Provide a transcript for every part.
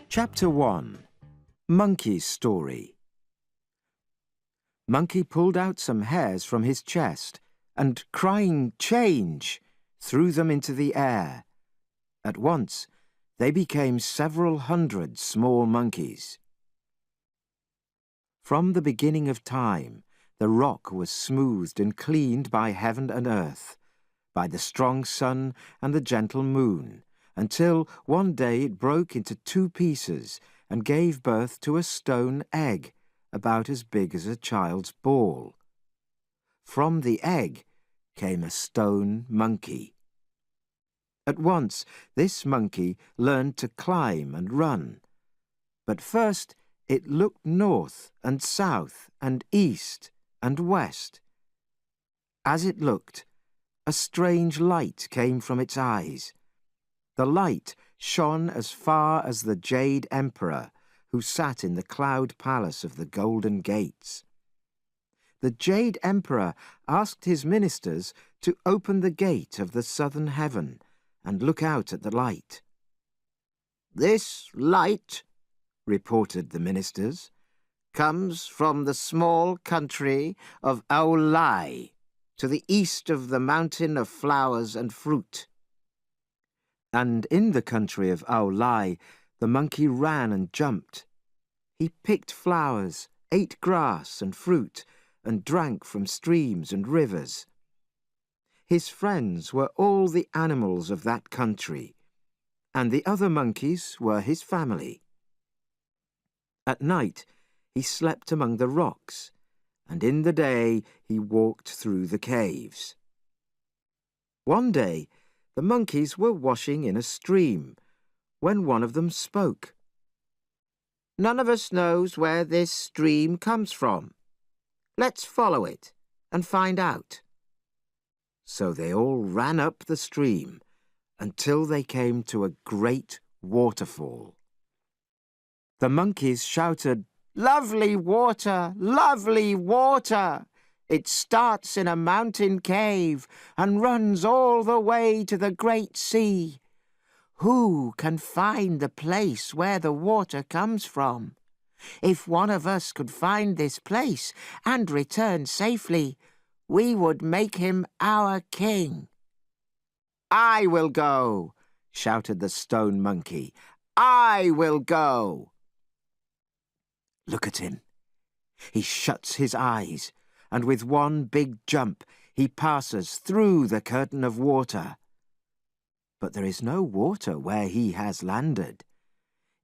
Chapter 1. Monkey's Story. Monkey pulled out some hairs from his chest and, crying "Change!" threw them into the air. At once, they became several hundred small monkeys. From the beginning of time, the rock was smoothed and cleaned by heaven and earth, by the strong sun and the gentle moon, until one day it broke into 2 pieces and gave birth to a stone egg, about as big as a child's ball. From the egg came a stone monkey. At once this monkey learned to climb and run, but first it looked north and south and east and west. As it looked, a strange light came from its eyes. The light shone as far as the Jade Emperor, who sat in the cloud palace of the Golden Gates. The Jade Emperor asked his ministers to open the gate of the southern heaven and look out at the light. "This light," reported the ministers, "comes from the small country of Aulai, to the east of the mountain of flowers and fruit." And in the country of Aulai, the monkey ran and jumped. He picked flowers, ate grass and fruit, and drank from streams and rivers. His friends were all the animals of that country, and the other monkeys were his family. At night, he slept among the rocks, and in the day he walked through the caves. One day, the monkeys were washing in a stream, when one of them spoke. "None of us knows where this stream comes from. Let's follow it and find out." So they all ran up the stream until they came to a great waterfall. The monkeys shouted, "Lovely water! Lovely water! It starts in a mountain cave and runs all the way to the great sea. Who can find the place where the water comes from? If one of us could find this place and return safely, we would make him our king." "I will go," shouted the stone monkey. "I will go." Look at him. He shuts his eyes, and with one big jump he passes through the curtain of water. But there is no water where he has landed.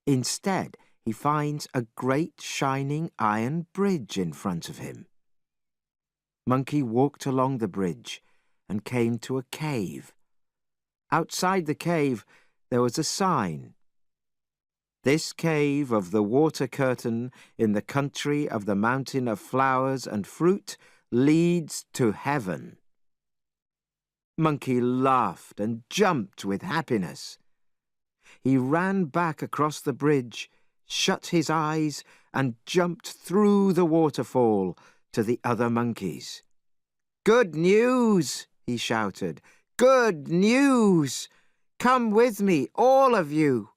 Instead, he finds a great shining iron bridge in front of him. Monkey walked along the bridge and came to a cave. Outside the cave there was a sign. "This cave of the water curtain in the country of the mountain of flowers and fruit leads to heaven." Monkey laughed and jumped with happiness. He ran back across the bridge, shut his eyes, and jumped through the waterfall to the other monkeys. "Good news!" he shouted. "Good news! Come with me, all of you!"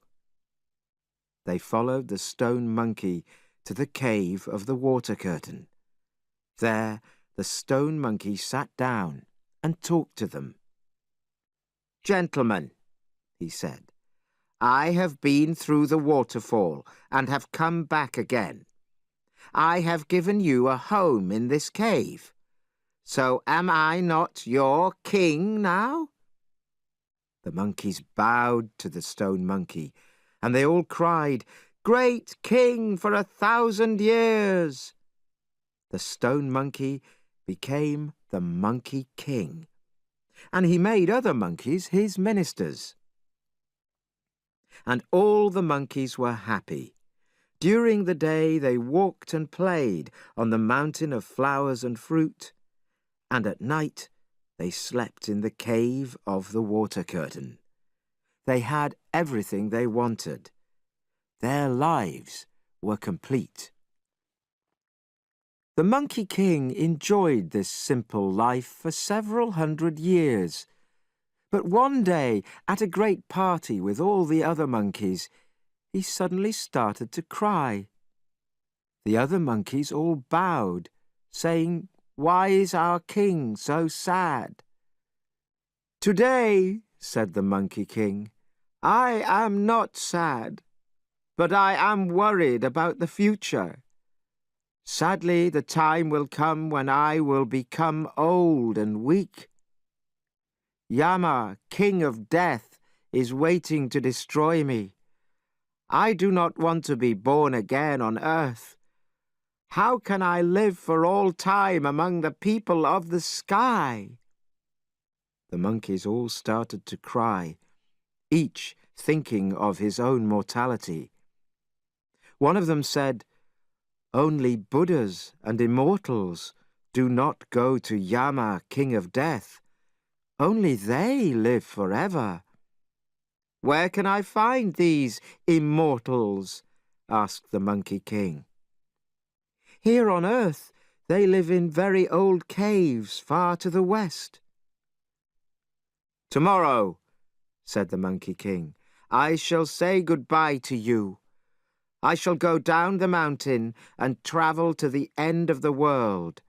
They followed the stone monkey to the cave of the water curtain. There, the stone monkey sat down and talked to them. "Gentlemen," he said, "I have been through the waterfall and have come back again. I have given you a home in this cave. So am I not your king now?" The monkeys bowed to the stone monkey, and they all cried, "Great king for 1,000 years!" The stone monkey became the monkey king, and he made other monkeys his ministers. And all the monkeys were happy. During the day they walked and played on the mountain of flowers and fruit, and at night they slept in the cave of the water curtain. They had everything they wanted. Their lives were complete. The Monkey King enjoyed this simple life for several hundred years. But one day, at a great party with all the other monkeys, he suddenly started to cry. The other monkeys all bowed, saying, "Why is our king so sad?" "Today," said the Monkey King, "I am not sad, but I am worried about the future. Sadly, the time will come when I will become old and weak. Yama, King of Death, is waiting to destroy me. I do not want to be born again on earth. How can I live for all time among the people of the sky?" The monkeys all started to cry, each thinking of his own mortality. One of them said, "Only Buddhas and immortals do not go to Yama, King of Death. Only they live forever." "Where can I find these immortals?" asked the Monkey King. "Here on earth they live in very old caves far to the west." "Tomorrow," said the Monkey King, "I shall say goodbye to you. I shall go down the mountain and travel to the end of the world.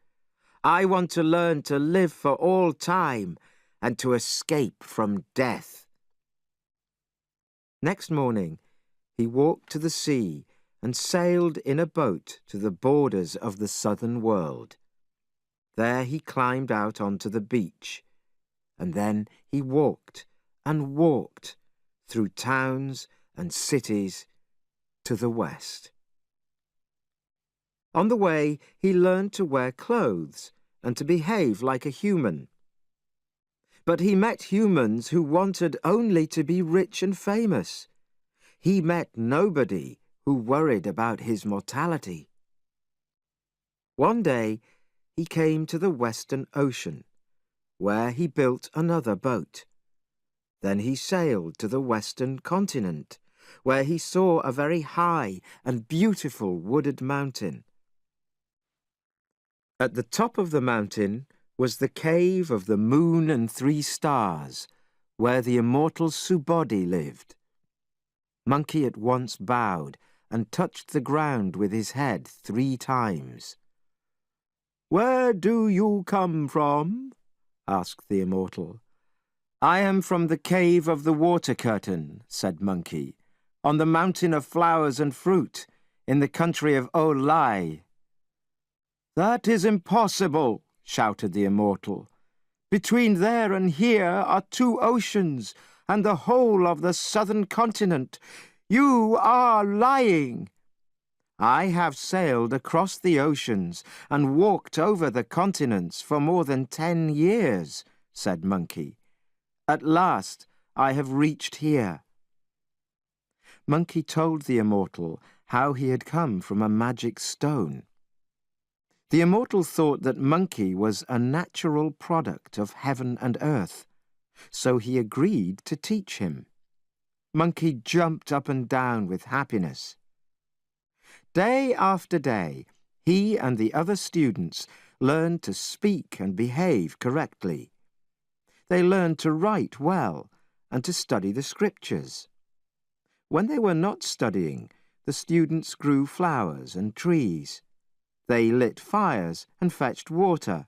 I want to learn to live for all time and to escape from death." Next morning, he walked to the sea and sailed in a boat to the borders of the southern world. There he climbed out onto the beach, and then he walked and walked through towns and cities to the west. On the way, he learned to wear clothes and to behave like a human. But he met humans who wanted only to be rich and famous. He met nobody who worried about his mortality. One day, he came to the Western Ocean, where he built another boat. Then he sailed to the Western Continent, where he saw a very high and beautiful wooded mountain. At the top of the mountain was the cave of the Moon and 3 Stars, where the immortal Subodhi lived. Monkey at once bowed and touched the ground with his head 3 times. "Where do you come from?" asked the immortal. "I am from the cave of the Water Curtain," said Monkey, "on the mountain of flowers and fruit, in the country of Olai." "That is impossible," shouted the immortal. "Between there and here are 2 oceans and the whole of the southern continent. You are lying." "I have sailed across the oceans and walked over the continents for more than 10 years, said Monkey. "At last I have reached here." Monkey told the immortal how he had come from a magic stone. The immortal thought that Monkey was a natural product of heaven and earth, so he agreed to teach him. Monkey jumped up and down with happiness. Day after day, he and the other students learned to speak and behave correctly. They learned to write well and to study the scriptures. When they were not studying, the students grew flowers and trees. They lit fires and fetched water.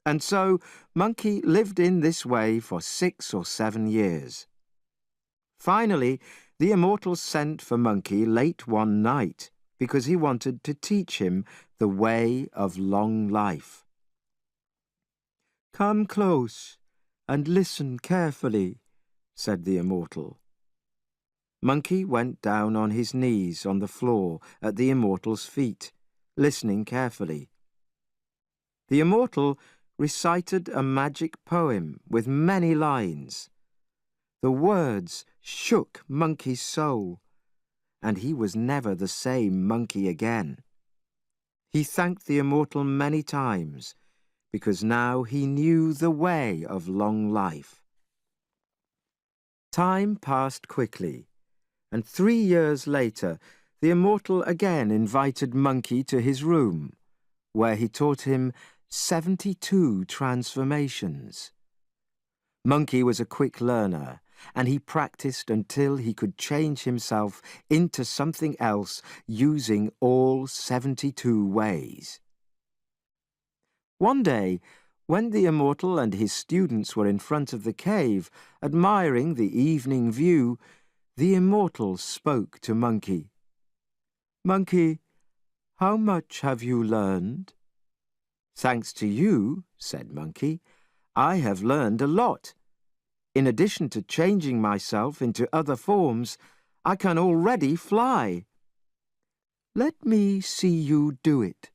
And so Monkey lived in this way for 6 or 7 years. Finally, the immortal sent for Monkey late one night because he wanted to teach him the way of long life. "Come close and listen carefully," said the immortal. Monkey went down on his knees on the floor at the immortal's feet, listening carefully. The immortal recited a magic poem with many lines. The words shook Monkey's soul, and he was never the same monkey again. He thanked the immortal many times, because now he knew the way of long life. Time passed quickly, and 3 years later, the immortal again invited Monkey to his room, where he taught him 72 transformations. Monkey was a quick learner, and he practiced until he could change himself into something else using all 72 ways. One day, when the immortal and his students were in front of the cave, admiring the evening view, the immortal spoke to Monkey. "Monkey, how much have you learned?" "Thanks to you," said Monkey, "I have learned a lot. In addition to changing myself into other forms, I can already fly." "Let me see you do it,"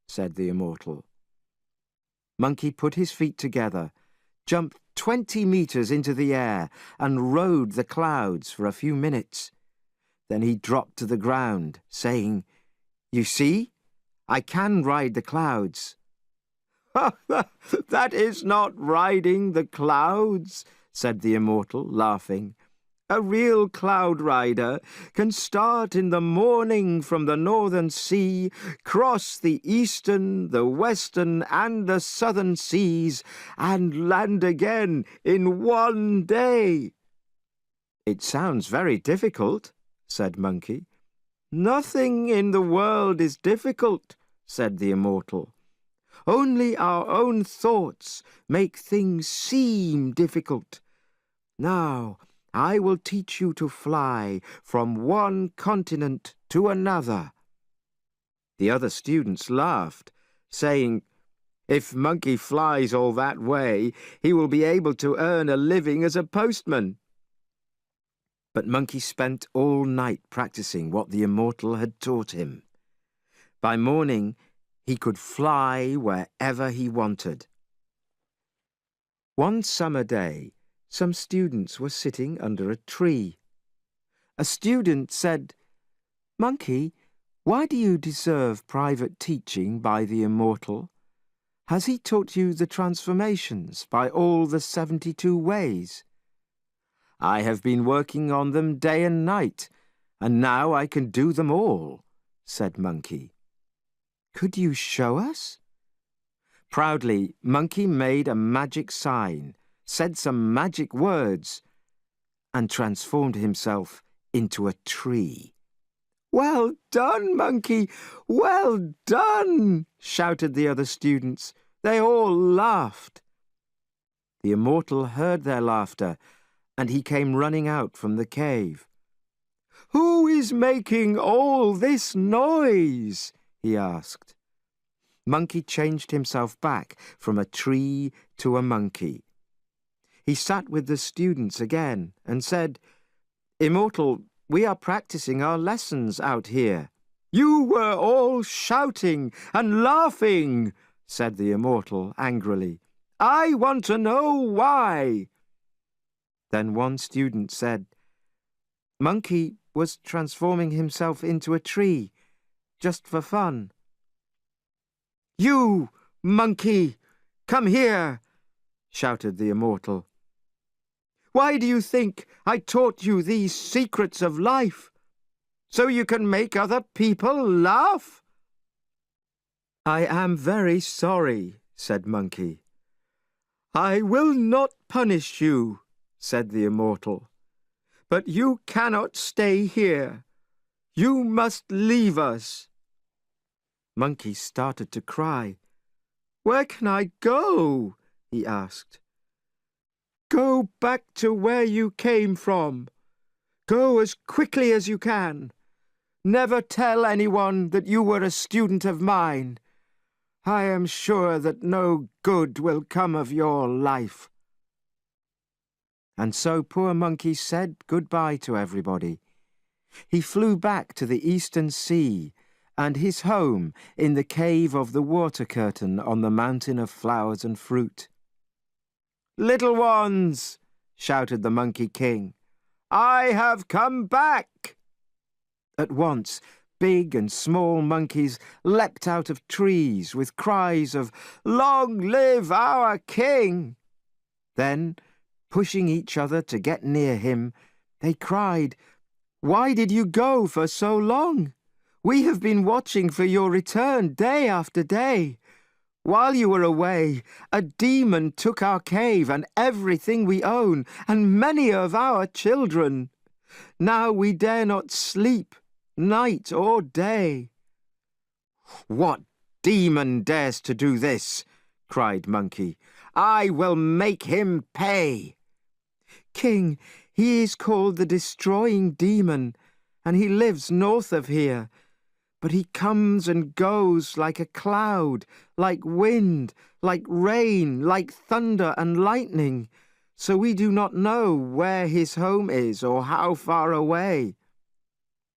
said the immortal. Monkey put his feet together, jumped 20 meters into the air, and rode the clouds for a few minutes. Then he dropped to the ground, saying, "You see, I can ride the clouds." "That is not riding the clouds," said the immortal, laughing. "A real cloud rider can start in the morning from the northern sea, cross the eastern, the western, and the southern seas, and land again in one day." "It sounds very difficult," said Monkey. "Nothing in the world is difficult," said the immortal. "Only our own thoughts make things seem difficult. Now, I will teach you to fly from one continent to another." The other students laughed, saying, "If Monkey flies all that way, he will be able to earn a living as a postman." But Monkey spent all night practicing what the immortal had taught him. By morning, he could fly wherever he wanted. One summer day, some students were sitting under a tree. A student said, "Monkey, why do you deserve private teaching by the immortal? Has he taught you the transformations by all the 72 ways?" "I have been working on them day and night, and now I can do them all," said Monkey. "Could you show us?" Proudly, Monkey made a magic sign, said some magic words, and transformed himself into a tree. "Well done, Monkey! Well done!" shouted the other students. They all laughed. The immortal heard their laughter, and he came running out from the cave. "Who is making all this noise?" he asked. Monkey changed himself back from a tree to a monkey. He sat with the students again and said, "Immortal, we are practicing our lessons out here." "You were all shouting and laughing," said the immortal angrily. "I want to know why." Then one student said, "Monkey was transforming himself into a tree, just for fun." "You, Monkey, come here," shouted the immortal. "Why do you think I taught you these secrets of life? So you can make other people laugh?" "I am very sorry," said Monkey. "I will not punish you," said the immortal. "But you cannot stay here. You must leave us." Monkey started to cry. "Where can I go?" he asked. "Go back to where you came from. Go as quickly as you can. Never tell anyone that you were a student of mine. I am sure that no good will come of your life." And so poor Monkey said goodbye to everybody. He flew back to the eastern sea and his home in the cave of the water curtain on the mountain of flowers and fruit. "Little ones," shouted the Monkey King, "I have come back." At once, big and small monkeys leapt out of trees with cries of "Long live our king!" Then, pushing each other to get near him, they cried, "Why did you go for so long? We have been watching for your return day after day. While you were away, a demon took our cave and everything we own, and many of our children. Now we dare not sleep, night or day." "What demon dares to do this?" cried Monkey. "I will make him pay." "King, he is called the Destroying Demon, and he lives north of here. But he comes and goes like a cloud, like wind, like rain, like thunder and lightning, so we do not know where his home is or how far away."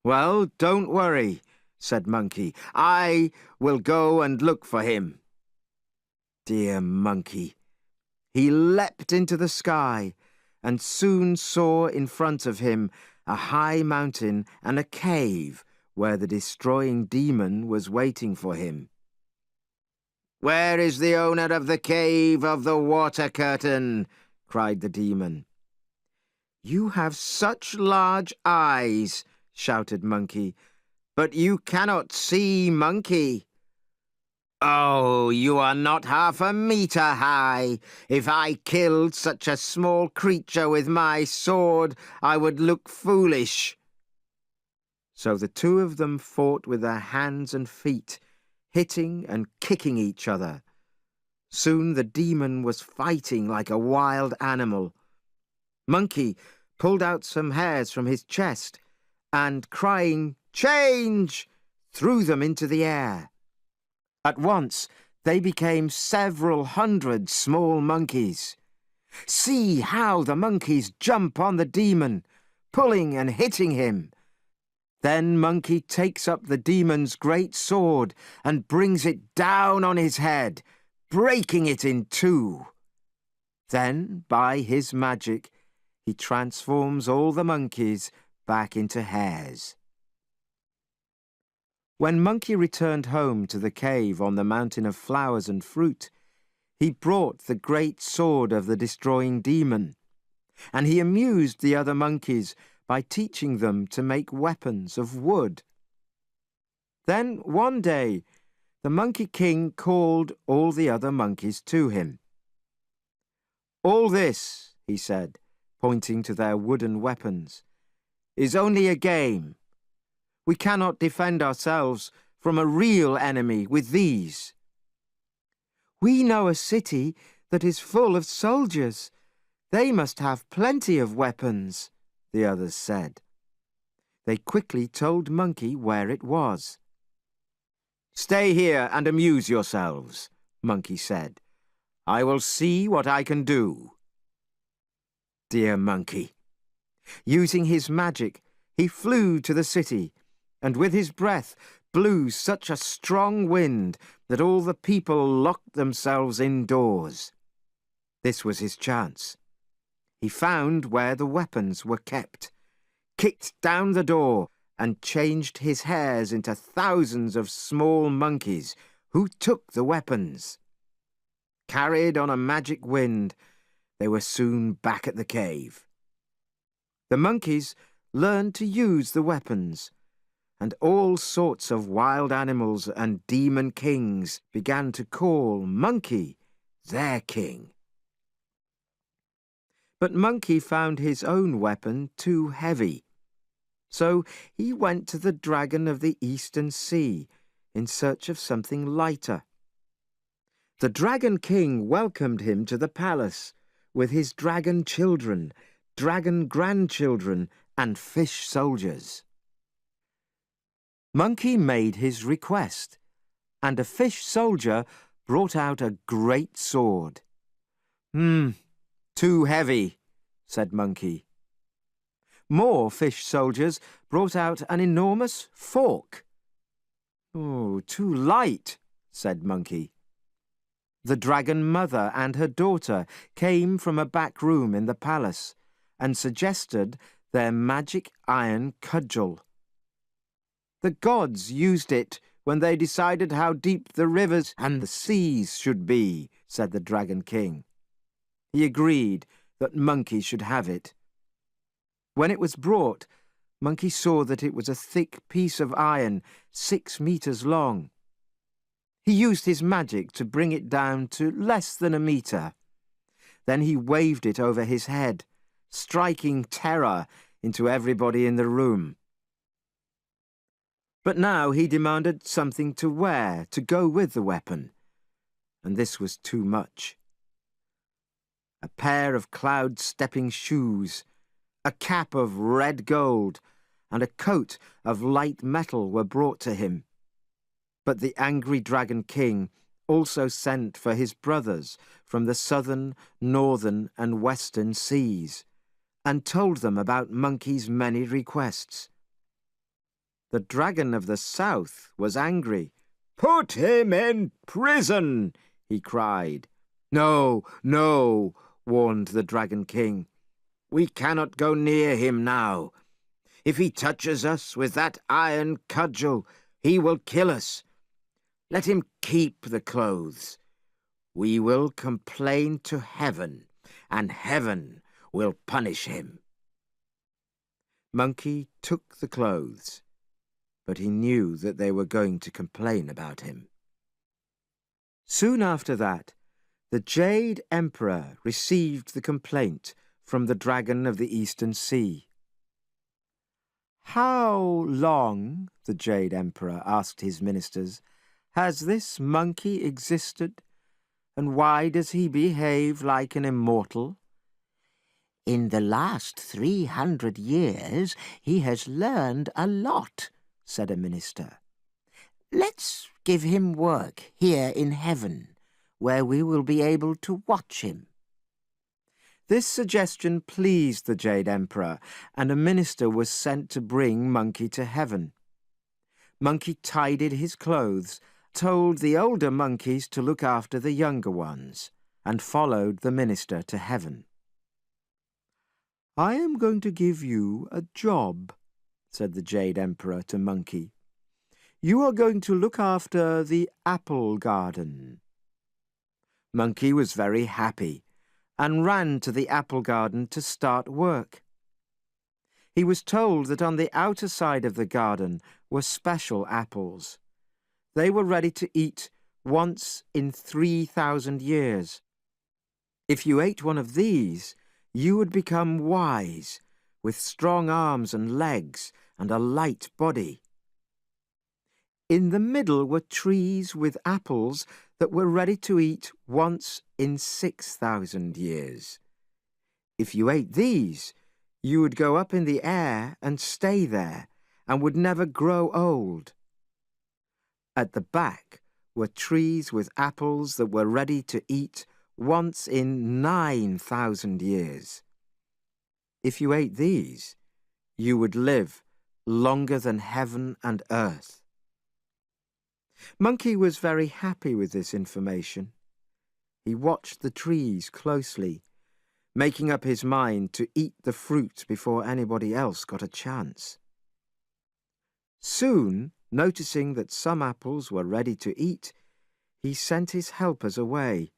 "Well, don't worry," said Monkey. "I will go and look for him." Dear Monkey! He leapt into the sky and soon saw in front of him a high mountain and a cave where the Destroying Demon was waiting for him. "Where is the owner of the cave of the water curtain?" cried the demon. "You have such large eyes," shouted Monkey, "but you cannot see Monkey." "Oh, you are not half a meter high. If I killed such a small creature with my sword, I would look foolish." So the two of them fought with their hands and feet, hitting and kicking each other. Soon the demon was fighting like a wild animal. Monkey pulled out some hairs from his chest and, crying, "Change!" threw them into the air. At once they became several hundred small monkeys. See how the monkeys jump on the demon, pulling and hitting him. Then Monkey takes up the demon's great sword and brings it down on his head, breaking it in two. Then, by his magic, he transforms all the monkeys back into hares. When Monkey returned home to the cave on the mountain of flowers and fruit, he brought the great sword of the Destroying Demon, and he amused the other monkeys by teaching them to make weapons of wood. Then, one day, the Monkey King called all the other monkeys to him. "All this," he said, pointing to their wooden weapons, "is only a game. We cannot defend ourselves from a real enemy with these." "We know a city that is full of soldiers. They must have plenty of weapons," the others said. They quickly told Monkey where it was. "Stay here and amuse yourselves," Monkey said. "I will see what I can do." Dear Monkey! Using his magic, he flew to the city, and with his breath blew such a strong wind that all the people locked themselves indoors. This was his chance. He found where the weapons were kept, kicked down the door, and changed his hares into thousands of small monkeys who took the weapons. Carried on a magic wind, they were soon back at the cave. The monkeys learned to use the weapons, and all sorts of wild animals and demon kings began to call Monkey their king. But Monkey found his own weapon too heavy, so he went to the dragon of the Eastern Sea in search of something lighter. The Dragon King welcomed him to the palace with his dragon children, dragon grandchildren, and fish soldiers. Monkey made his request, and a fish soldier brought out a great sword. "Too heavy," said Monkey. More fish soldiers brought out an enormous fork. "Oh, too light," said Monkey. The dragon mother and her daughter came from a back room in the palace and suggested their magic iron cudgel. The gods used it when they decided how deep the rivers and the seas should be, said the Dragon King. He agreed that Monkey should have it. When it was brought, Monkey saw that it was a thick piece of iron 6 meters long. He used his magic to bring it down to less than a meter. Then he waved it over his head, striking terror into everybody in the room. But now he demanded something to wear to go with the weapon, and this was too much. A pair of cloud-stepping shoes, a cap of red gold, and a coat of light metal were brought to him. But the angry Dragon King also sent for his brothers from the southern, northern, and western seas, and told them about Monkey's many requests. The dragon of the south was angry. "Put him in prison!" he cried. "No, no," warned the Dragon King. "We cannot go near him now. If he touches us with that iron cudgel, he will kill us. Let him keep the clothes. We will complain to heaven, and heaven will punish him." Monkey took the clothes, but he knew that they were going to complain about him. Soon after that, the Jade Emperor received the complaint from the Dragon of the Eastern Sea. "How long," the Jade Emperor asked his ministers, "has this monkey existed, and why does he behave like an immortal?" "In the last 300 years, he has learned a lot," said a minister. "Let's give him work here in heaven, where we will be able to watch him." This suggestion pleased the Jade Emperor, and a minister was sent to bring Monkey to heaven. Monkey tidied his clothes, told the older monkeys to look after the younger ones, and followed the minister to heaven. "I am going to give you a job," said the Jade Emperor to Monkey. "You are going to look after the apple garden." Monkey was very happy and ran to the apple garden to start work. He was told that on the outer side of the garden were special apples. They were ready to eat once in 3,000 years. If you ate one of these, you would become wise, with strong arms and legs and a light body. In the middle were trees with apples that were ready to eat once in 6,000 years. If you ate these, you would go up in the air and stay there, and would never grow old. At the back were trees with apples that were ready to eat once in 9,000 years. If you ate these, you would live longer than heaven and earth. Monkey was very happy with this information. He watched the trees closely, making up his mind to eat the fruit before anybody else got a chance. Soon, noticing that some apples were ready to eat, he sent his helpers away.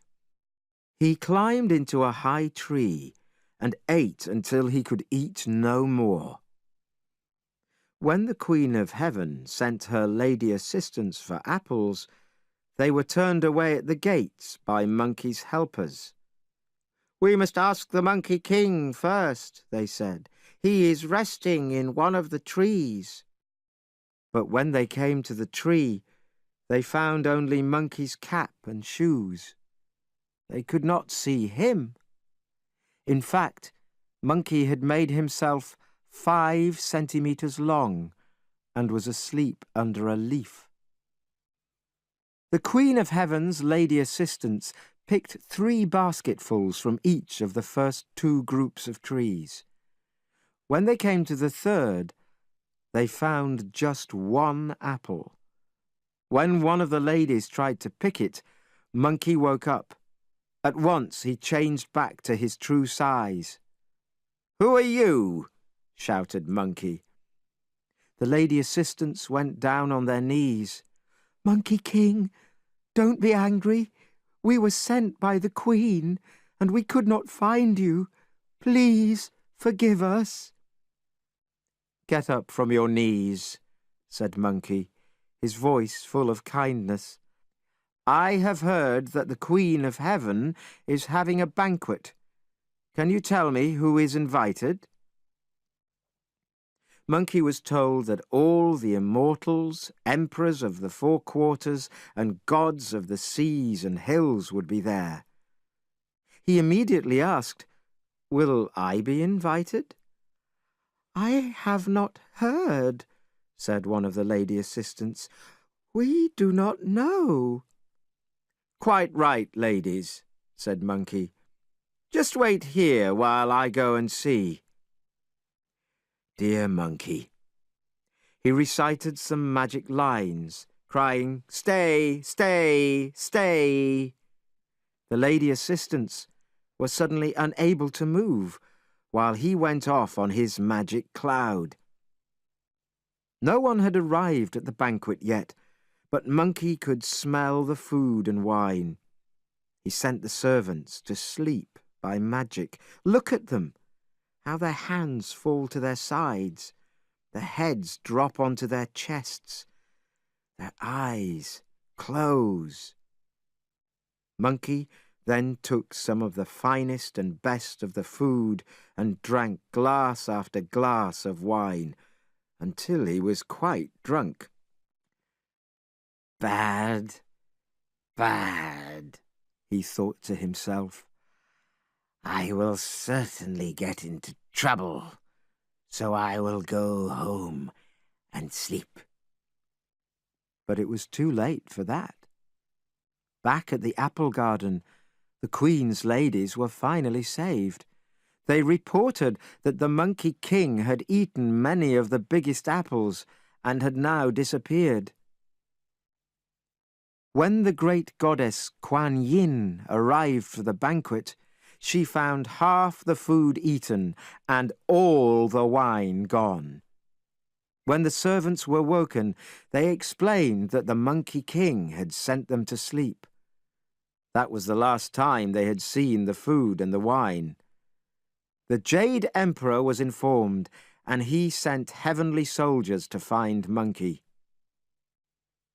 He climbed into a high tree and ate until he could eat no more. When the Queen of Heaven sent her lady assistants for apples, they were turned away at the gates by Monkey's helpers. "We must ask the Monkey King first," they said. "He is resting in one of the trees." But when they came to the tree, they found only Monkey's cap and shoes. They could not see him. In fact, Monkey had made himself 5 centimeters long and was asleep under a leaf. The Queen of Heaven's lady assistants picked 3 basketfuls from each of the first 2 groups of trees. When they came to the third, they found just 1 apple. When one of the ladies tried to pick it, Monkey woke up. At once he changed back to his true size. "Who are you?" shouted Monkey. The lady assistants went down on their knees. "Monkey King, don't be angry. We were sent by the Queen, and we could not find you. Please forgive us." "Get up from your knees," said Monkey, his voice full of kindness. "I have heard that the Queen of Heaven is having a banquet. Can you tell me who is invited?" Monkey was told that all the immortals, emperors of the four quarters, and gods of the seas and hills would be there. He immediately asked, "Will I be invited?" "I have not heard," said one of the lady assistants. "We do not know." "Quite right, ladies," said Monkey. "Just wait here while I go and see." Dear Monkey. He recited some magic lines, crying, "Stay, stay, stay." The lady assistants were suddenly unable to move, while he went off on his magic cloud. No one had arrived at the banquet yet, but Monkey could smell the food and wine. He sent the servants to sleep by magic. Look at them, how their hands fall to their sides, their heads drop onto their chests, their eyes close. Monkey then took some of the finest and best of the food and drank glass after glass of wine, until he was quite drunk. "Bad, bad," he thought to himself. "I will certainly get into trouble, so I will go home and sleep." But it was too late for that. Back at the apple garden, the Queen's ladies were finally saved. They reported that the Monkey King had eaten many of the biggest apples and had now disappeared. When the great goddess Kuan Yin arrived for the banquet, she found half the food eaten and all the wine gone. When the servants were woken, they explained that the Monkey King had sent them to sleep. That was the last time they had seen the food and the wine. The Jade Emperor was informed, and he sent heavenly soldiers to find Monkey.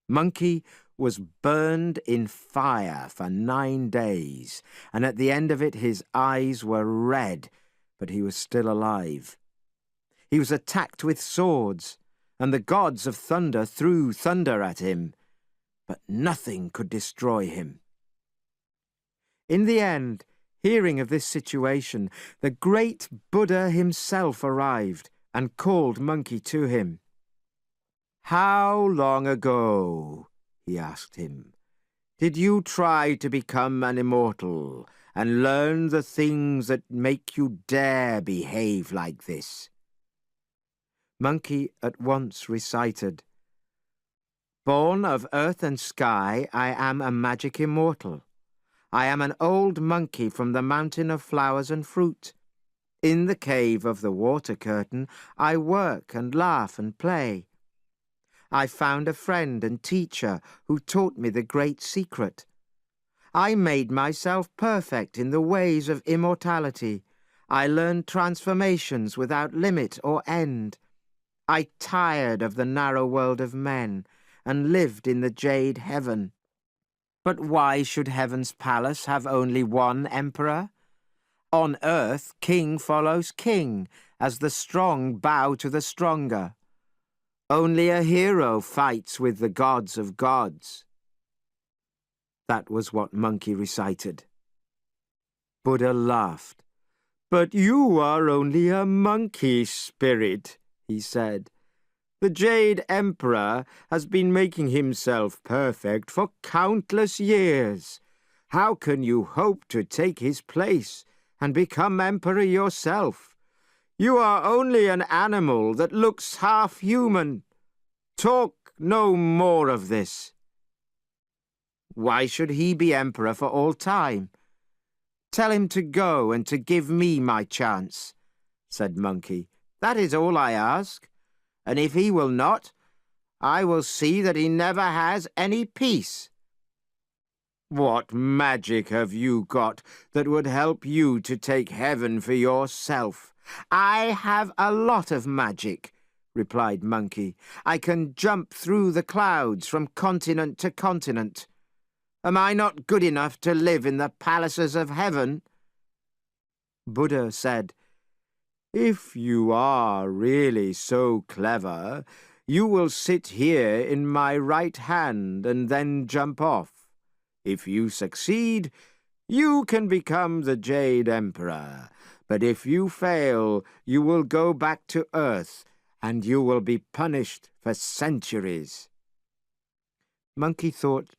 Monkey was burned in fire for 9 days, and at the end of it his eyes were red, but he was still alive. He was attacked with swords, and the gods of thunder threw thunder at him, but nothing could destroy him. In the end, hearing of this situation, the great Buddha himself arrived and called Monkey to him. "How long ago," he asked him, "did you try to become an immortal and learn the things that make you dare behave like this?" Monkey at once recited, "Born of earth and sky, I am a magic immortal. I am an old monkey from the mountain of flowers and fruit. In the cave of the water curtain, I work and laugh and play. I found a friend and teacher who taught me the great secret. I made myself perfect in the ways of immortality. I learned transformations without limit or end. I tired of the narrow world of men and lived in the jade heaven. But why should heaven's palace have only one emperor? On earth, king follows king, as the strong bow to the stronger. Only a hero fights with the gods of gods." That was what Monkey recited. Buddha laughed. "But you are only a monkey spirit," he said. "The Jade Emperor has been making himself perfect for countless years. How can you hope to take his place and become emperor yourself? You are only an animal that looks half human. Talk no more of this." "Why should he be emperor for all time? Tell him to go and to give me my chance," said Monkey. "That is all I ask. And if he will not, I will see that he never has any peace." "What magic have you got that would help you to take heaven for yourself?" "I have a lot of magic, replied Monkey. "I can jump through the clouds from continent to continent. Am I not good enough to live in the palaces of heaven?" Buddha said, "If you are really so clever, you will sit here in my right hand and then jump off. If you succeed, you can become the Jade Emperor. But if you fail, you will go back to Earth, and you will be punished for centuries." Monkey thought,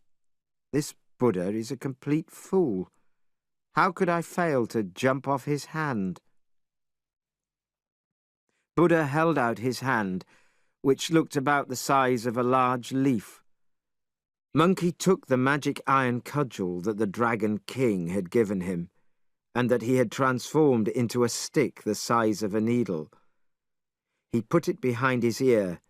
"This Buddha is a complete fool. How could I fail to jump off his hand?" Buddha held out his hand, which looked about the size of a large leaf. Monkey took the magic iron cudgel that the Dragon King had given him, and that he had transformed into a stick the size of a needle. He put it behind his ear,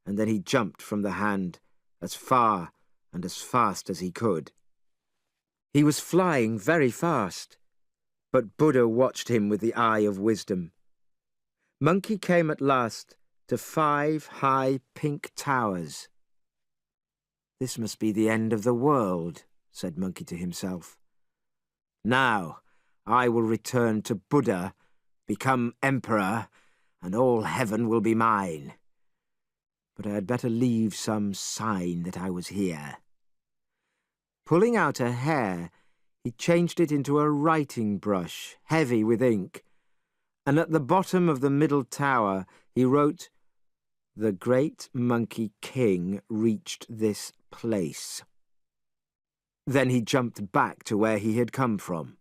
and then he jumped from the hand as far and as fast as he could. He was flying very fast, but Buddha watched him with the eye of wisdom. Monkey came at last to 5 high pink towers. "This must be the end of the world," said Monkey to himself. "Now I will return to Buddha, become emperor, and all heaven will be mine. But I had better leave some sign that I was here." Pulling out a hair, he changed it into a writing brush, heavy with ink, and at the bottom of the middle tower he wrote, "The great Monkey King reached this place." Then he jumped back to where he had come from.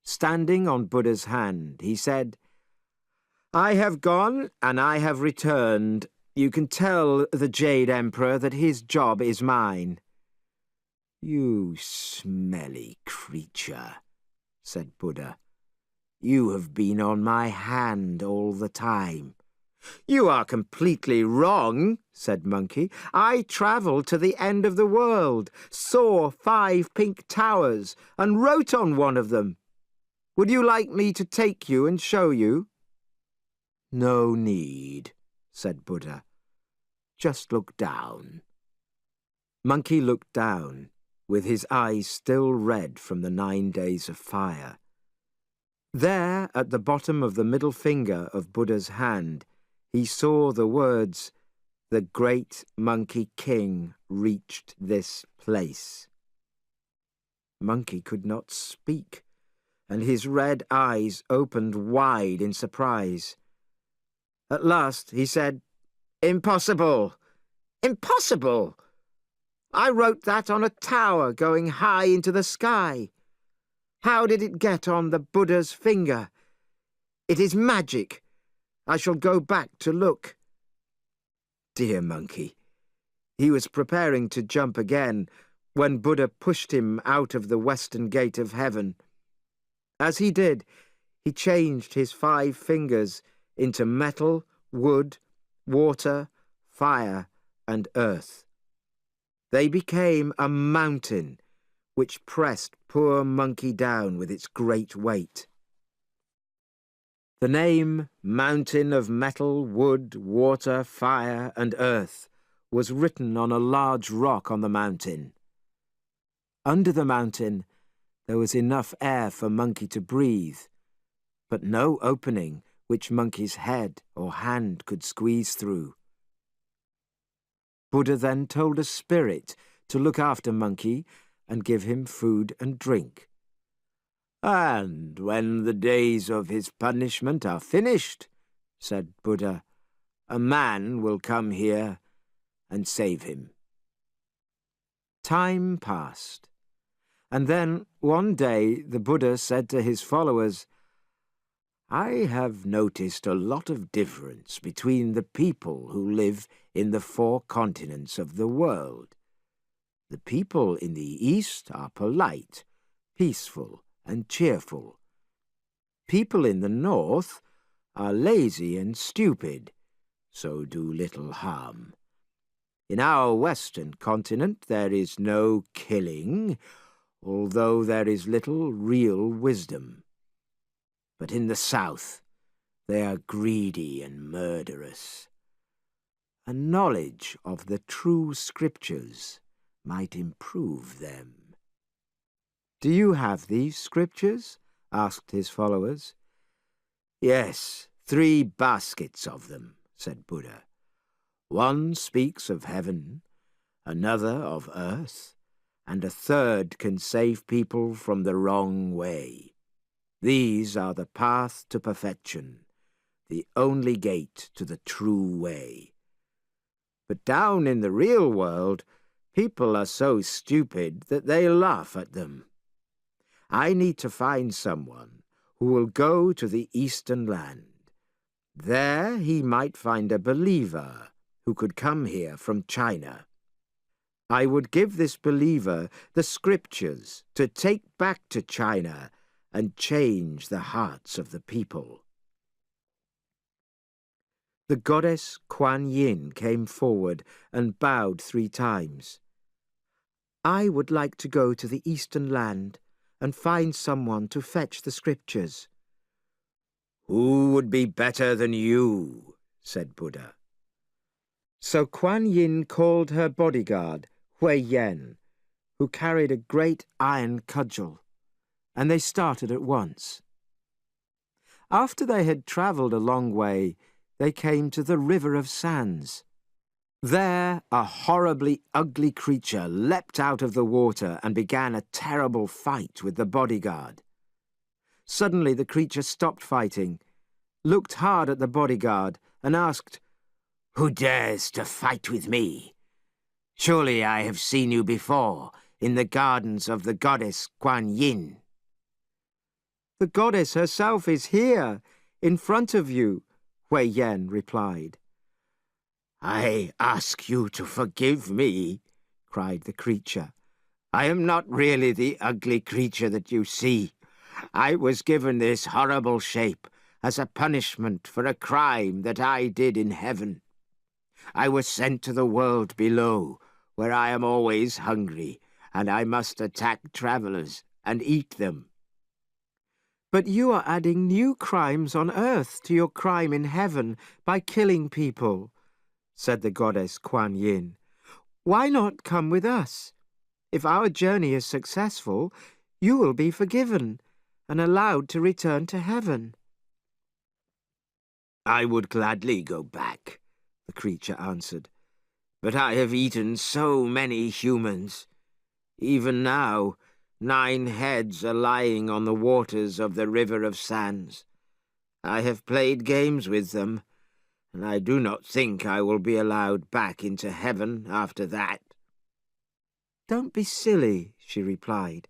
Standing on Buddha's hand, he said, "I have gone and I have returned. You can tell the Jade Emperor that his job is mine." "You smelly creature," said Buddha. "You have been on my hand all the time." "You are completely wrong," said Monkey. "I travelled to the end of the world, saw 5 pink towers, and wrote on one of them. Would you like me to take you and show you?" "No need," said Buddha. "Just look down." Monkey looked down, with his eyes still red from the 9 days of fire. There, at the bottom of the middle finger of Buddha's hand, he saw the words, "The great Monkey King reached this place." Monkey could not speak, and his red eyes opened wide in surprise. At last he said, "Impossible! Impossible! I wrote that on a tower going high into the sky. How did it get on the Buddha's finger? It is magic. I shall go back to look." Dear Monkey. He was preparing to jump again when Buddha pushed him out of the western gate of heaven. As he did, he changed his 5 fingers into metal, wood, water, fire, and earth. They became a mountain, which pressed poor Monkey down with its great weight. The name Mountain of Metal, Wood, Water, Fire, and Earth was written on a large rock on the mountain. Under the mountain, there was enough air for Monkey to breathe, but no opening which Monkey's head or hand could squeeze through. Buddha then told a spirit to look after Monkey and give him food and drink. "And when the days of his punishment are finished," said Buddha, "a man will come here and save him." Time passed, and then one day the Buddha said to his followers, "I have noticed a lot of difference between the people who live in the 4 continents of the world. The people in the East are polite, peaceful, and cheerful. People in the North are lazy and stupid, so do little harm. In our Western continent there is no killing, although there is little real wisdom. But in the South they are greedy and murderous. A knowledge of the true scriptures might improve them. "Do you have these scriptures?" asked his followers. "Yes, 3 baskets of them," said Buddha. "One speaks of heaven, another of earth, and a third can save people from the wrong way. These are the path to perfection, the only gate to the true way. But down in the real world, people are so stupid that they laugh at them. I need to find someone who will go to the Eastern land. There he might find a believer who could come here from China. I would give this believer the scriptures to take back to China and change the hearts of the people." The goddess Kuan Yin came forward and bowed 3 times. "I would like to go to the Eastern land and find someone to fetch the scriptures." "Who would be better than you?" said Buddha. So Kuan Yin called her bodyguard, Hui Yen, who carried a great iron cudgel, and they started at once. After they had travelled a long way, they came to the River of Sands. There a horribly ugly creature leapt out of the water and began a terrible fight with the bodyguard. Suddenly the creature stopped fighting, looked hard at the bodyguard, and asked, "Who dares to fight with me? Surely I have seen you before in the gardens of the goddess Kuan Yin." "The goddess herself is here, in front of you," Hui Yen replied. "I ask you to forgive me," cried the creature. "I am not really the ugly creature that you see. I was given this horrible shape as a punishment for a crime that I did in heaven. I was sent to the world below, where I am always hungry, and I must attack travellers and eat them." "But you are adding new crimes on earth to your crime in heaven by killing people," said the goddess Kuan Yin. "Why not come with us? If our journey is successful, you will be forgiven and allowed to return to heaven." "I would gladly go back," the creature answered, "but I have eaten so many humans. Even now, 9 heads are lying on the waters of the River of Sands. I have played games with them, and I do not think I will be allowed back into heaven after that." "Don't be silly," she replied.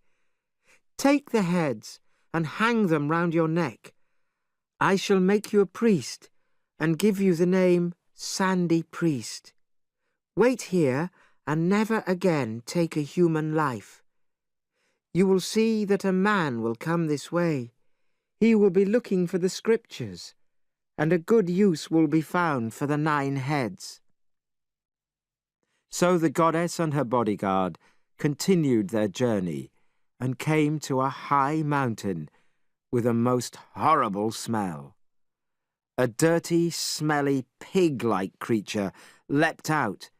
"Take the heads and hang them round your neck. I shall make you a priest and give you the name Sandy Priest. Wait here and never again take a human life. You will see that a man will come this way. He will be looking for the scriptures, and a good use will be found for the 9 heads." So the goddess and her bodyguard continued their journey and came to a high mountain with a most horrible smell. A dirty, smelly, pig-like creature leapt out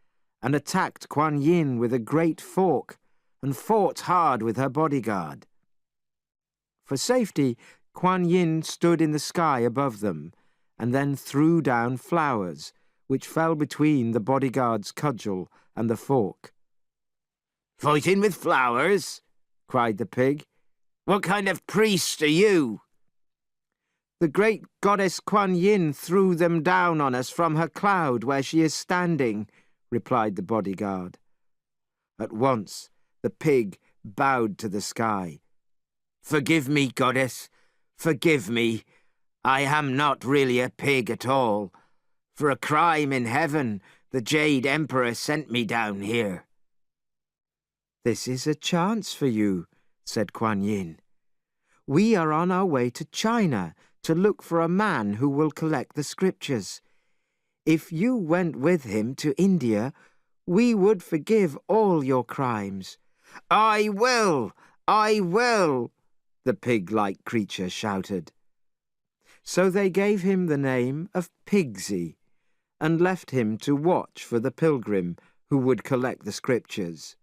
and attacked Kuan Yin with a great fork and fought hard with her bodyguard. For safety, Kuan Yin stood in the sky above them and then threw down flowers, which fell between the bodyguard's cudgel and the fork. "Fighting with flowers?" cried the pig. "What kind of priest are you?" "The great goddess Kuan Yin threw them down on us from her cloud where she is standing," replied the bodyguard. At once the pig bowed to the sky. "Forgive me, goddess, forgive me. I am not really a pig at all. For a crime in heaven, the Jade Emperor sent me down here." "This is a chance for you," said Kuan Yin. "We are on our way to China to look for a man who will collect the scriptures. If you went with him to India, we would forgive all your crimes." "I will! I will!" the pig-like creature shouted. So they gave him the name of Pigsy and left him to watch for the pilgrim who would collect the scriptures.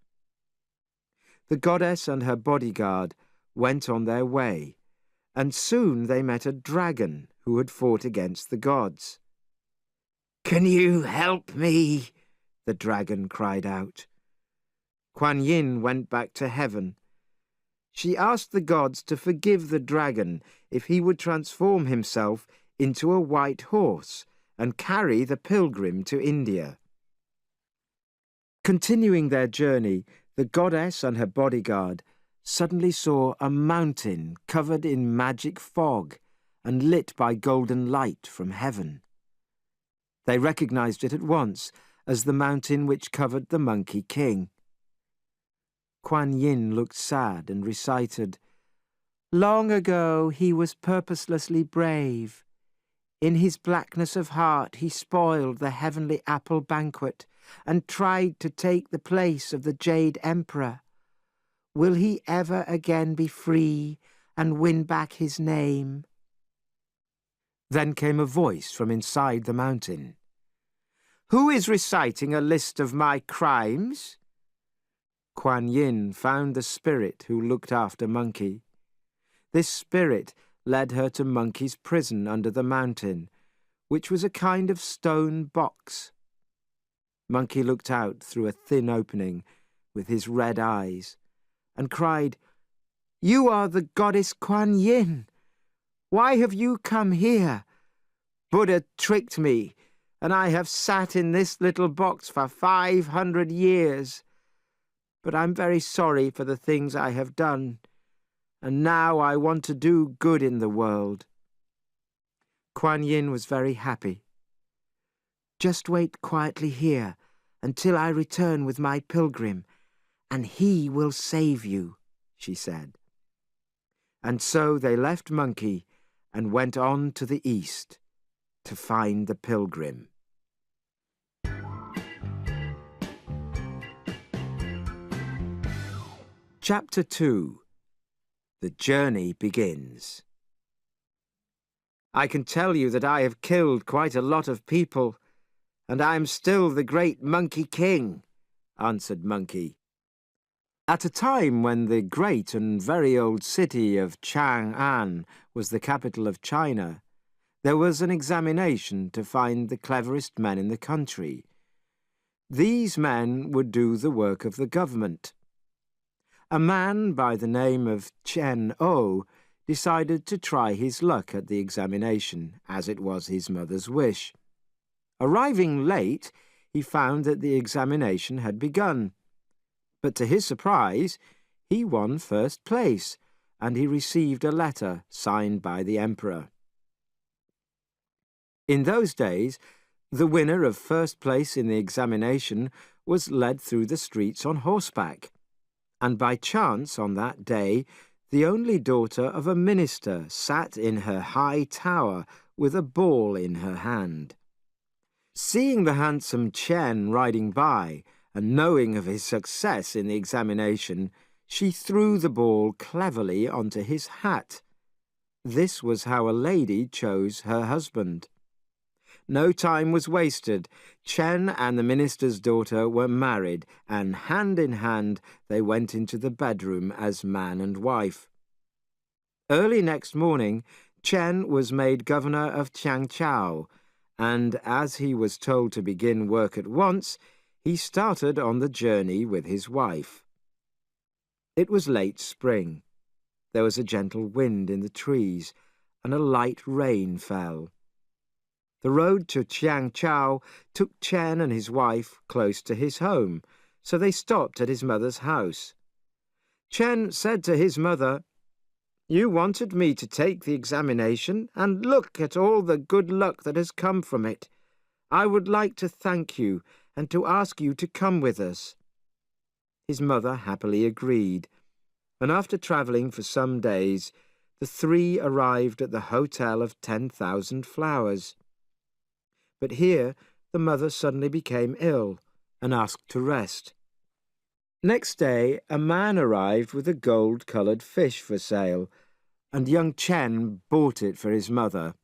The goddess and her bodyguard went on their way, and soon they met a dragon who had fought against the gods. "Can you help me?" the dragon cried out. Kuan Yin went back to heaven. She asked the gods to forgive the dragon if he would transform himself into a white horse and carry the pilgrim to India. Continuing their journey, the goddess and her bodyguard suddenly saw a mountain covered in magic fog and lit by golden light from heaven. They recognized it at once as the mountain which covered the Monkey King. Kuan Yin looked sad and recited, "Long ago he was purposelessly brave. In his blackness of heart he spoiled the heavenly apple banquet and tried to take the place of the Jade Emperor. Will he ever again be free and win back his name?" Then came a voice from inside the mountain. "Who is reciting a list of my crimes?" Kuan Yin found the spirit who looked after Monkey. This spirit led her to Monkey's prison under the mountain, which was a kind of stone box. Monkey looked out through a thin opening with his red eyes and cried, "You are the goddess Kuan Yin. Why have you come here? Buddha tricked me, and I have sat in this little box for 500 years. But I'm very sorry for the things I have done, and now I want to do good in the world." Kuan Yin was very happy. "Just wait quietly here until I return with my pilgrim, and he will save you," she said. And so they left Monkey and went on to the east to find the pilgrim. Chapter 2. The Journey Begins. "I can tell you that I have killed quite a lot of people, and I am still the great Monkey King," answered Monkey. At a time when the great and very old city of Chang'an was the capital of China, there was an examination to find the cleverest men in the country. These men would do the work of the government. A man by the name of Chen O decided to try his luck at the examination, as it was his mother's wish. Arriving late, he found that the examination had begun. But to his surprise, he won first place, and he received a letter signed by the emperor. In those days, the winner of first place in the examination was led through the streets on horseback, and by chance on that day, the only daughter of a minister sat in her high tower with a ball in her hand. Seeing the handsome Chen riding by, and knowing of his success in the examination, she threw the ball cleverly onto his hat. This was how a lady chose her husband. No time was wasted. Chen and the minister's daughter were married, and hand in hand they went into the bedroom as man and wife. Early next morning, Chen was made governor of Changchao, and as he was told to begin work at once, he started on the journey with his wife. It was late spring. There was a gentle wind in the trees, and a light rain fell. The road to Changchao took Chen and his wife close to his home, so they stopped at his mother's house. Chen said to his mother, "You wanted me to take the examination, and look at all the good luck that has come from it. I would like to thank you and to ask you to come with us." His mother happily agreed, and after travelling for some days, the three arrived at the Hotel of 10,000 Flowers. But here the mother suddenly became ill and asked to rest. Next day a man arrived with a gold-coloured fish for sale, and young Chen bought it for his mother.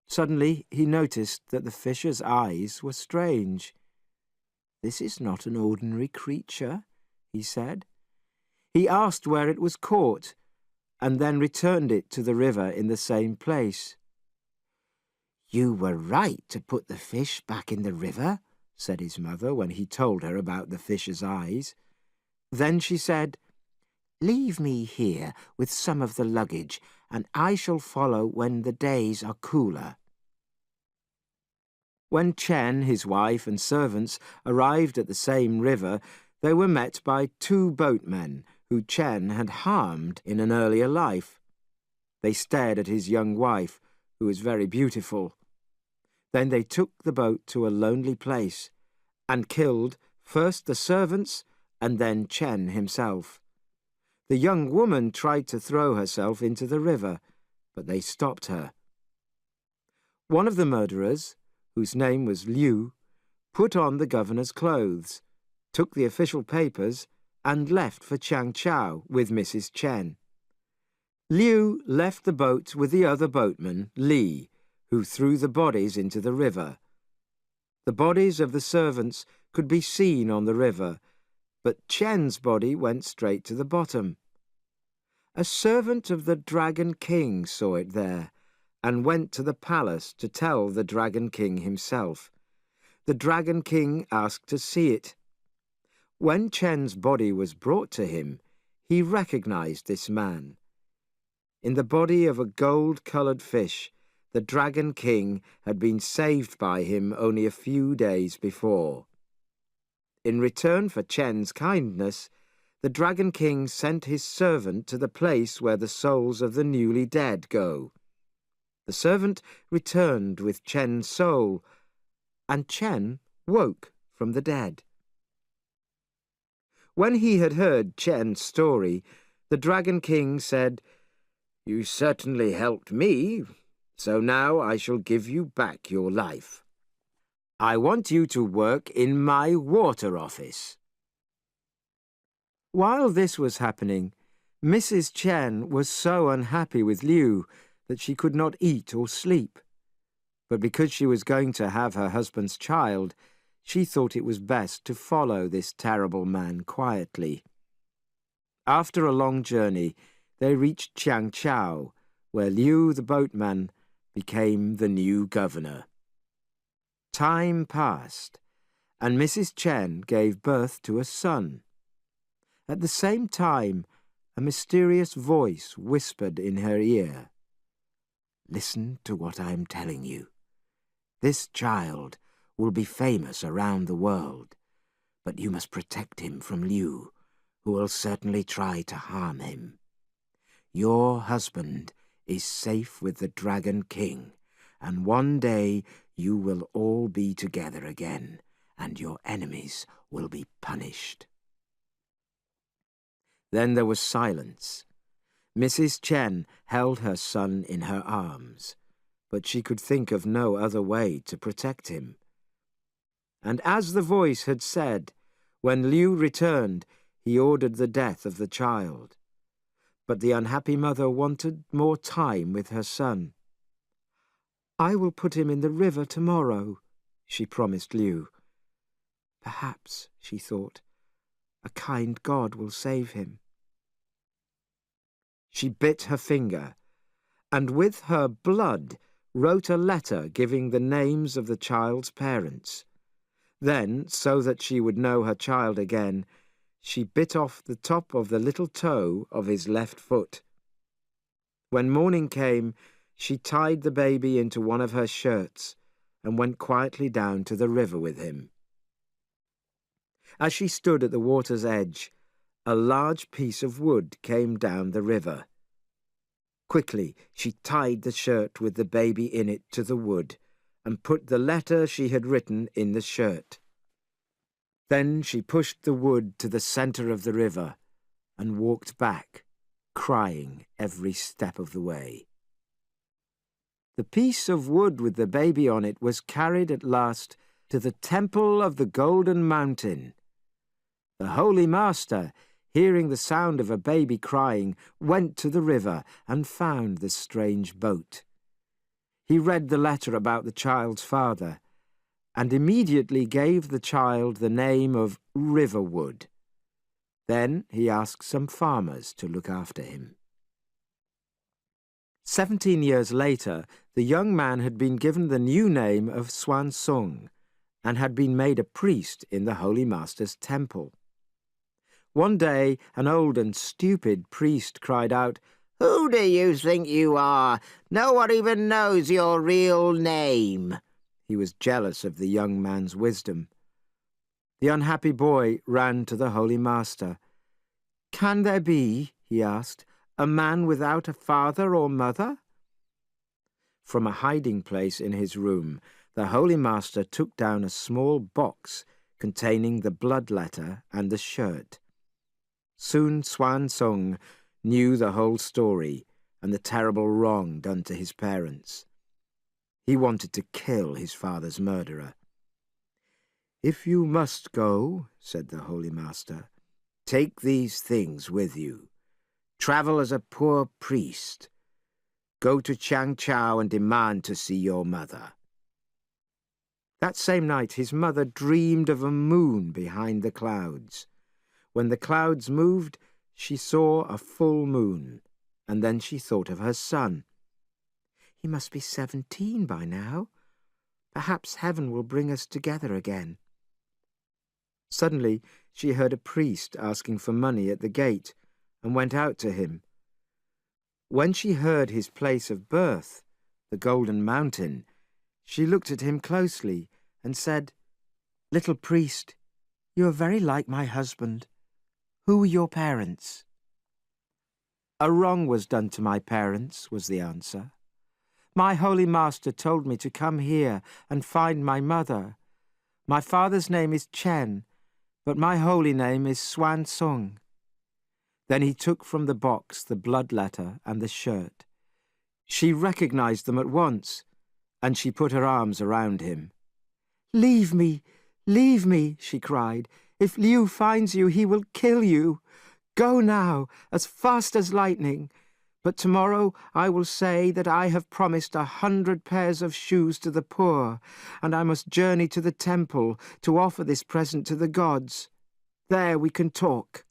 Suddenly he noticed that the fisher's eyes were strange. "This is not an ordinary creature," he said. He asked where it was caught, and then returned it to the river in the same place. "You were right to put the fish back in the river," said his mother when he told her about the fish's eyes. Then she said, "Leave me here with some of the luggage, and I shall follow when the days are cooler." When Chen, his wife, and servants arrived at the same river, they were met by 2 boatmen who Chen had harmed in an earlier life. They stared at his young wife, who was very beautiful. Then they took the boat to a lonely place and killed first the servants and then Chen himself. The young woman tried to throw herself into the river, but they stopped her. One of the murderers, whose name was Liu, put on the governor's clothes, took the official papers, and left for Changchao with Mrs. Chen. Liu left the boat with the other boatman, Li, who threw the bodies into the river. The bodies of the servants could be seen on the river, but Chen's body went straight to the bottom. A servant of the Dragon King saw it there, and went to the palace to tell the Dragon King himself. The Dragon King asked to see it. When Chen's body was brought to him, he recognized this man. In the body of a gold-colored fish, the Dragon King had been saved by him only a few days before. In return for Chen's kindness, the Dragon King sent his servant to the place where the souls of the newly dead go. The servant returned with Chen's soul, and Chen woke from the dead. When he had heard Chen's story, the Dragon King said, "You certainly helped me, so now I shall give you back your life. I want you to work in my water office." While this was happening, Mrs. Chen was so unhappy with Liu that she could not eat or sleep. But because she was going to have her husband's child, she thought it was best to follow this terrible man quietly. After a long journey, they reached Changchao, where Liu the boatman became the new governor. Time passed, and Mrs. Chen gave birth to a son. At the same time, a mysterious voice whispered in her ear, "Listen to what I am telling you. This child will be famous around the world, but you must protect him from Liu, who will certainly try to harm him. Your husband is safe with the Dragon King, and one day you will all be together again, and your enemies will be punished." Then there was silence. Mrs. Chen held her son in her arms, but she could think of no other way to protect him. And as the voice had said, when Liu returned, he ordered the death of the child. But the unhappy mother wanted more time with her son. "I will put him in the river tomorrow," she promised Liu. "Perhaps," she thought, "a kind God will save him." She bit her finger, and with her blood wrote a letter giving the names of the child's parents. Then, so that she would know her child again, she bit off the top of the little toe of his left foot. When morning came, she tied the baby into one of her shirts and went quietly down to the river with him. As she stood at the water's edge, a large piece of wood came down the river. Quickly, she tied the shirt with the baby in it to the wood and put the letter she had written in the shirt. Then she pushed the wood to the center of the river and walked back, crying every step of the way. The piece of wood with the baby on it was carried at last to the temple of the Golden Mountain. The Holy Master, hearing the sound of a baby crying, went to the river and found the strange boat. He read the letter about the child's father and immediately gave the child the name of Riverwood. Then he asked some farmers to look after him. 17 years later, the young man had been given the new name of Swansung and had been made a priest in the Holy Master's temple. One day, an old and stupid priest cried out, "Who do you think you are? No one even knows your real name." He was jealous of the young man's wisdom. The unhappy boy ran to the Holy Master. "Can there be," he asked, "a man without a father or mother?" From a hiding place in his room, the Holy Master took down a small box containing the blood letter and the shirt. Soon Swansung knew the whole story and the terrible wrong done to his parents. He wanted to kill his father's murderer. "If you must go," said the Holy Master, "take these things with you. Travel as a poor priest. Go to Changchao and demand to see your mother." That same night his mother dreamed of a moon behind the clouds. When the clouds moved, she saw a full moon, and then she thought of her son. "He must be 17 by now. Perhaps heaven will bring us together again." Suddenly she heard a priest asking for money at the gate and went out to him. When she heard his place of birth, the Golden Mountain, she looked at him closely and said, "Little priest, you are very like my husband. Who were your parents?" "A wrong was done to my parents," was the answer. "My Holy Master told me to come here and find my mother. My father's name is Chen, but my holy name is Swansung." Then he took from the box the blood letter and the shirt. She recognized them at once, and she put her arms around him. Leave me, she cried. "If Liu finds you, he will kill you. Go now, as fast as lightning. But tomorrow I will say that I have promised 100 pairs of shoes to the poor, and I must journey to the temple to offer this present to the gods. There we can talk."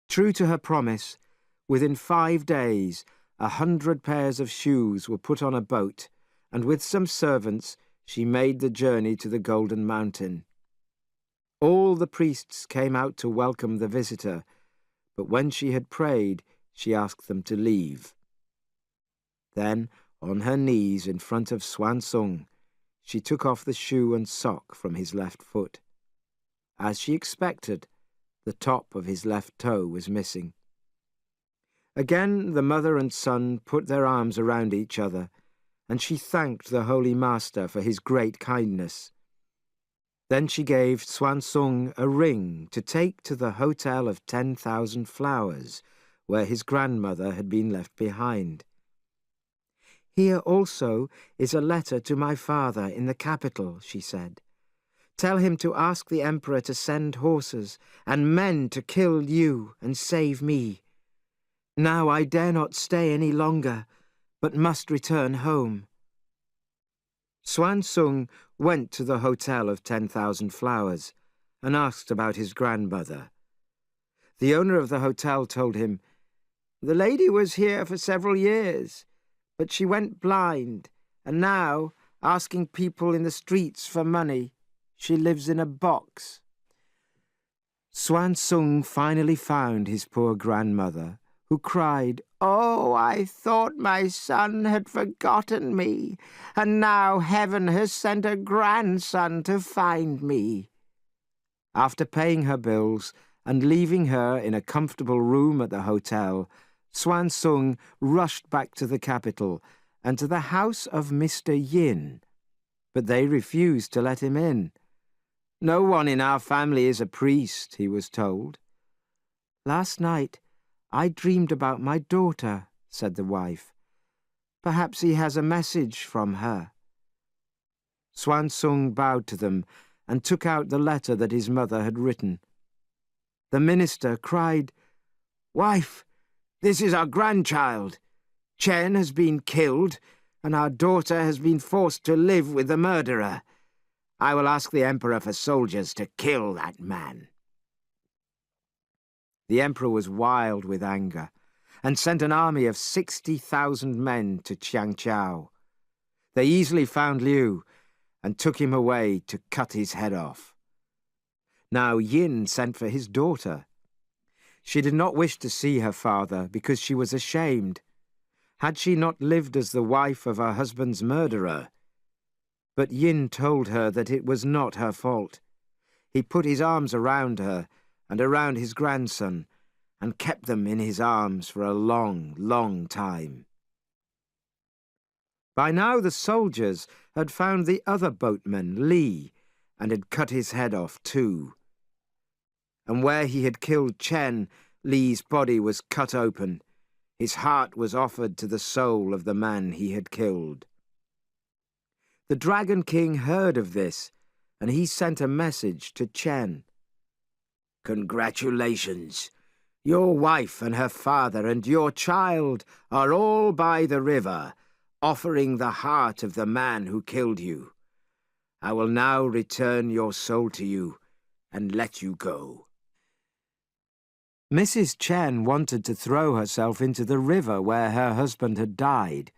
True to her promise, within 5 days, 100 pairs of shoes were put on a boat, and with some servants she made the journey to the Golden Mountain. All the priests came out to welcome the visitor, but when she had prayed, she asked them to leave. Then, on her knees in front of Swansung, she took off the shoe and sock from his left foot. As she expected, the top of his left toe was missing. Again the mother and son put their arms around each other, and she thanked the Holy Master for his great kindness. Then she gave Swansung a ring to take to the Hotel of 10,000 Flowers, where his grandmother had been left behind. "Here also is a letter to my father in the capital," she said. "Tell him to ask the emperor to send horses and men to kill you and save me. Now I dare not stay any longer, but must return home." Swansung went to the Hotel of 10,000 Flowers and asked about his grandmother. The owner of the hotel told him, "The lady was here for several years, but she went blind, and now, asking people in the streets for money, she lives in a box." Swansung finally found his poor grandmother, who cried, "Oh, I thought my son had forgotten me, and now heaven has sent a grandson to find me." After paying her bills and leaving her in a comfortable room at the hotel, Swansung rushed back to the capital and to the house of Mr. Yin, but they refused to let him in. "No one in our family is a priest," he was told. "Last night I dreamed about my daughter," said the wife. "Perhaps he has a message from her." Swansung bowed to them and took out the letter that his mother had written. The minister cried, "Wife, this is our grandchild. Chen has been killed, and our daughter has been forced to live with the murderer. I will ask the Emperor for soldiers to kill that man." The Emperor was wild with anger, and sent an army of 60,000 men to Qiangqiao. They easily found Liu, and took him away to cut his head off. Now Yin sent for his daughter. She did not wish to see her father, because she was ashamed. Had she not lived as the wife of her husband's murderer? But Yin told her that it was not her fault. He put his arms around her and around his grandson, and kept them in his arms for a long, long time. By now the soldiers had found the other boatman, Li, and had cut his head off too. And where he had killed Chen, Li's body was cut open. His heart was offered to the soul of the man he had killed. The Dragon King heard of this, and he sent a message to Chen. "Congratulations! Your wife and her father and your child are all by the river, offering the heart of the man who killed you. I will now return your soul to you and let you go." Mrs. Chen wanted to throw herself into the river where her husband had died,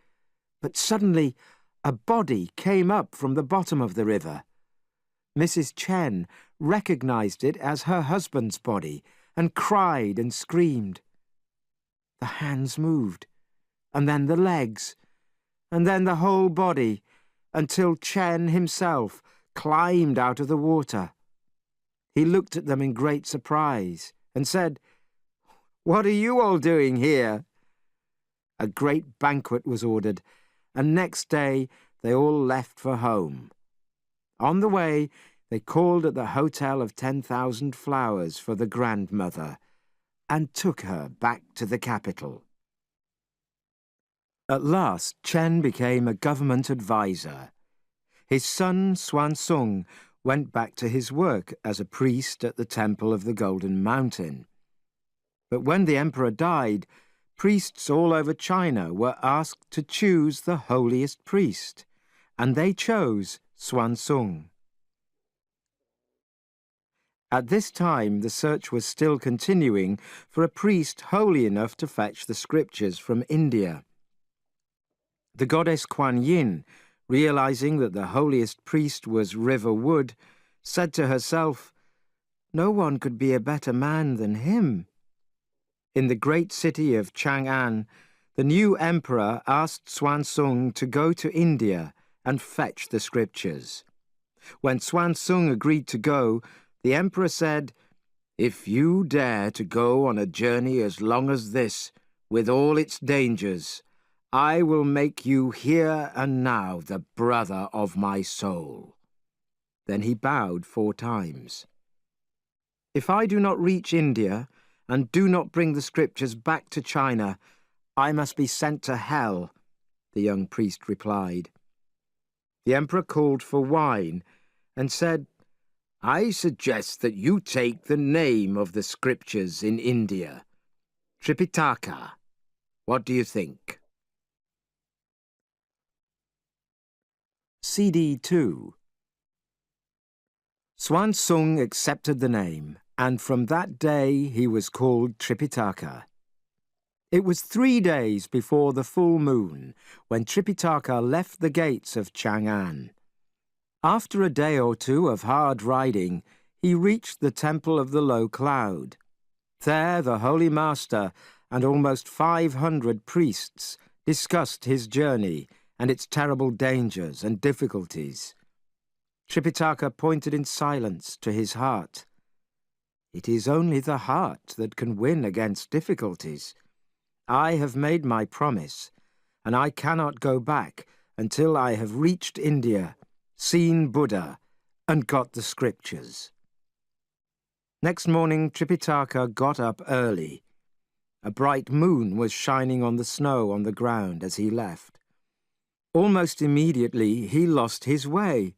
but suddenly a body came up from the bottom of the river. Mrs. Chen recognized it as her husband's body and cried and screamed. The hands moved, and then the legs, and then the whole body, until Chen himself climbed out of the water. He looked at them in great surprise and said, "What are you all doing here?" A great banquet was ordered, and next day they all left for home. On the way, they called at the Hotel of 10,000 Flowers for the grandmother and took her back to the capital. At last, Chen became a government advisor. His son, Xuanzong, went back to his work as a priest at the Temple of the Golden Mountain. But when the emperor died, priests all over China were asked to choose the holiest priest, and they chose Xuanzong. At this time, the search was still continuing for a priest holy enough to fetch the scriptures from India. The goddess Kuan Yin, realizing that the holiest priest was River Wood, said to herself, "No one could be a better man than him." In the great city of Chang'an, the new emperor asked Xuanzong to go to India and fetch the scriptures. When Xuanzong agreed to go, the emperor said, "If you dare to go on a journey as long as this, with all its dangers, I will make you here and now the brother of my soul." Then he bowed 4 times. "If I do not reach India and do not bring the scriptures back to China, I must be sent to hell," the young priest replied. The emperor called for wine and said, "I suggest that you take the name of the scriptures in India, Tripitaka. What do you think?" CD 2. Xuanzong accepted the name, and from that day he was called Tripitaka. It was 3 days before the full moon when Tripitaka left the gates of Chang'an. After a day or 2 of hard riding, he reached the Temple of the Low Cloud. There the Holy Master and almost 500 priests discussed his journey and its terrible dangers and difficulties. Tripitaka pointed in silence to his heart. It is only the heart that can win against difficulties. I have made my promise, and I cannot go back until I have reached India, seen Buddha, and got the scriptures. Next morning, Tripitaka got up early. A bright moon was shining on the snow on the ground as he left. Almost immediately, he lost his way,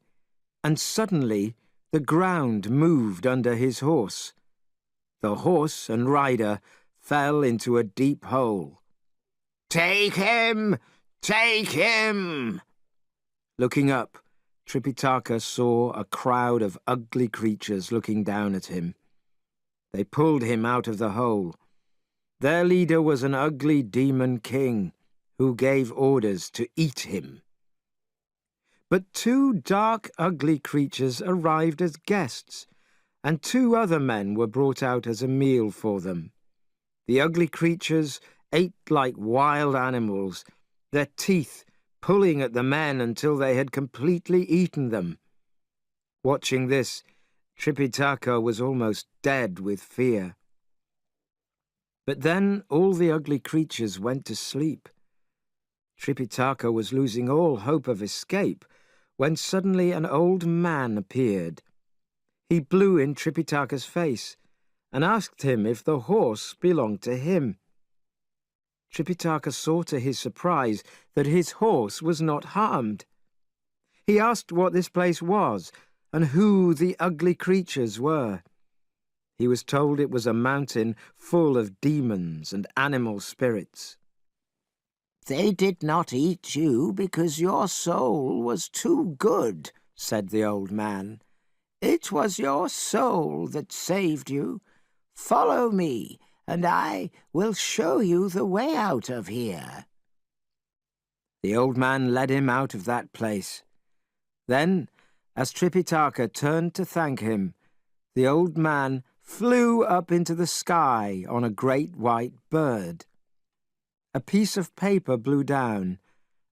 and suddenly the ground moved under his horse. The horse and rider fell into a deep hole. "Take him! Take him!" Looking up, Tripitaka saw a crowd of ugly creatures looking down at him. They pulled him out of the hole. Their leader was an ugly demon king who gave orders to eat him. But two dark, ugly creatures arrived as guests, and two other men were brought out as a meal for them. The ugly creatures ate like wild animals, their teeth pulling at the men until they had completely eaten them. Watching this, Tripitaka was almost dead with fear. But then all the ugly creatures went to sleep. Tripitaka was losing all hope of escape when suddenly an old man appeared. He blew in Tripitaka's face and asked him if the horse belonged to him. Tripitaka saw to his surprise that his horse was not harmed. He asked what this place was and who the ugly creatures were. He was told it was a mountain full of demons and animal spirits. "They did not eat you because your soul was too good," said the old man. "It was your soul that saved you. Follow me, and I will show you the way out of here." The old man led him out of that place. Then, as Tripitaka turned to thank him, the old man flew up into the sky on a great white bird. A piece of paper blew down,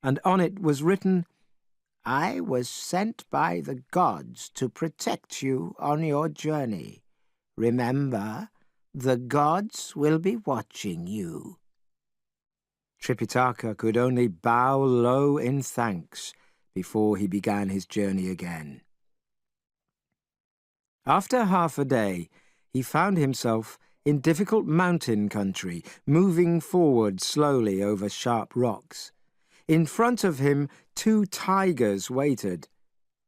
and on it was written, "I was sent by the gods to protect you on your journey. Remember, the gods will be watching you." Tripitaka could only bow low in thanks before he began his journey again. After half a day, he found himself in difficult mountain country, moving forward slowly over sharp rocks. In front of him, two tigers waited.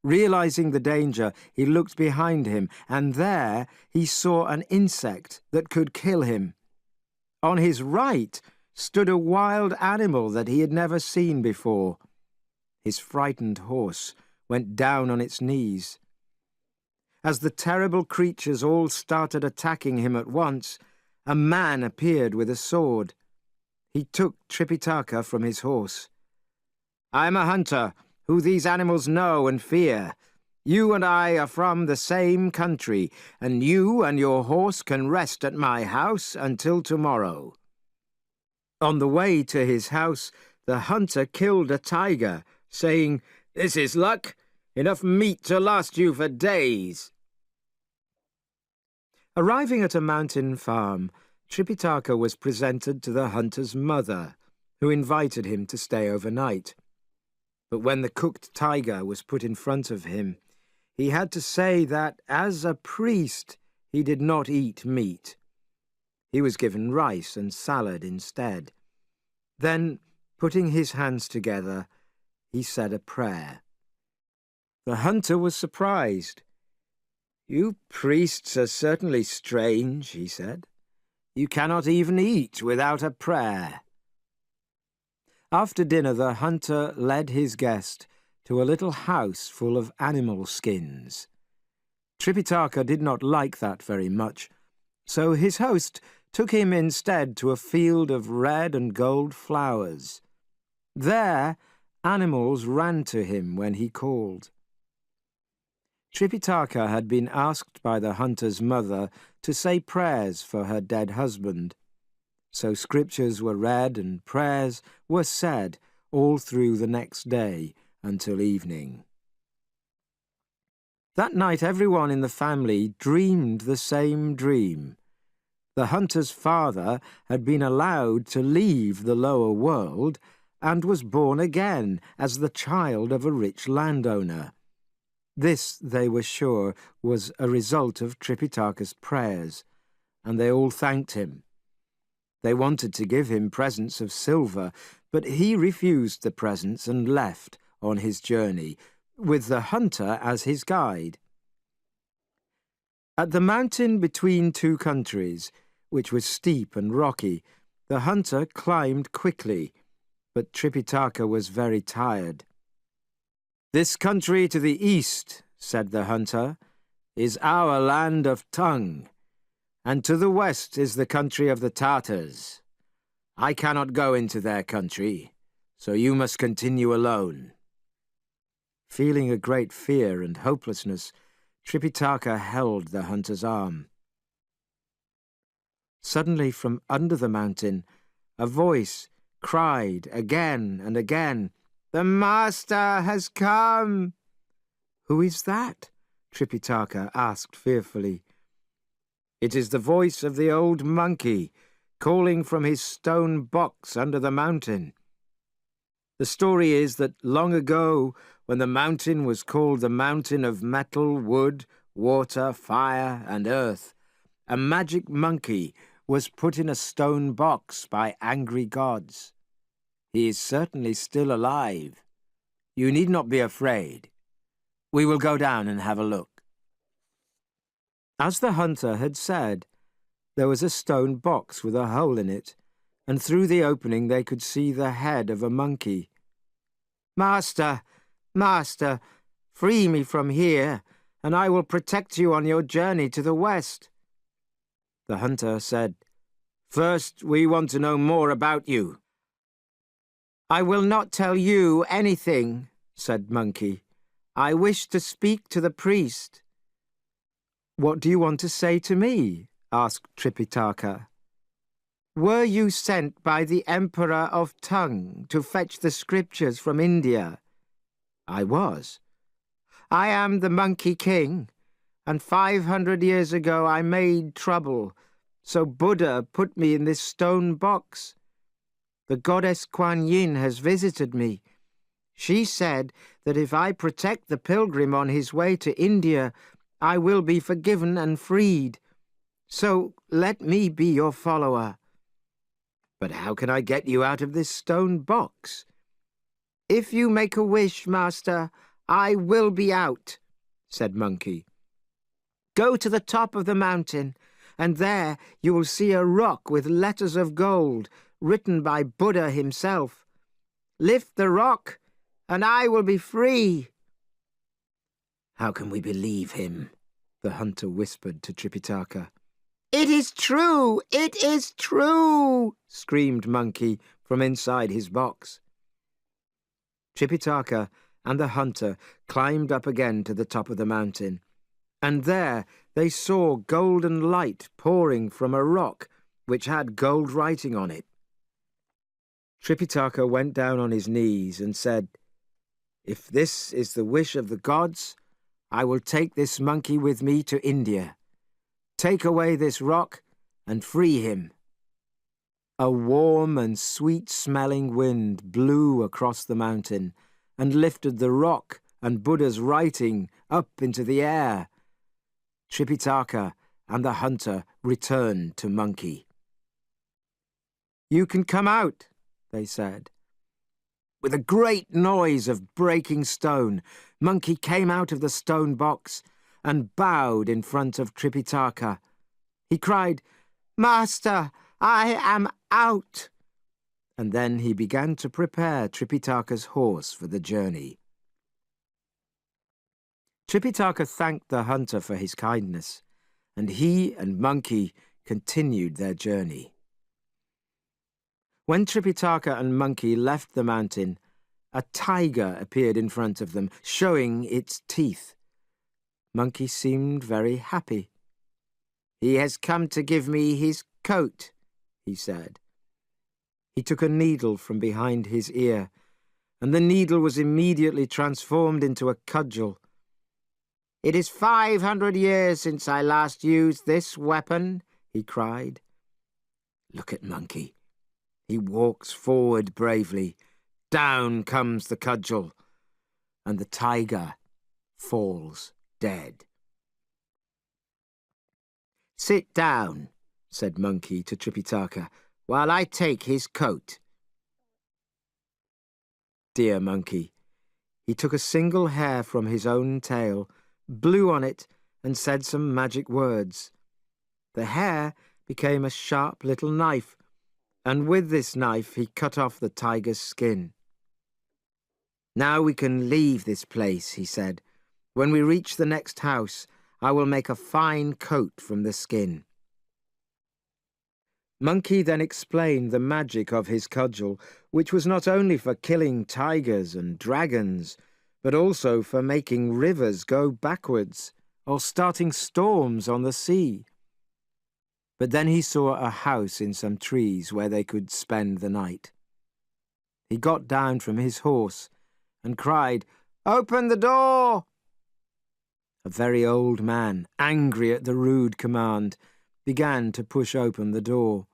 Realizing the danger, he looked behind him, and there he saw an insect that could kill him. On his right stood a wild animal that he had never seen before. His frightened horse went down on its knees. As the terrible creatures all started attacking him at once, a man appeared with a sword. He took Tripitaka from his horse. "I am a hunter who these animals know and fear. You and I are from the same country, and you and your horse can rest at my house until tomorrow." On the way to his house, the hunter killed a tiger, saying, "This is luck. Enough meat to last you for days." Arriving at a mountain farm, Tripitaka was presented to the hunter's mother, who invited him to stay overnight. But when the cooked tiger was put in front of him, he had to say that, as a priest, he did not eat meat. He was given rice and salad instead. Then, putting his hands together, he said a prayer. The hunter was surprised. "You priests are certainly strange," he said. "You cannot even eat without a prayer." After dinner, the hunter led his guest to a little house full of animal skins. Tripitaka did not like that very much, so his host took him instead to a field of red and gold flowers. There, animals ran to him when he called. Tripitaka had been asked by the hunter's mother to say prayers for her dead husband. So scriptures were read and prayers were said all through the next day until evening. That night everyone in the family dreamed the same dream. The hunter's father had been allowed to leave the lower world and was born again as the child of a rich landowner. This, they were sure, was a result of Tripitaka's prayers, and they all thanked him. They wanted to give him presents of silver, but he refused the presents and left on his journey, with the hunter as his guide. At the mountain between two countries, which was steep and rocky, The hunter climbed quickly, but Tripitaka was very tired. "This country to the east," said the hunter, "is our land of Tung, and to the west is the country of the Tartars. I cannot go into their country, so you must continue alone." Feeling a great fear and hopelessness, Tripitaka held the hunter's arm. Suddenly, from under the mountain, a voice cried again and again, "The master has come!" "Who is that?" Tripitaka asked fearfully. "It is the voice of the old monkey, calling from his stone box under the mountain. The story is that long ago, when the mountain was called the mountain of metal, wood, water, fire, and earth, a magic monkey was put in a stone box by angry gods. He is certainly still alive. You need not be afraid. We will go down and have a look." As the hunter had said, there was a stone box with a hole in it, and through the opening they could see the head of a monkey. "Master, master, free me from here, and I will protect you on your journey to the west." The hunter said, "First, we want to know more about you." "I will not tell you anything," said Monkey. "I wish to speak to the priest." "What do you want to say to me?" asked Tripitaka. "Were you sent by the Emperor of Tung to fetch the scriptures from India?" "I was." "I am the Monkey King, and 500 years ago I made trouble, so Buddha put me in this stone box. The goddess Kuan Yin has visited me. She said that if I protect the pilgrim on his way to India, I will be forgiven and freed. So let me be your follower." "But how can I get you out of this stone box?" "If you make a wish, master, I will be out," said Monkey. "Go to the top of the mountain, and there you will see a rock with letters of gold written by Buddha himself. Lift the rock, and I will be free." "How can we believe him?" the hunter whispered to Tripitaka. "It is true! It is true!" screamed Monkey from inside his box. Tripitaka and the hunter climbed up again to the top of the mountain, and there they saw golden light pouring from a rock which had gold writing on it. Tripitaka went down on his knees and said, "If this is the wish of the gods, I will take this monkey with me to India. Take away this rock and free him." A warm and sweet-smelling wind blew across the mountain and lifted the rock and Buddha's writing up into the air. Tripitaka and the hunter returned to Monkey. "You can come out," they said. With a great noise of breaking stone, Monkey came out of the stone box and bowed in front of Tripitaka. He cried, "Master, I am out!" And then he began to prepare Tripitaka's horse for the journey. Tripitaka thanked the hunter for his kindness, and he and Monkey continued their journey. When Tripitaka and Monkey left the mountain, a tiger appeared in front of them, showing its teeth. Monkey seemed very happy. "He has come to give me his coat," he said. He took a needle from behind his ear, and the needle was immediately transformed into a cudgel. "It is 500 years since I last used this weapon," he cried. Look at Monkey. He walks forward bravely. Down comes the cudgel, and the tiger falls dead. "Sit down," said Monkey to Tripitaka, "while I take his coat." Dear Monkey. He took a single hair from his own tail, blew on it, and said some magic words. The hair became a sharp little knife, and with this knife he cut off the tiger's skin. "Now we can leave this place," he said. "When we reach the next house, I will make a fine coat from the skin." Monkey then explained the magic of his cudgel, which was not only for killing tigers and dragons, but also for making rivers go backwards or starting storms on the sea. But then he saw a house in some trees where they could spend the night. He got down from his horse and cried, "Open the door!" A very old man, angry at the rude command, began to push open the door.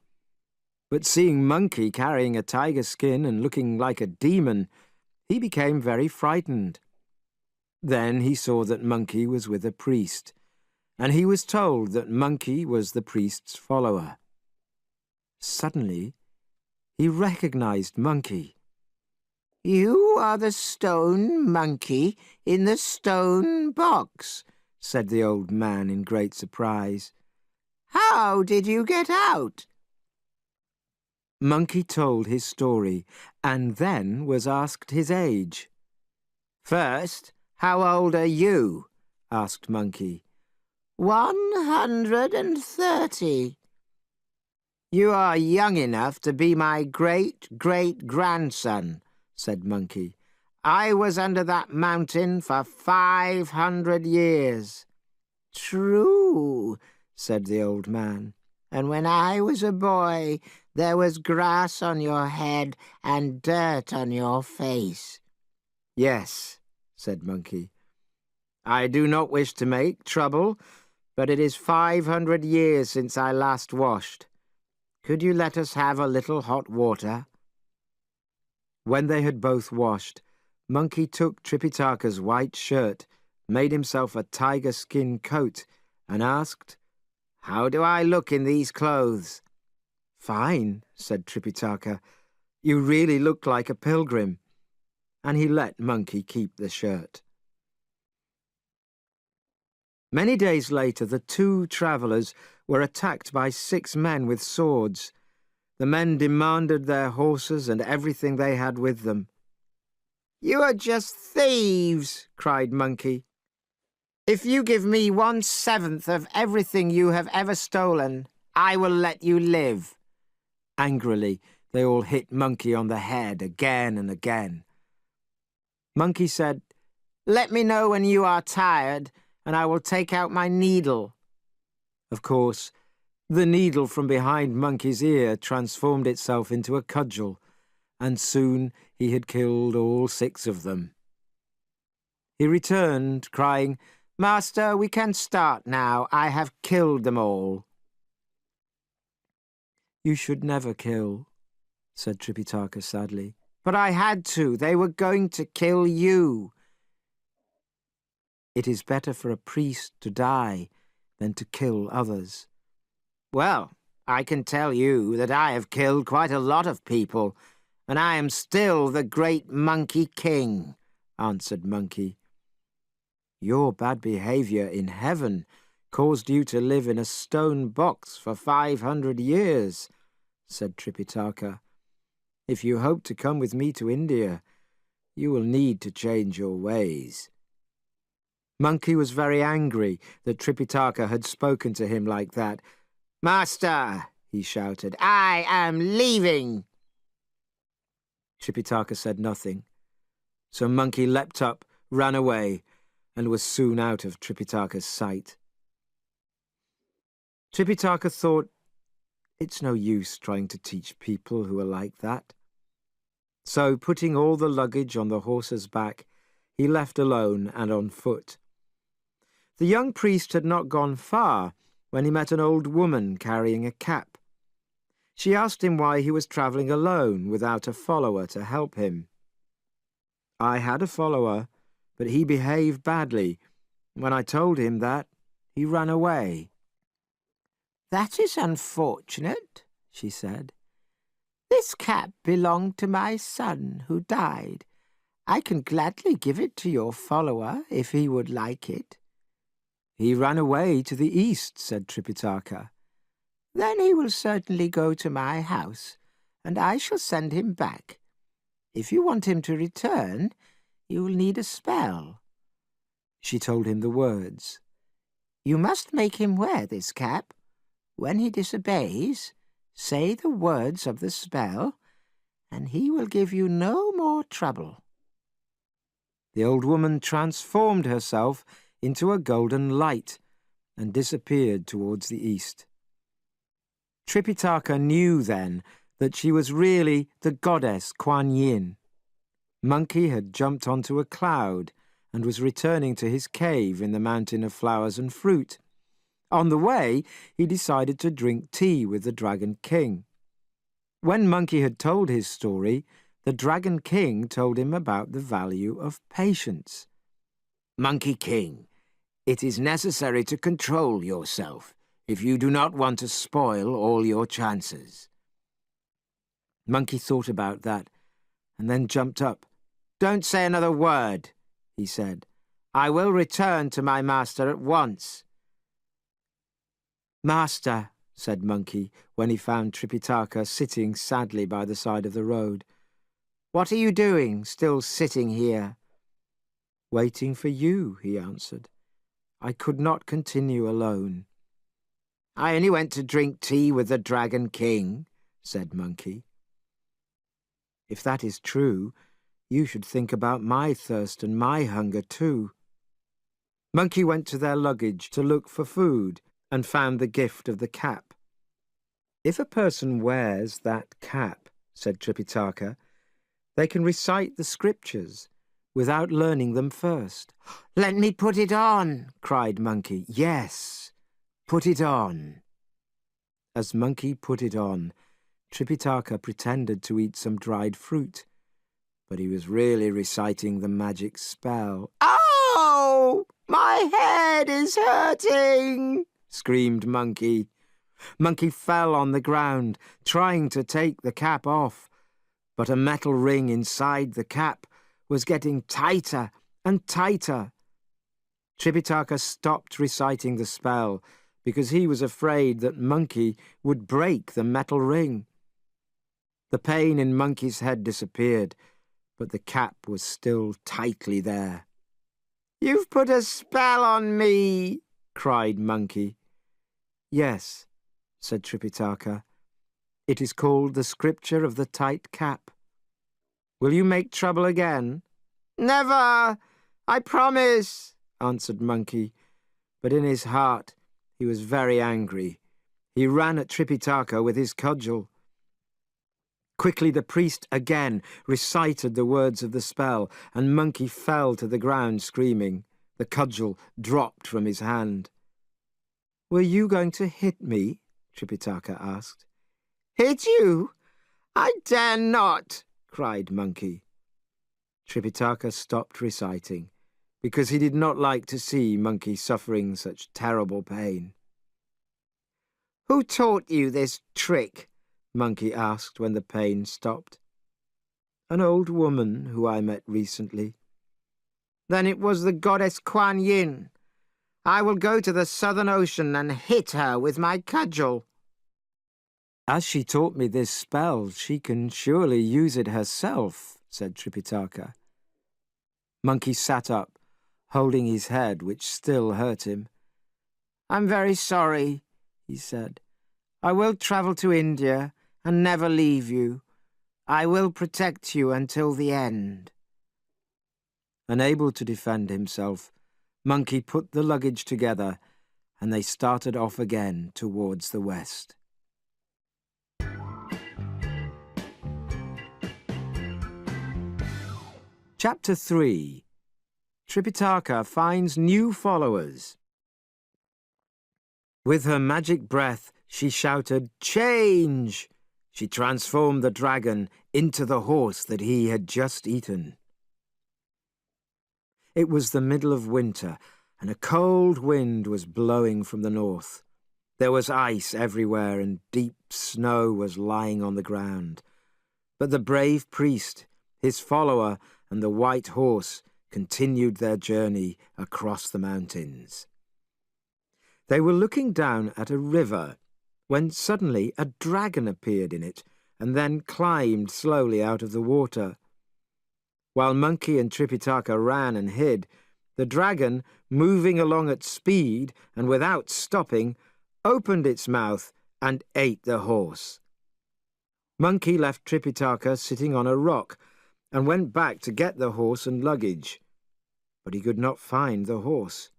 But seeing Monkey carrying a tiger skin and looking like a demon, he became very frightened. Then he saw that Monkey was with a priest, and he was told that Monkey was the priest's follower. Suddenly, he recognized Monkey. "You are the stone monkey in the stone box," said the old man in great surprise. "How did you get out?" Monkey told his story, and then was asked his age. "First, how old are you?" asked Monkey. 130. "You are young enough to be my great-great-grandson," said Monkey. "I was under that mountain for 500 years. "True," said the old man. "And when I was a boy, there was grass on your head and dirt on your face." "Yes," said Monkey. "I do not wish to make trouble, but it is 500 years since I last washed. Could you let us have a little hot water?" When they had both washed, Monkey took Tripitaka's white shirt, made himself a tiger skin coat, and asked, "How do I look in these clothes?" "Fine," said Tripitaka. "You really look like a pilgrim." And he let Monkey keep the shirt. Many days later, the two travellers were attacked by 6 men with swords. The men demanded their horses and everything they had with them. "You are just thieves," cried Monkey. "If you give me 1/7 of everything you have ever stolen, I will let you live." Angrily, they all hit Monkey on the head again and again. Monkey said, "Let me know when you are tired, and I will take out my needle." Of course, the needle from behind Monkey's ear transformed itself into a cudgel, and soon he had killed all 6 of them. He returned, crying, "Master, we can start now. I have killed them all." "You should never kill," said Tripitaka sadly. "But I had to. They were going to kill you." "It is better for a priest to die than to kill others." "Well, I can tell you that I have killed quite a lot of people, and I am still the great Monkey King," answered Monkey. "Your bad behavior in heaven caused you to live in a stone box for 500 years, said Tripitaka. "If you hope to come with me to India, you will need to change your ways." Monkey was very angry that Tripitaka had spoken to him like that. "Master," he shouted, "I am leaving." Tripitaka said nothing, so Monkey leapt up, ran away, and was soon out of Tripitaka's sight. Tripitaka thought, it's no use trying to teach people who are like that. So, putting all the luggage on the horse's back, he left alone and on foot. The young priest had not gone far when he met an old woman carrying a cap. She asked him why he was travelling alone without a follower to help him. "I had a follower, but he behaved badly. When I told him that, he ran away." "That is unfortunate," she said. "This cap belonged to my son who died. I can gladly give it to your follower if he would like it." "He ran away to the east," said Tripitaka. "Then he will certainly go to my house, and I shall send him back. If you want him to return, you will need a spell." She told him the words. "You must make him wear this cap. When he disobeys, say the words of the spell, and he will give you no more trouble." The old woman transformed herself into a golden light and disappeared towards the east. Tripitaka knew then that she was really the goddess Kuan Yin. Monkey had jumped onto a cloud and was returning to his cave in the mountain of flowers and fruit. On the way, he decided to drink tea with the Dragon King. When Monkey had told his story, the Dragon King told him about the value of patience. "Monkey King, it is necessary to control yourself if you do not want to spoil all your chances." Monkey thought about that and then jumped up. "Don't say another word," he said. "I will return to my master at once." "Master," said Monkey, when he found Tripitaka sitting sadly by the side of the road, "what are you doing, still sitting here?" "Waiting for you," he answered. "I could not continue alone." "I only went to drink tea with the Dragon King," said Monkey. "If that is true, you should think about my thirst and my hunger too." Monkey went to their luggage to look for food and found the gift of the cap. "If a person wears that cap," said Tripitaka, "they can recite the scriptures without learning them first." "Let me put it on," cried Monkey. "Yes, put it on." As Monkey put it on, Tripitaka pretended to eat some dried fruit, but he was really reciting the magic spell. "Oh, my head is hurting!" screamed Monkey. Monkey fell on the ground, trying to take the cap off, but a metal ring inside the cap was getting tighter and tighter. Tripitaka stopped reciting the spell because he was afraid that Monkey would break the metal ring. The pain in Monkey's head disappeared, but the cap was still tightly there. "You've put a spell on me!" cried Monkey. "Yes," said Tripitaka. "It is called the Scripture of the Tight Cap. Will you make trouble again?" "Never! I promise!" answered Monkey, but in his heart he was very angry. He ran at Tripitaka with his cudgel. Quickly the priest again recited the words of the spell, and Monkey fell to the ground screaming. The cudgel dropped from his hand. "Were you going to hit me?" Tripitaka asked. "Hit you? I dare not!" cried Monkey. Tripitaka stopped reciting, because he did not like to see Monkey suffering such terrible pain. "Who taught you this trick?" Monkey asked when the pain stopped. "An old woman who I met recently." "Then it was the goddess Kuan Yin. I will go to the Southern Ocean and hit her with my cudgel." "As she taught me this spell, she can surely use it herself," said Tripitaka. Monkey sat up, holding his head, which still hurt him. "I'm very sorry," he said. "I will travel to India and never leave you. I will protect you until the end." Unable to defend himself, Monkey put the luggage together, and they started off again towards the west. Chapter 3. Tripitaka finds new followers. With her magic breath, she shouted, "Change!" She transformed the dragon into the horse that he had just eaten. It was the middle of winter, and a cold wind was blowing from the north. There was ice everywhere, and deep snow was lying on the ground. But the brave priest, his follower, and the white horse continued their journey across the mountains. They were looking down at a river when suddenly a dragon appeared in it and then climbed slowly out of the water. While Monkey and Tripitaka ran and hid, the dragon, moving along at speed and without stopping, opened its mouth and ate the horse. Monkey left Tripitaka sitting on a rock and went back to get the horse and luggage, but he could not find the horse.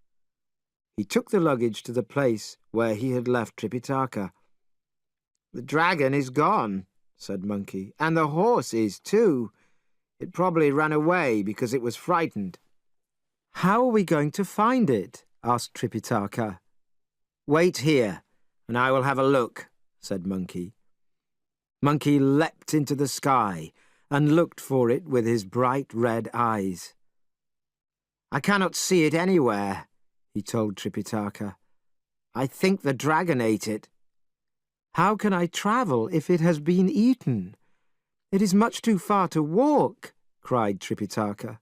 He took the luggage to the place where he had left Tripitaka. "The dragon is gone," said Monkey, "and the horse is too. It probably ran away because it was frightened." "How are we going to find it?" asked Tripitaka. "Wait here, and I will have a look," said Monkey. Monkey leapt into the sky and looked for it with his bright red eyes. "I cannot see it anywhere," he told Tripitaka. "I think the dragon ate it." "How can I travel if it has been eaten? It is much too far to walk," cried Tripitaka.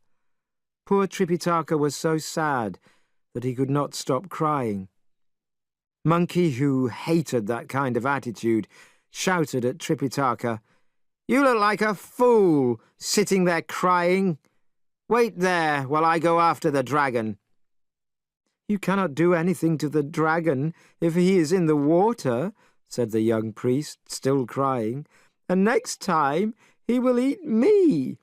Poor Tripitaka was so sad that he could not stop crying. Monkey, who hated that kind of attitude, shouted at Tripitaka, "You look like a fool, sitting there crying. Wait there while I go after the dragon." "You cannot do anything to the dragon if he is in the water," said the young priest, still crying, "and next time he will eat me."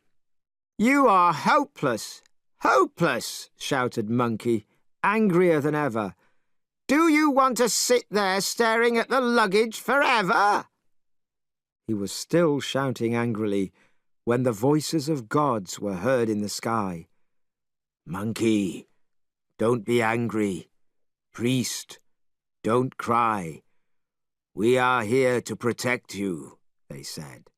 "You are hopeless, hopeless," shouted Monkey, angrier than ever. "Do you want to sit there staring at the luggage forever?" He was still shouting angrily when the voices of gods were heard in the sky. "Monkey, don't be angry. Priest, don't cry. We are here to protect you," they said.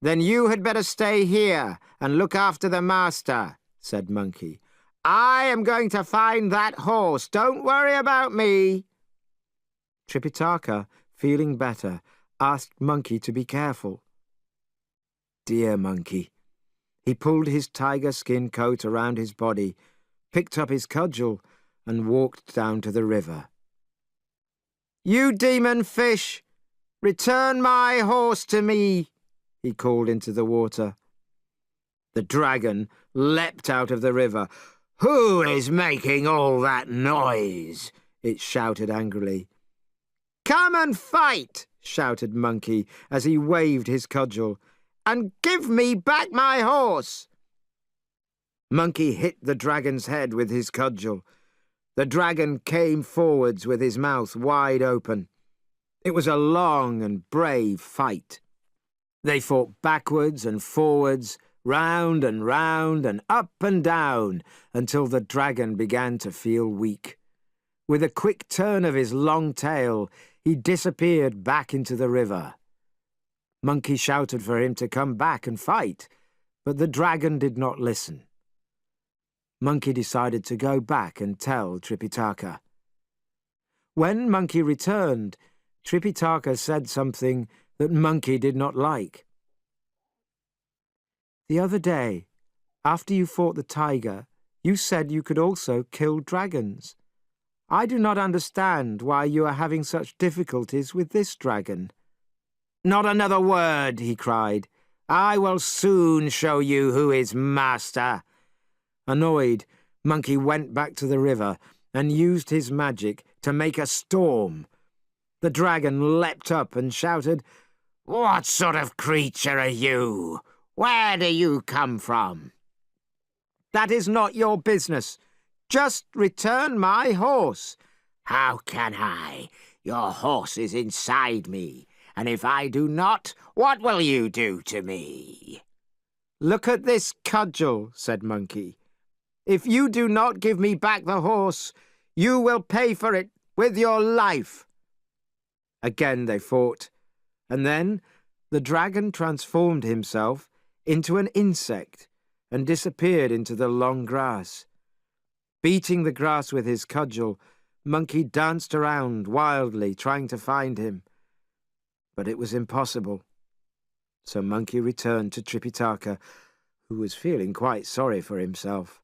"Then you had better stay here and look after the master," said Monkey. "I am going to find that horse. Don't worry about me." Tripitaka, feeling better, asked Monkey to be careful. Dear Monkey. He pulled his tiger skin coat around his body, picked up his cudgel, and walked down to the river. "You demon fish! Return my horse to me!" he called into the water. The dragon leapt out of the river. "Who is making all that noise?" it shouted angrily. "Come and fight!" shouted Monkey as he waved his cudgel, "and give me back my horse!" Monkey hit the dragon's head with his cudgel. The dragon came forwards with his mouth wide open. It was a long and brave fight. They fought backwards and forwards, round and up and down, until the dragon began to feel weak. With a quick turn of his long tail, he disappeared back into the river. Monkey shouted for him to come back and fight, but the dragon did not listen. Monkey decided to go back and tell Tripitaka. When Monkey returned, Tripitaka said something that Monkey did not like. "The other day, after you fought the tiger, you said you could also kill dragons. I do not understand why you are having such difficulties with this dragon." "Not another word," he cried. "I will soon show you who is master." Annoyed, Monkey went back to the river and used his magic to make a storm. The dragon leapt up and shouted, "What sort of creature are you? Where do you come from?" "That is not your business. Just return my horse." "How can I? Your horse is inside me, and if I do not, what will you do to me?" "Look at this cudgel," said Monkey. "If you do not give me back the horse, you will pay for it with your life." Again they fought, and then the dragon transformed himself into an insect and disappeared into the long grass. Beating the grass with his cudgel, Monkey danced around wildly, trying to find him. But it was impossible. So Monkey returned to Tripitaka, who was feeling quite sorry for himself.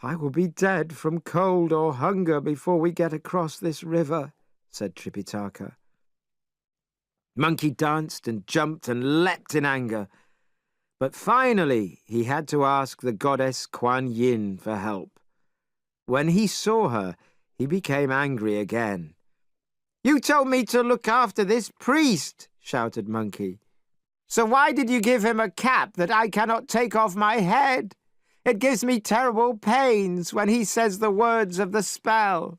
"I will be dead from cold or hunger before we get across this river," said Tripitaka. Monkey danced and jumped and leapt in anger. But finally he had to ask the goddess Kuan Yin for help. When he saw her, he became angry again. "You told me to look after this priest," shouted Monkey. "So why did you give him a cap that I cannot take off my head? It gives me terrible pains when he says the words of the spell."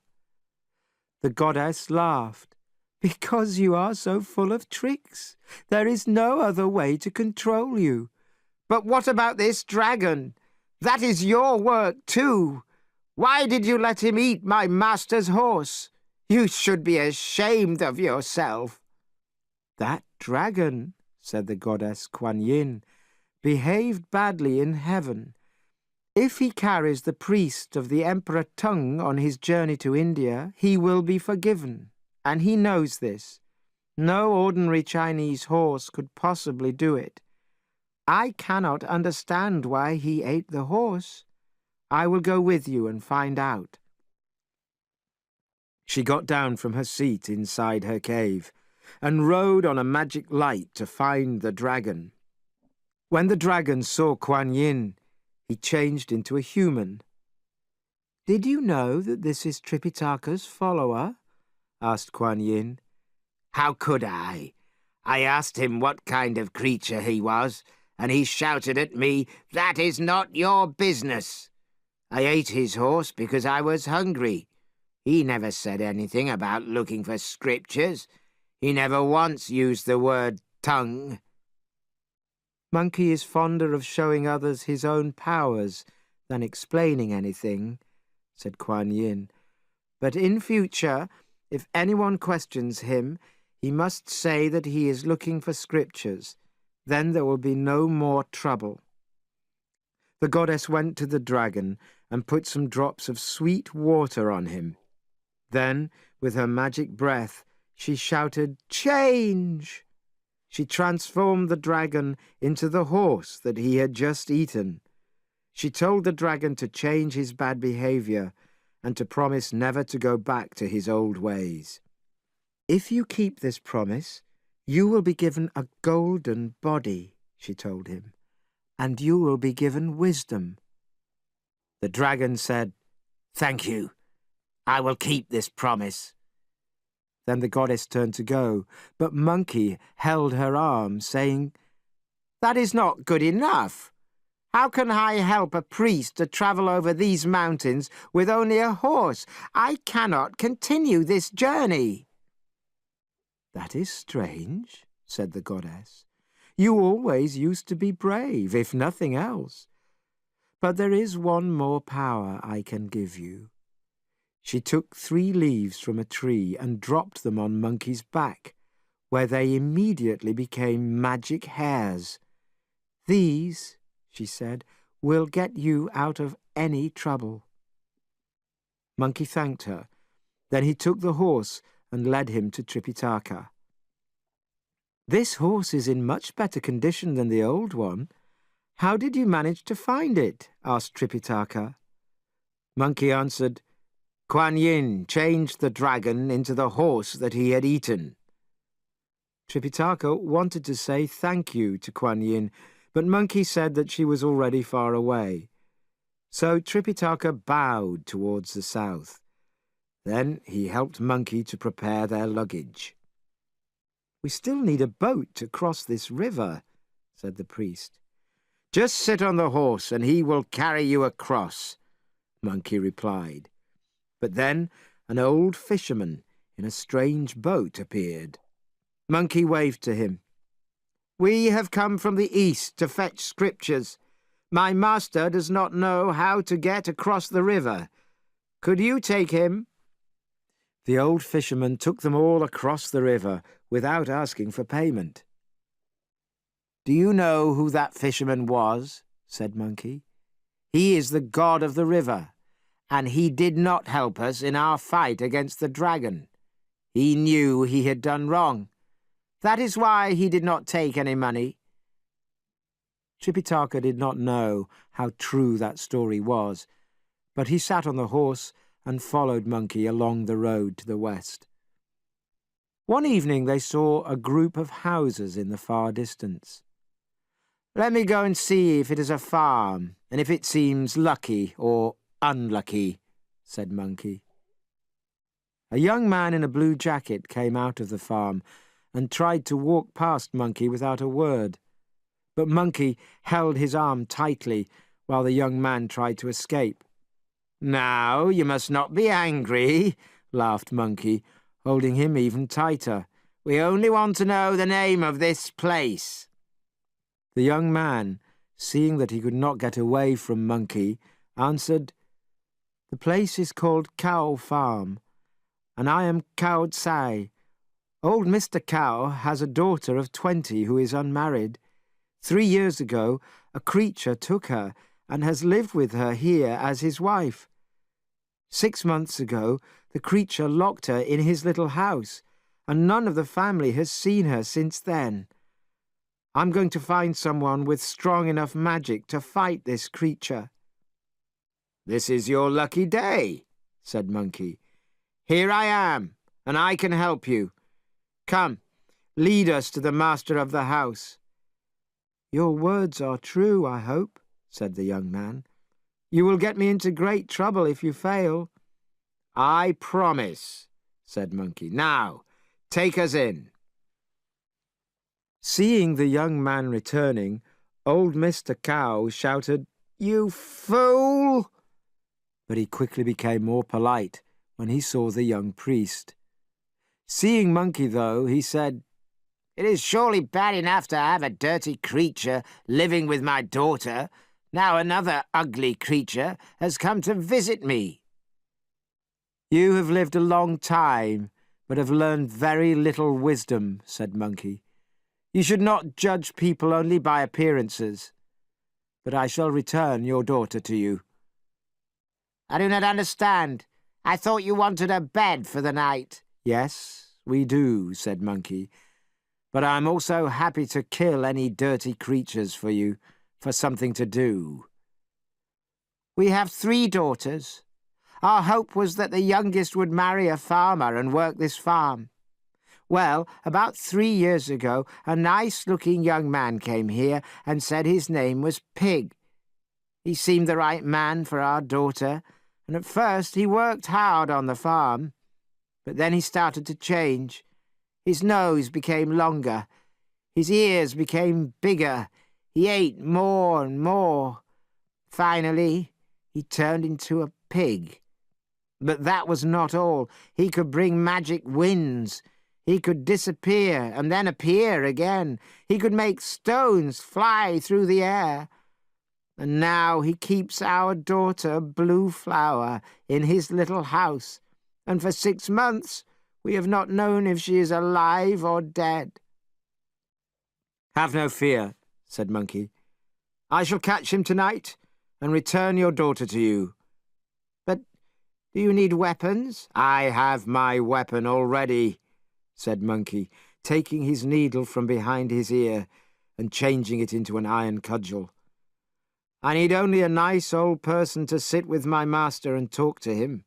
The goddess laughed. "Because you are so full of tricks. There is no other way to control you." "But what about this dragon? That is your work too. Why did you let him eat my master's horse? You should be ashamed of yourself." "That dragon," said the goddess Kuan Yin, "behaved badly in heaven. If he carries the priest of the Emperor Tung on his journey to India, he will be forgiven, and he knows this. No ordinary Chinese horse could possibly do it. I cannot understand why he ate the horse. I will go with you and find out." She got down from her seat inside her cave and rode on a magic light to find the dragon. When the dragon saw Kuan Yin, he changed into a human. "Did you know that this is Tripitaka's follower?" asked Kuan Yin. "How could I? I asked him what kind of creature he was, and he shouted at me, 'That is not your business.' I ate his horse because I was hungry. He never said anything about looking for scriptures. He never once used the word tongue." "Monkey is fonder of showing others his own powers than explaining anything," said Kuan Yin. "But in future, if anyone questions him, he must say that he is looking for scriptures. Then there will be no more trouble." The goddess went to the dragon and put some drops of sweet water on him. Then, with her magic breath, she shouted, "Change!" She transformed the dragon into the horse that he had just eaten. She told the dragon to change his bad behavior and to promise never to go back to his old ways. "If you keep this promise, you will be given a golden body," she told him, "and you will be given wisdom." The dragon said, "Thank you. I will keep this promise." Then the goddess turned to go, but Monkey held her arm, saying, "That is not good enough. How can I help a priest to travel over these mountains with only a horse? I cannot continue this journey." "That is strange," said the goddess. "You always used to be brave, if nothing else. But there is one more power I can give you." She took 3 leaves from a tree and dropped them on Monkey's back, where they immediately became magic hairs. "These," she said, "will get you out of any trouble." Monkey thanked her. Then he took the horse and led him to Tripitaka. "This horse is in much better condition than the old one. How did you manage to find it?" asked Tripitaka. Monkey answered, "Kuan Yin changed the dragon into the horse that he had eaten." Tripitaka wanted to say thank you to Kuan Yin, but Monkey said that she was already far away. So Tripitaka bowed towards the south. Then he helped Monkey to prepare their luggage. "We still need a boat to cross this river," said the priest. "Just sit on the horse and he will carry you across," Monkey replied. But then an old fisherman in a strange boat appeared. Monkey waved to him. "We have come from the east to fetch scriptures. My master does not know how to get across the river. Could you take him?" The old fisherman took them all across the river without asking for payment. "Do you know who that fisherman was?" said Monkey. "He is the god of the river, and he did not help us in our fight against the dragon. He knew he had done wrong. That is why he did not take any money." Tripitaka did not know how true that story was, but he sat on the horse and followed Monkey along the road to the west. One evening they saw a group of houses in the far distance. "Let me go and see if it is a farm, and if it seems lucky or unlucky," said Monkey. A young man in a blue jacket came out of the farm and tried to walk past Monkey without a word. But Monkey held his arm tightly while the young man tried to escape. "Now, you must not be angry," laughed Monkey, holding him even tighter. "We only want to know the name of this place." The young man, seeing that he could not get away from Monkey, answered, "The place is called Cow Farm, and I am Cow Tsai. Old Mr. Cow has a daughter of 20 who is unmarried. 3 years ago, a creature took her and has lived with her here as his wife. 6 months ago, the creature locked her in his little house, and none of the family has seen her since then. I'm going to find someone with strong enough magic to fight this creature." "This is your lucky day," said Monkey. "Here I am, and I can help you. Come, lead us to the master of the house." "Your words are true, I hope," said the young man. "You will get me into great trouble if you fail." "I promise," said Monkey. "Now, take us in." Seeing the young man returning, old Mr. Cow shouted, "You fool!" But he quickly became more polite when he saw the young priest. Seeing Monkey, though, he said, "It is surely bad enough to have a dirty creature living with my daughter. Now another ugly creature has come to visit me." "You have lived a long time, but have learned very little wisdom," said Monkey. "You should not judge people only by appearances. But I shall return your daughter to you." "I do not understand. I thought you wanted a bed for the night." "Yes, we do," said Monkey. "But I am also happy to kill any dirty creatures for you, for something to do." "We have 3 daughters. Our hope was that the youngest would marry a farmer and work this farm. Well, about 3 years ago, a nice-looking young man came here and said his name was Pig. He seemed the right man for our daughter, and at first he worked hard on the farm. But then he started to change. His nose became longer. His ears became bigger. He ate more and more. Finally, he turned into a pig. But that was not all. He could bring magic winds. He could disappear and then appear again. He could make stones fly through the air. And now he keeps our daughter, Blue Flower, in his little house. And for 6 months we have not known if she is alive or dead." "Have no fear," said Monkey. "I shall catch him tonight and return your daughter to you." "But do you need weapons?" "I have my weapon already," said Monkey, taking his needle from behind his ear and changing it into an iron cudgel. "I need only a nice old person to sit with my master and talk to him.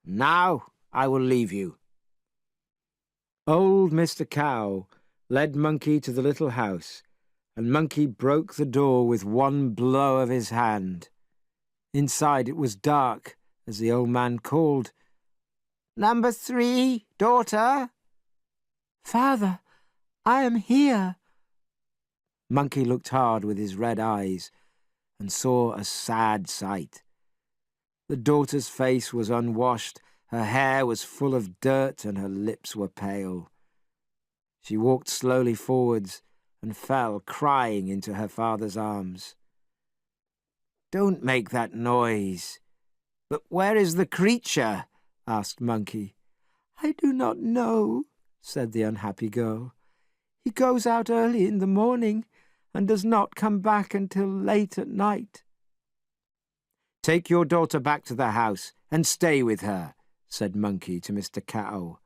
Now I will leave you." Old Mr. Cow led Monkey to the little house, and Monkey broke the door with one blow of his hand. Inside it was dark as the old man called, "Number 3, daughter." "Father, I am here." Monkey looked hard with his red eyes and saw a sad sight. The daughter's face was unwashed, her hair was full of dirt, and her lips were pale. She walked slowly forwards and fell crying into her father's arms. "Don't make that noise." "But where is the creature?" asked Monkey. "I do not know," said the unhappy girl. "He goes out early in the morning and does not come back until late at night." "Take your daughter back to the house and stay with her," said Monkey to Mr. Cow.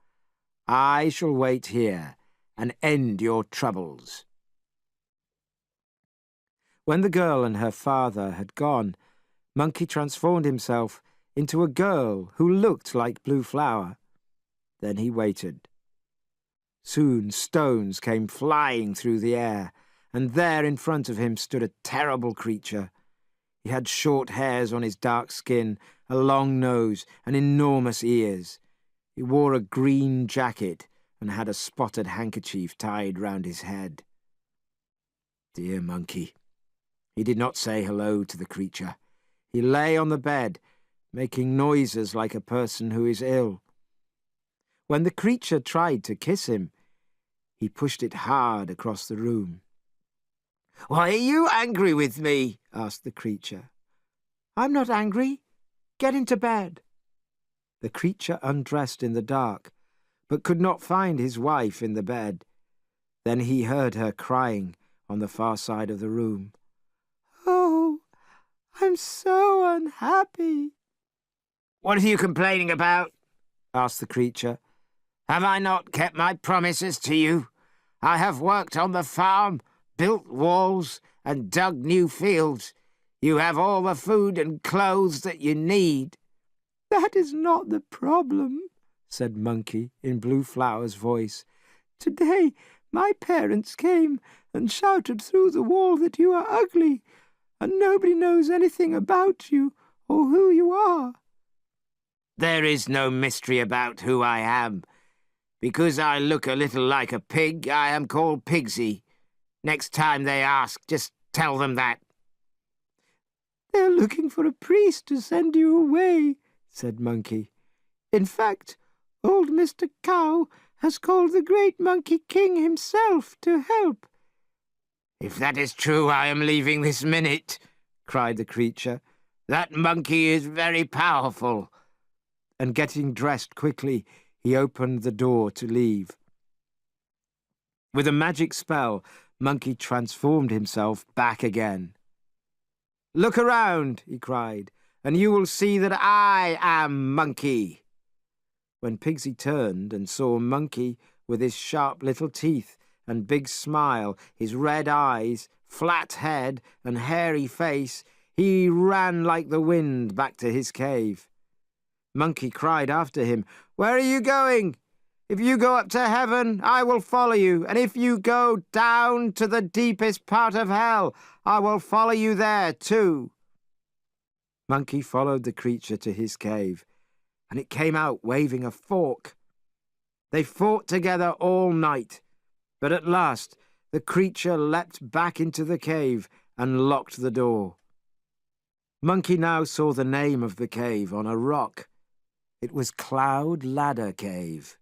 "I shall wait here and end your troubles." When the girl and her father had gone, Monkey transformed himself into a girl who looked like Blue Flower. Then he waited. Soon stones came flying through the air, and there in front of him stood a terrible creature. He had short hairs on his dark skin, a long nose, and enormous ears. He wore a green jacket and had a spotted handkerchief tied round his head. Dear monkey. He did not say hello to the creature. He lay on the bed, making noises like a person who is ill. When the creature tried to kiss him, he pushed it hard across the room. "Why are you angry with me?" asked the creature. "I'm not angry. Get into bed." The creature undressed in the dark, but could not find his wife in the bed. Then he heard her crying on the far side of the room. "Oh, I'm so unhappy." "What are you complaining about?" asked the creature. "Have I not kept my promises to you? I have worked on the farm, built walls, and dug new fields. You have all the food and clothes that you need." "That is not the problem," said Monkey in Blue Flower's voice. "Today my parents came and shouted through the wall that you are ugly, and nobody knows anything about you or who you are." "There is no mystery about who I am. Because I look a little like a pig, I am called Pigsy. Next time they ask, just tell them that." "They're looking for a priest to send you away," said Monkey. "In fact, old Mr. Cow has called the great Monkey King himself to help." "If that is true, I am leaving this minute," cried the creature. "That monkey is very powerful." And getting dressed quickly, he opened the door to leave. With a magic spell, Monkey transformed himself back again. "Look around," he cried, "and you will see that I am Monkey." When Pigsy turned and saw Monkey with his sharp little teeth and big smile, his red eyes, flat head, and hairy face, he ran like the wind back to his cave. Monkey cried after him, "Where are you going? If you go up to heaven, I will follow you, and if you go down to the deepest part of hell, I will follow you there too." Monkey followed the creature to his cave, and it came out waving a fork. They fought together all night, but at last the creature leapt back into the cave and locked the door. Monkey now saw the name of the cave on a rock. It was Cloud Ladder Cave.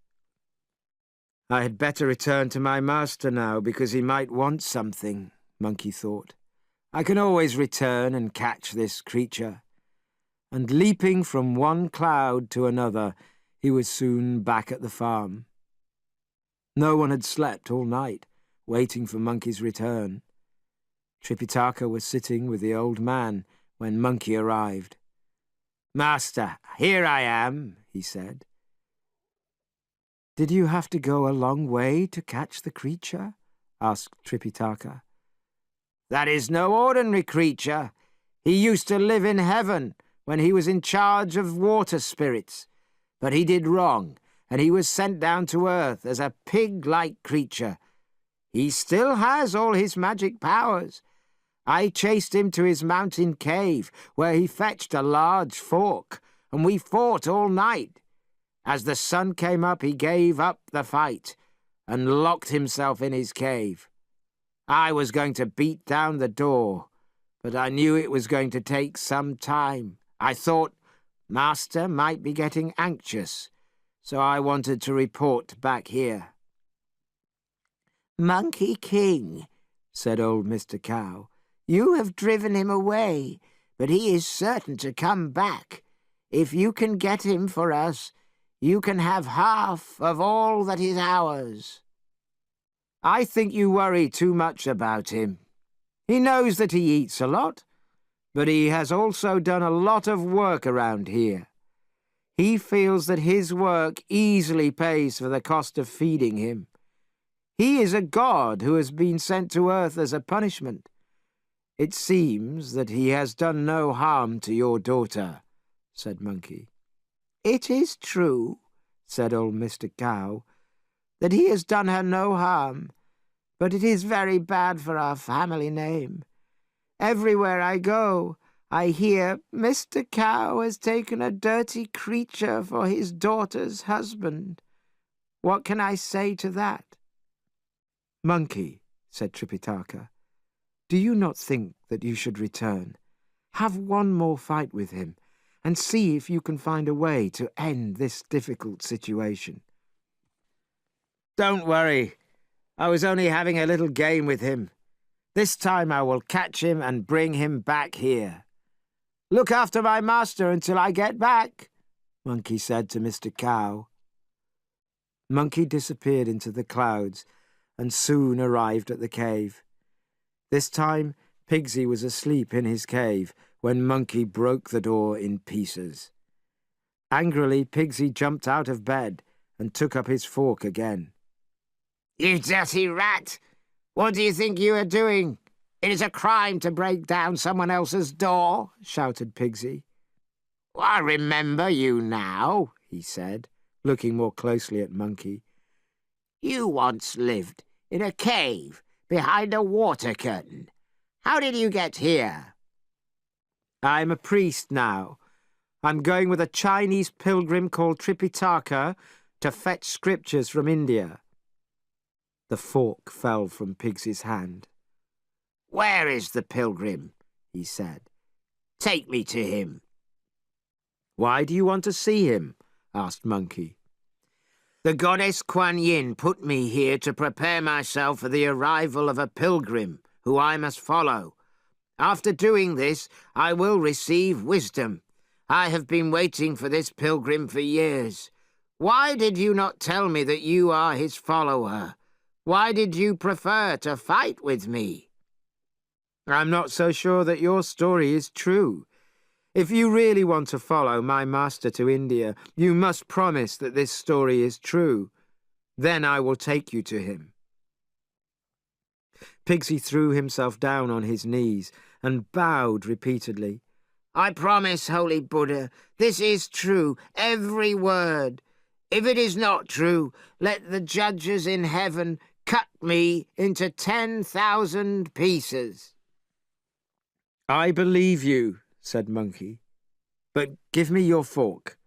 "I had better return to my master now, because he might want something," Monkey thought. "I can always return and catch this creature." And leaping from one cloud to another, he was soon back at the farm. No one had slept all night, waiting for Monkey's return. Tripitaka was sitting with the old man when Monkey arrived. "Master, here I am," he said. "Did you have to go a long way to catch the creature?" asked Tripitaka. "That is no ordinary creature. He used to live in heaven when he was in charge of water spirits. But he did wrong, and he was sent down to earth as a pig-like creature. He still has all his magic powers. I chased him to his mountain cave, where he fetched a large fork, and we fought all night. As the sun came up, he gave up the fight and locked himself in his cave. I was going to beat down the door, but I knew it was going to take some time. I thought Master might be getting anxious, so I wanted to report back here." "Monkey King," said old Mr. Cow, "you have driven him away, but he is certain to come back. If you can get him for us, you can have half of all that is ours." "I think you worry too much about him. He knows that he eats a lot, but he has also done a lot of work around here. He feels that his work easily pays for the cost of feeding him. He is a god who has been sent to earth as a punishment. It seems that he has done no harm to your daughter," said Monkey. "It is true," said old Mr. Cow. that he has done her no harm, but it is very bad for our family name. Everywhere I go, I hear Mr. Cow has taken a dirty creature for his daughter's husband. What can I say to that?" "Monkey," said Tripitaka, "do you not think that you should return? Have one more fight with him, and see if you can find a way to end this difficult situation." "Don't worry. I was only having a little game with him. This time I will catch him and bring him back here. Look after my master until I get back," Monkey said to Mr. Cow. Monkey disappeared into the clouds and soon arrived at the cave. This time Pigsy was asleep in his cave when Monkey broke the door in pieces. Angrily, Pigsy jumped out of bed and took up his fork again. "You dirty rat! What do you think you are doing? It is a crime to break down someone else's door," shouted Pigsy. "I remember you now," he said, looking more closely at Monkey. "You once lived in a cave behind a water curtain. How did you get here?" "I'm a priest now. I'm going with a Chinese pilgrim called Tripitaka to fetch scriptures from India." The fork fell from Pigsy's hand. "Where is the pilgrim?" he said. "Take me to him." "Why do you want to see him?" asked Monkey. "The goddess Kuan Yin put me here to prepare myself for the arrival of a pilgrim who I must follow. After doing this, I will receive wisdom. I have been waiting for this pilgrim for years. Why did you not tell me that you are his follower? Why did you prefer to fight with me?" "I'm not so sure that your story is true. If you really want to follow my master to India, you must promise that this story is true. Then I will take you to him." Pigsy threw himself down on his knees and bowed repeatedly. "I promise, Holy Buddha, this is true, every word. If it is not true, let the judges in heaven cut me into 10,000 pieces." "I believe you," said Monkey, "but give me your fork."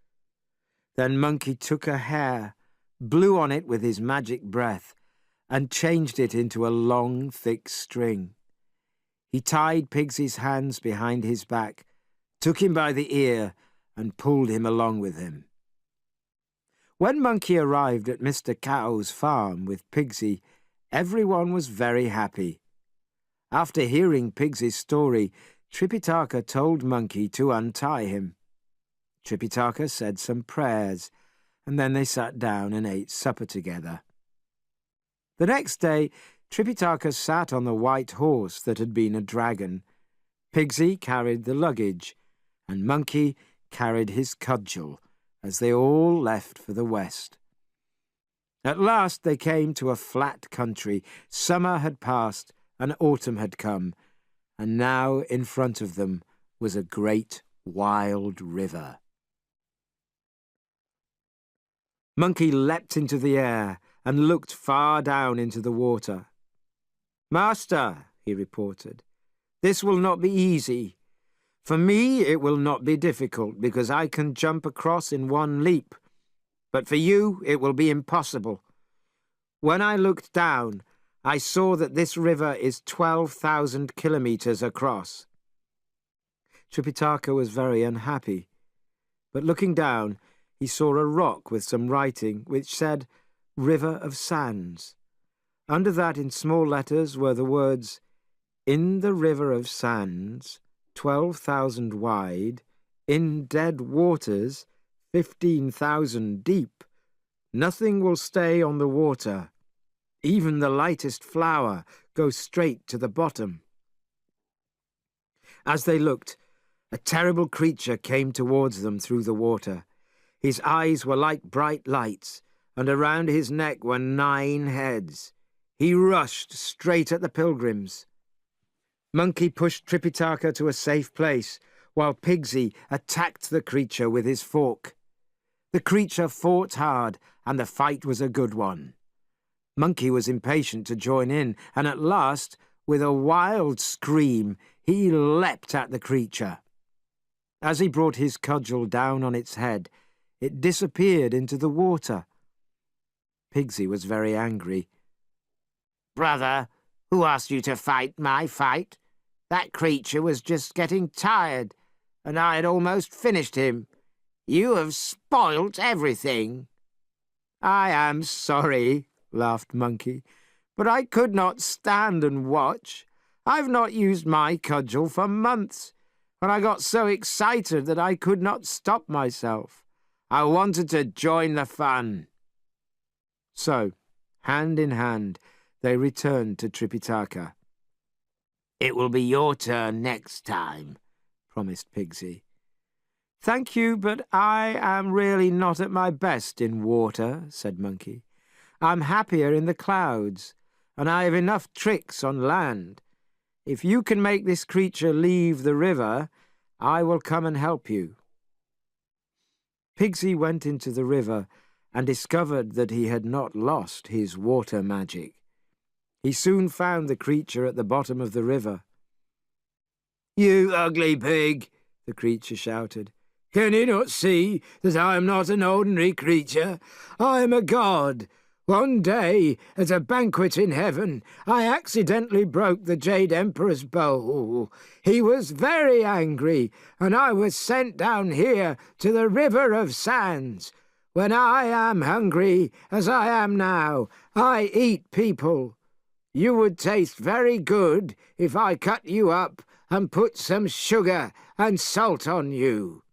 Then Monkey took a hair, blew on it with his magic breath, and changed it into a long, thick string. He tied Pigsy's hands behind his back, took him by the ear, and pulled him along with him. When Monkey arrived at Mr. Cow's farm with Pigsy, everyone was very happy. After hearing Pigsy's story, Tripitaka told Monkey to untie him. Tripitaka said some prayers, and then they sat down and ate supper together. The next day, Tripitaka sat on the white horse that had been a dragon. Pigsy carried the luggage, and Monkey carried his cudgel, as they all left for the west. At last they came to a flat country. Summer had passed, and autumn had come, and now in front of them was a great wild river. Monkey leapt into the air and looked far down into the water. "Master," he reported, "this will not be easy. For me it will not be difficult, because I can jump across in one leap. But for you it will be impossible. When I looked down, I saw that this river is 12,000 kilometers across." Tripitaka was very unhappy, but looking down, he saw a rock with some writing which said, "River of Sands." Under that in small letters were the words, "In the river of sands, 12,000 wide, in dead waters, 15,000 deep. Nothing will stay on the water. Even the lightest flower goes straight to the bottom." As they looked, a terrible creature came towards them through the water. His eyes were like bright lights, and around his neck were 9 heads. He rushed straight at the pilgrims. Monkey pushed Tripitaka to a safe place, while Pigsy attacked the creature with his fork. The creature fought hard, and the fight was a good one. Monkey was impatient to join in, and at last, with a wild scream, he leapt at the creature. As he brought his cudgel down on its head, it disappeared into the water. Pigsy was very angry. "Brother, who asked you to fight my fight? That creature was just getting tired, and I had almost finished him. You have spoilt everything." "I am sorry," laughed Monkey, "but I could not stand and watch. I've not used my cudgel for months, and I got so excited that I could not stop myself. I wanted to join the fun." So, hand in hand, they returned to Tripitaka. "It will be your turn next time," promised Pigsy. "Thank you, but I am really not at my best in water," said Monkey. "I'm happier in the clouds, and I have enough tricks on land. If you can make this creature leave the river, I will come and help you." Pigsy went into the river and discovered that he had not lost his water magic. He soon found the creature at the bottom of the river. "You ugly pig," the creature shouted. "Can you not see that I am not an ordinary creature? I am a god. One day, at a banquet in heaven, I accidentally broke the Jade Emperor's bowl. He was very angry, and I was sent down here to the River of Sands. When I am hungry, as I am now, I eat people. You would taste very good if I cut you up and put some sugar and salt on you."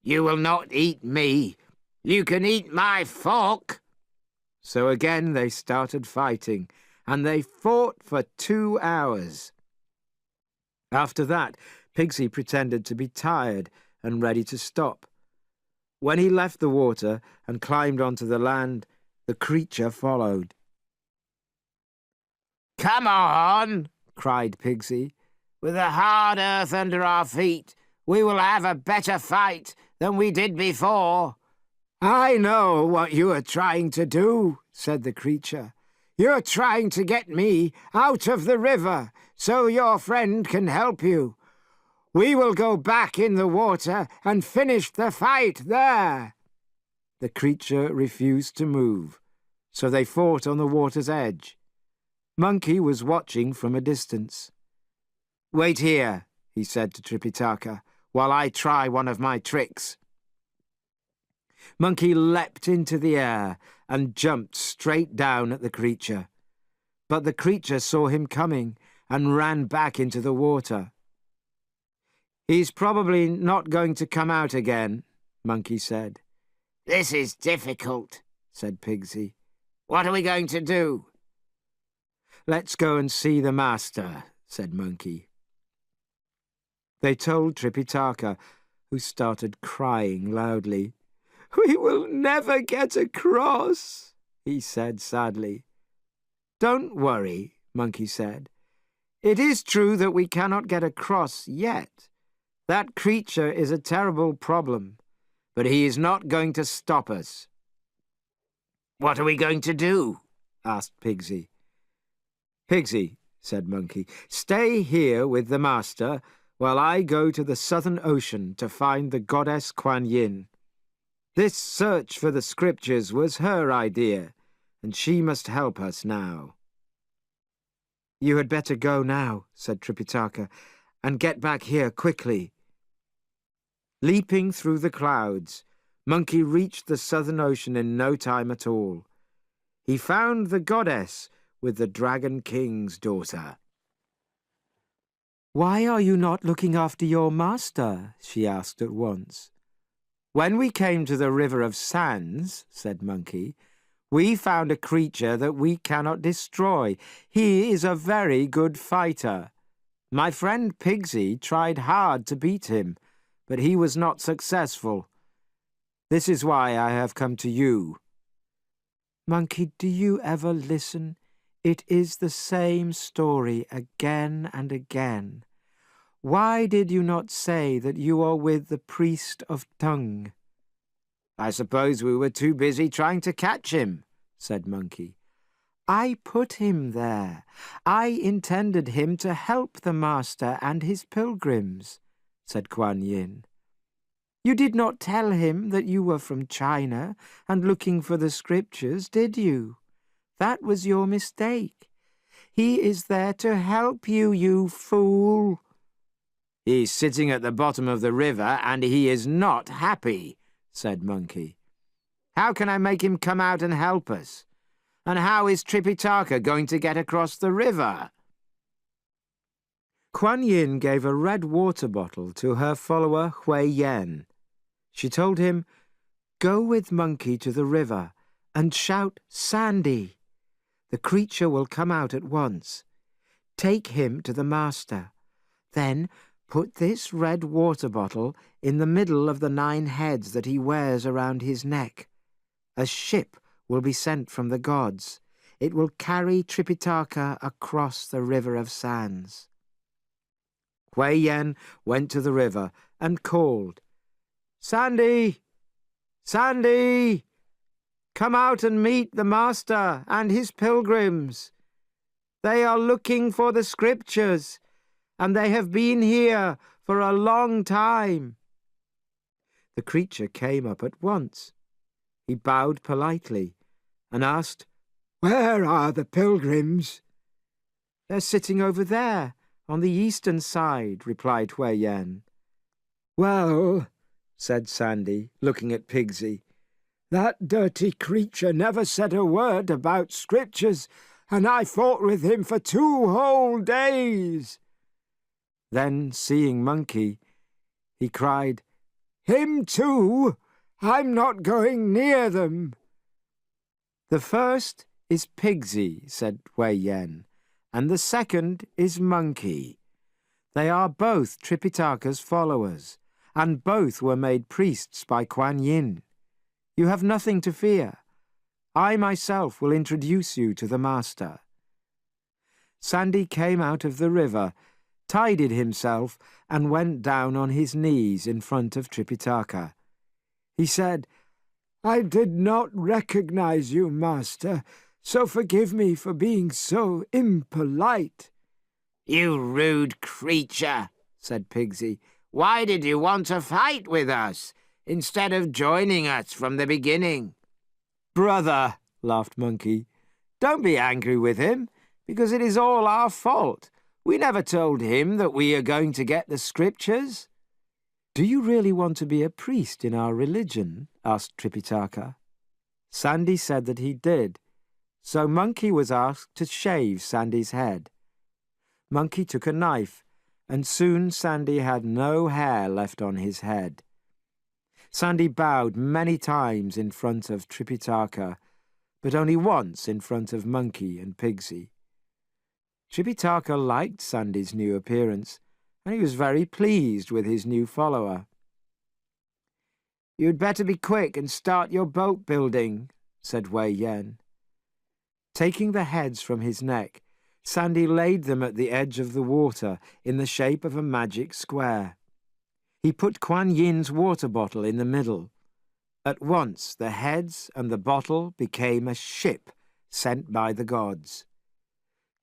"You will not eat me. You can eat my fork." So again they started fighting, and they fought for 2 hours. After that, Pigsy pretended to be tired and ready to stop. When he left the water and climbed onto the land, the creature followed. "Come on," cried Pigsy. "With the hard earth under our feet, we will have a better fight than we did before." "I know what you are trying to do," said the creature. "You're trying to get me out of the river so your friend can help you. We will go back in the water and finish the fight there." The creature refused to move, so they fought on the water's edge. Monkey was watching from a distance. "Wait here," he said to Tripitaka, "while I try one of my tricks." Monkey leapt into the air and jumped straight down at the creature. But the creature saw him coming and ran back into the water. "He's probably not going to come out again," Monkey said. "This is difficult," said Pigsy. "What are we going to do?" "Let's go and see the master," said Monkey. They told Tripitaka, who started crying loudly. "We will never get across," he said sadly. "Don't worry," Monkey said. "It is true that we cannot get across yet. That creature is a terrible problem, but he is not going to stop us." "What are we going to do?" asked Pigsy. "Pigsy," said Monkey, "stay here with the master while I go to the Southern Ocean to find the goddess Kuan Yin. This search for the scriptures was her idea, and she must help us now." "You had better go now," said Tripitaka, "and get back here quickly." Leaping through the clouds, Monkey reached the Southern Ocean in no time at all. He found the goddess with the Dragon King's daughter. "Why are you not looking after your master?" she asked at once. "When we came to the River of Sands," said Monkey, "we found a creature that we cannot destroy. He is a very good fighter. My friend Pigsy tried hard to beat him, but he was not successful. This is why I have come to you." "Monkey, do you ever listen? It is the same story again and again. Why did you not say that you are with the priest of Tung?" "I suppose we were too busy trying to catch him," said Monkey. I put him there. I intended him to help the master and his pilgrims, said Kuan Yin. You did not tell him that you were from China and looking for the scriptures, did you? That was your mistake. He is there to help you, you fool. He's sitting at the bottom of the river and he is not happy, said Monkey. How can I make him come out and help us? And how is Tripitaka going to get across the river? Kuan Yin gave a red water bottle to her follower Hui Yen. She told him, "Go with Monkey to the river and shout, 'Sandy!' The creature will come out at once. Take him to the master. Then put this red water bottle in the middle of the 9 heads that he wears around his neck. A ship will be sent from the gods. It will carry Tripitaka across the river of sands." Hui Yen went to the river and called, "Sandy! Sandy! Come out and meet the master and his pilgrims. They are looking for the scriptures, and they have been here for a long time." The creature came up at once. He bowed politely and asked, "Where are the pilgrims?" "They're sitting over there, on the eastern side," replied Hui Yen. "Well," said Sandy, looking at Pigsy, "that dirty creature never said a word about scriptures, and I fought with him for 2 whole days." Then, seeing Monkey, he cried, "Him too! I'm not going near them." "The first is Pigsy," said Hui Yen, "and the second is Monkey. They are both Tripitaka's followers, and both were made priests by Kuan Yin. You have nothing to fear. I myself will introduce you to the master." Sandy came out of the river, tidied himself, and went down on his knees in front of Tripitaka. He said, "I did not recognize you, master, so forgive me for being so impolite." "You rude creature," said Pigsy. "Why did you want to fight with us, instead of joining us from the beginning?" "Brother," laughed Monkey, "don't be angry with him, because it is all our fault. We never told him that we are going to get the scriptures." "Do you really want to be a priest in our religion?" asked Tripitaka. Sandy said that he did, so Monkey was asked to shave Sandy's head. Monkey took a knife, and soon Sandy had no hair left on his head. Sandy bowed many times in front of Tripitaka, but only once in front of Monkey and Pigsy. Tripitaka liked Sandy's new appearance, and he was very pleased with his new follower. "You'd better be quick and start your boat building," said Hui Yen. Taking the heads from his neck, Sandy laid them at the edge of the water in the shape of a magic square. He put Kuan Yin's water bottle in the middle. At once the heads and the bottle became a ship sent by the gods.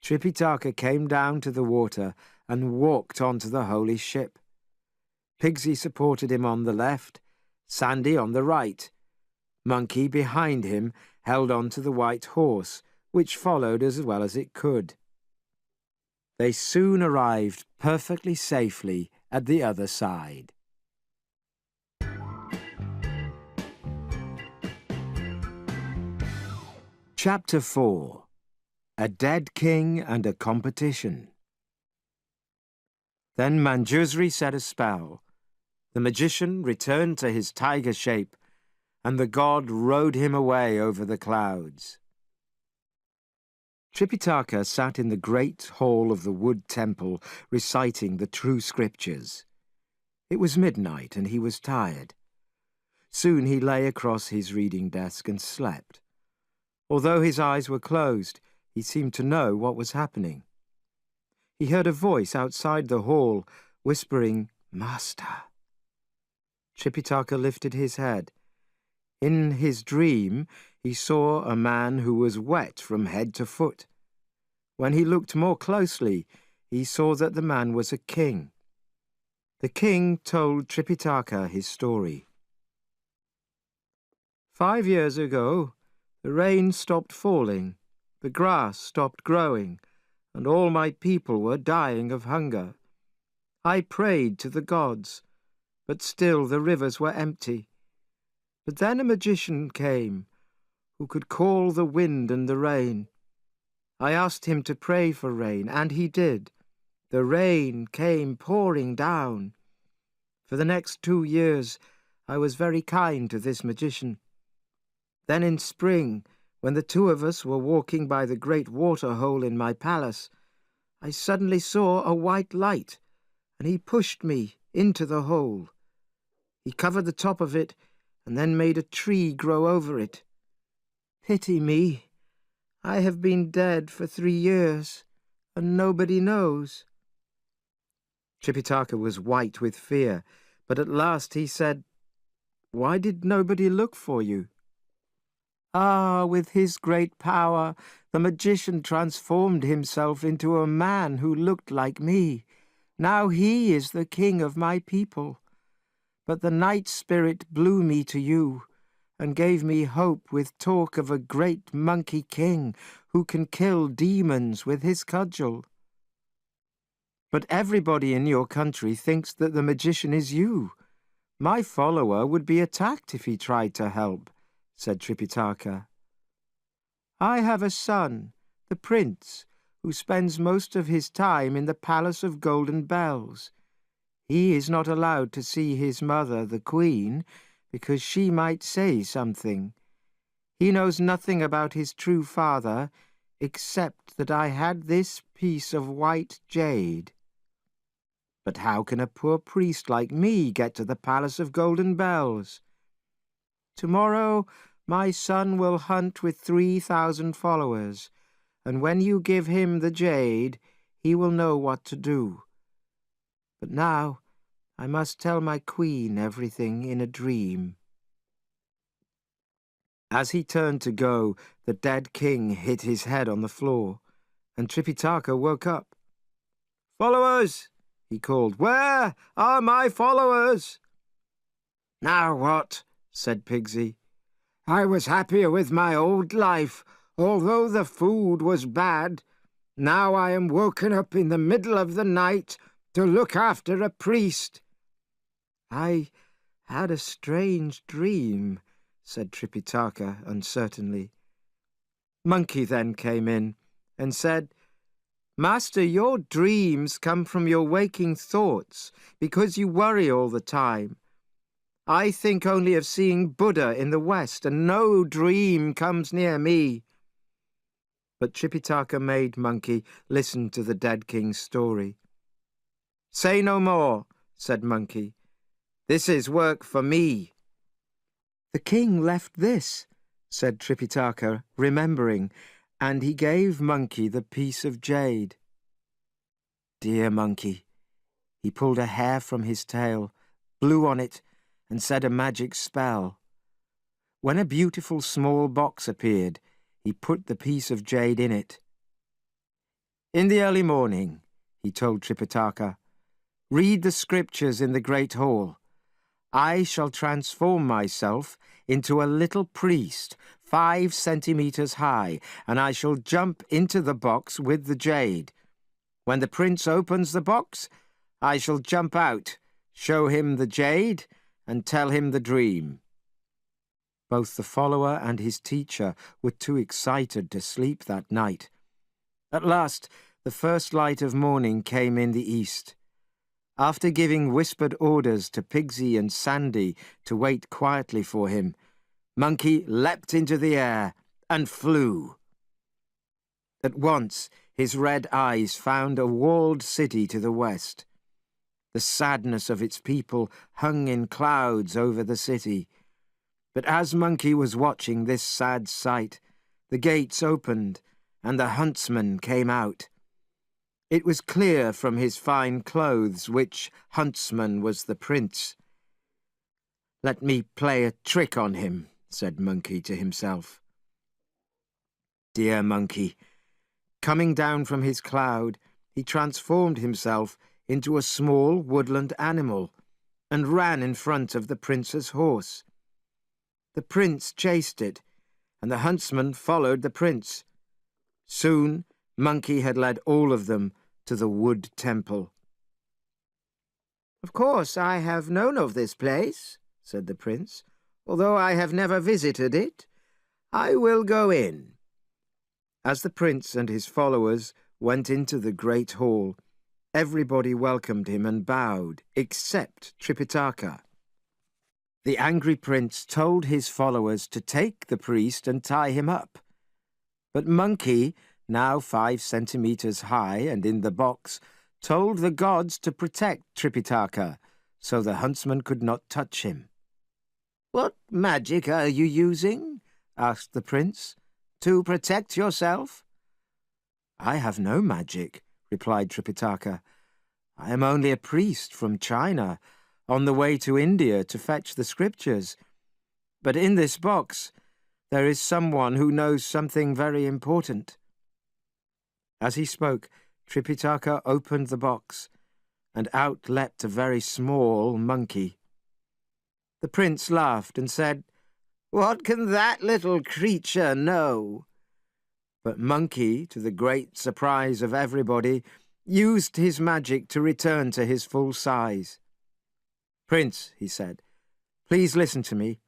Tripitaka came down to the water and walked onto the holy ship. Pigsy supported him on the left, Sandy on the right. Monkey behind him held on to the white horse, which followed as well as it could. They soon arrived perfectly safely at the other side. Chapter 4. A Dead King and a Competition. Then Manjusri said a spell. The magician returned to his tiger shape, and the god rode him away over the clouds. Tripitaka sat in the great hall of the wood temple, reciting the true scriptures. It was midnight, and he was tired. Soon he lay across his reading desk and slept. Although his eyes were closed, he seemed to know what was happening. He heard a voice outside the hall, whispering, "Master." Tripitaka lifted his head. In his dream, he saw a man who was wet from head to foot. When he looked more closely, he saw that the man was a king. The king told Tripitaka his story. 5 years ago, the rain stopped falling, the grass stopped growing, and all my people were dying of hunger. I prayed to the gods, but still the rivers were empty. But then a magician came, who could call the wind and the rain. I asked him to pray for rain, and he did. The rain came pouring down. For the next 2 years, I was very kind to this magician. Then in spring, when the two of us were walking by the great water hole in my palace, I suddenly saw a white light, and he pushed me into the hole. He covered the top of it, and then made a tree grow over it. Pity me. I have been dead for 3 years, and nobody knows. Tripitaka was white with fear, but at last he said, "Why did nobody look for you?" "Ah, with his great power, the magician transformed himself into a man who looked like me. Now he is the king of my people. But the night spirit blew me to you, and gave me hope with talk of a great monkey king who can kill demons with his cudgel." "But everybody in your country thinks that the magician is you. My follower would be attacked if he tried to help," said Tripitaka. "I have a son, the prince, who spends most of his time in the Palace of Golden Bells. He is not allowed to see his mother, the queen, because she might say something. He knows nothing about his true father, except that I had this piece of white jade." "But how can a poor priest like me get to the Palace of Golden Bells?" "Tomorrow my son will hunt with 3,000 followers, and when you give him the jade, he will know what to do. But now I must tell my queen everything in a dream." As he turned to go, the dead king hit his head on the floor, and Tripitaka woke up. "Followers!" he called. "Where are my followers?" "Now what?" said Pigsy. "I was happier with my old life, although the food was bad. Now I am woken up in the middle of the night to look after a priest." "I had a strange dream," said Tripitaka uncertainly. Monkey then came in and said, "Master, your dreams come from your waking thoughts, because you worry all the time. I think only of seeing Buddha in the west, and no dream comes near me." But Tripitaka made Monkey listen to the dead king's story. "Say no more," said Monkey. "This is work for me." "The king left this," said Tripitaka, remembering, and he gave Monkey the piece of jade. Dear Monkey, he pulled a hair from his tail, blew on it, and said a magic spell. When a beautiful small box appeared, he put the piece of jade in it. "In the early morning," he told Tripitaka, "read the scriptures in the great hall. I shall transform myself into a little priest, 5 centimeters high, and I shall jump into the box with the jade. When the prince opens the box, I shall jump out, show him the jade, and tell him the dream." Both the follower and his teacher were too excited to sleep that night. At last, the first light of morning came in the east. After giving whispered orders to Pigsy and Sandy to wait quietly for him, Monkey leapt into the air and flew. At once, his red eyes found a walled city to the west. The sadness of its people hung in clouds over the city. But as Monkey was watching this sad sight, the gates opened and the huntsman came out. It was clear from his fine clothes which huntsman was the prince. "Let me play a trick on him," said Monkey to himself. Dear monkey. Coming down from his cloud, he transformed himself into a small woodland animal and ran in front of the prince's horse. The prince chased it, and the huntsman followed the prince. Soon, Monkey had led all of them to the wood temple. "Of course I have known of this place," said the prince, "although I have never visited it. I will go in." As the prince and his followers went into the great hall, everybody welcomed him and bowed, except Tripitaka. The angry prince told his followers to take the priest and tie him up. But Monkey, now 5 centimeters high and in the box, told the gods to protect Tripitaka, so the huntsman could not touch him. "What magic are you using?" asked the prince. "To protect yourself?" "I have no magic," replied Tripitaka. "I am only a priest from China, on the way to India to fetch the scriptures. But in this box there is someone who knows something very important." As he spoke, Tripitaka opened the box, and out leapt a very small monkey. The prince laughed and said, "What can that little creature know?" But Monkey, to the great surprise of everybody, used his magic to return to his full size. "Prince," he said, "please listen to me.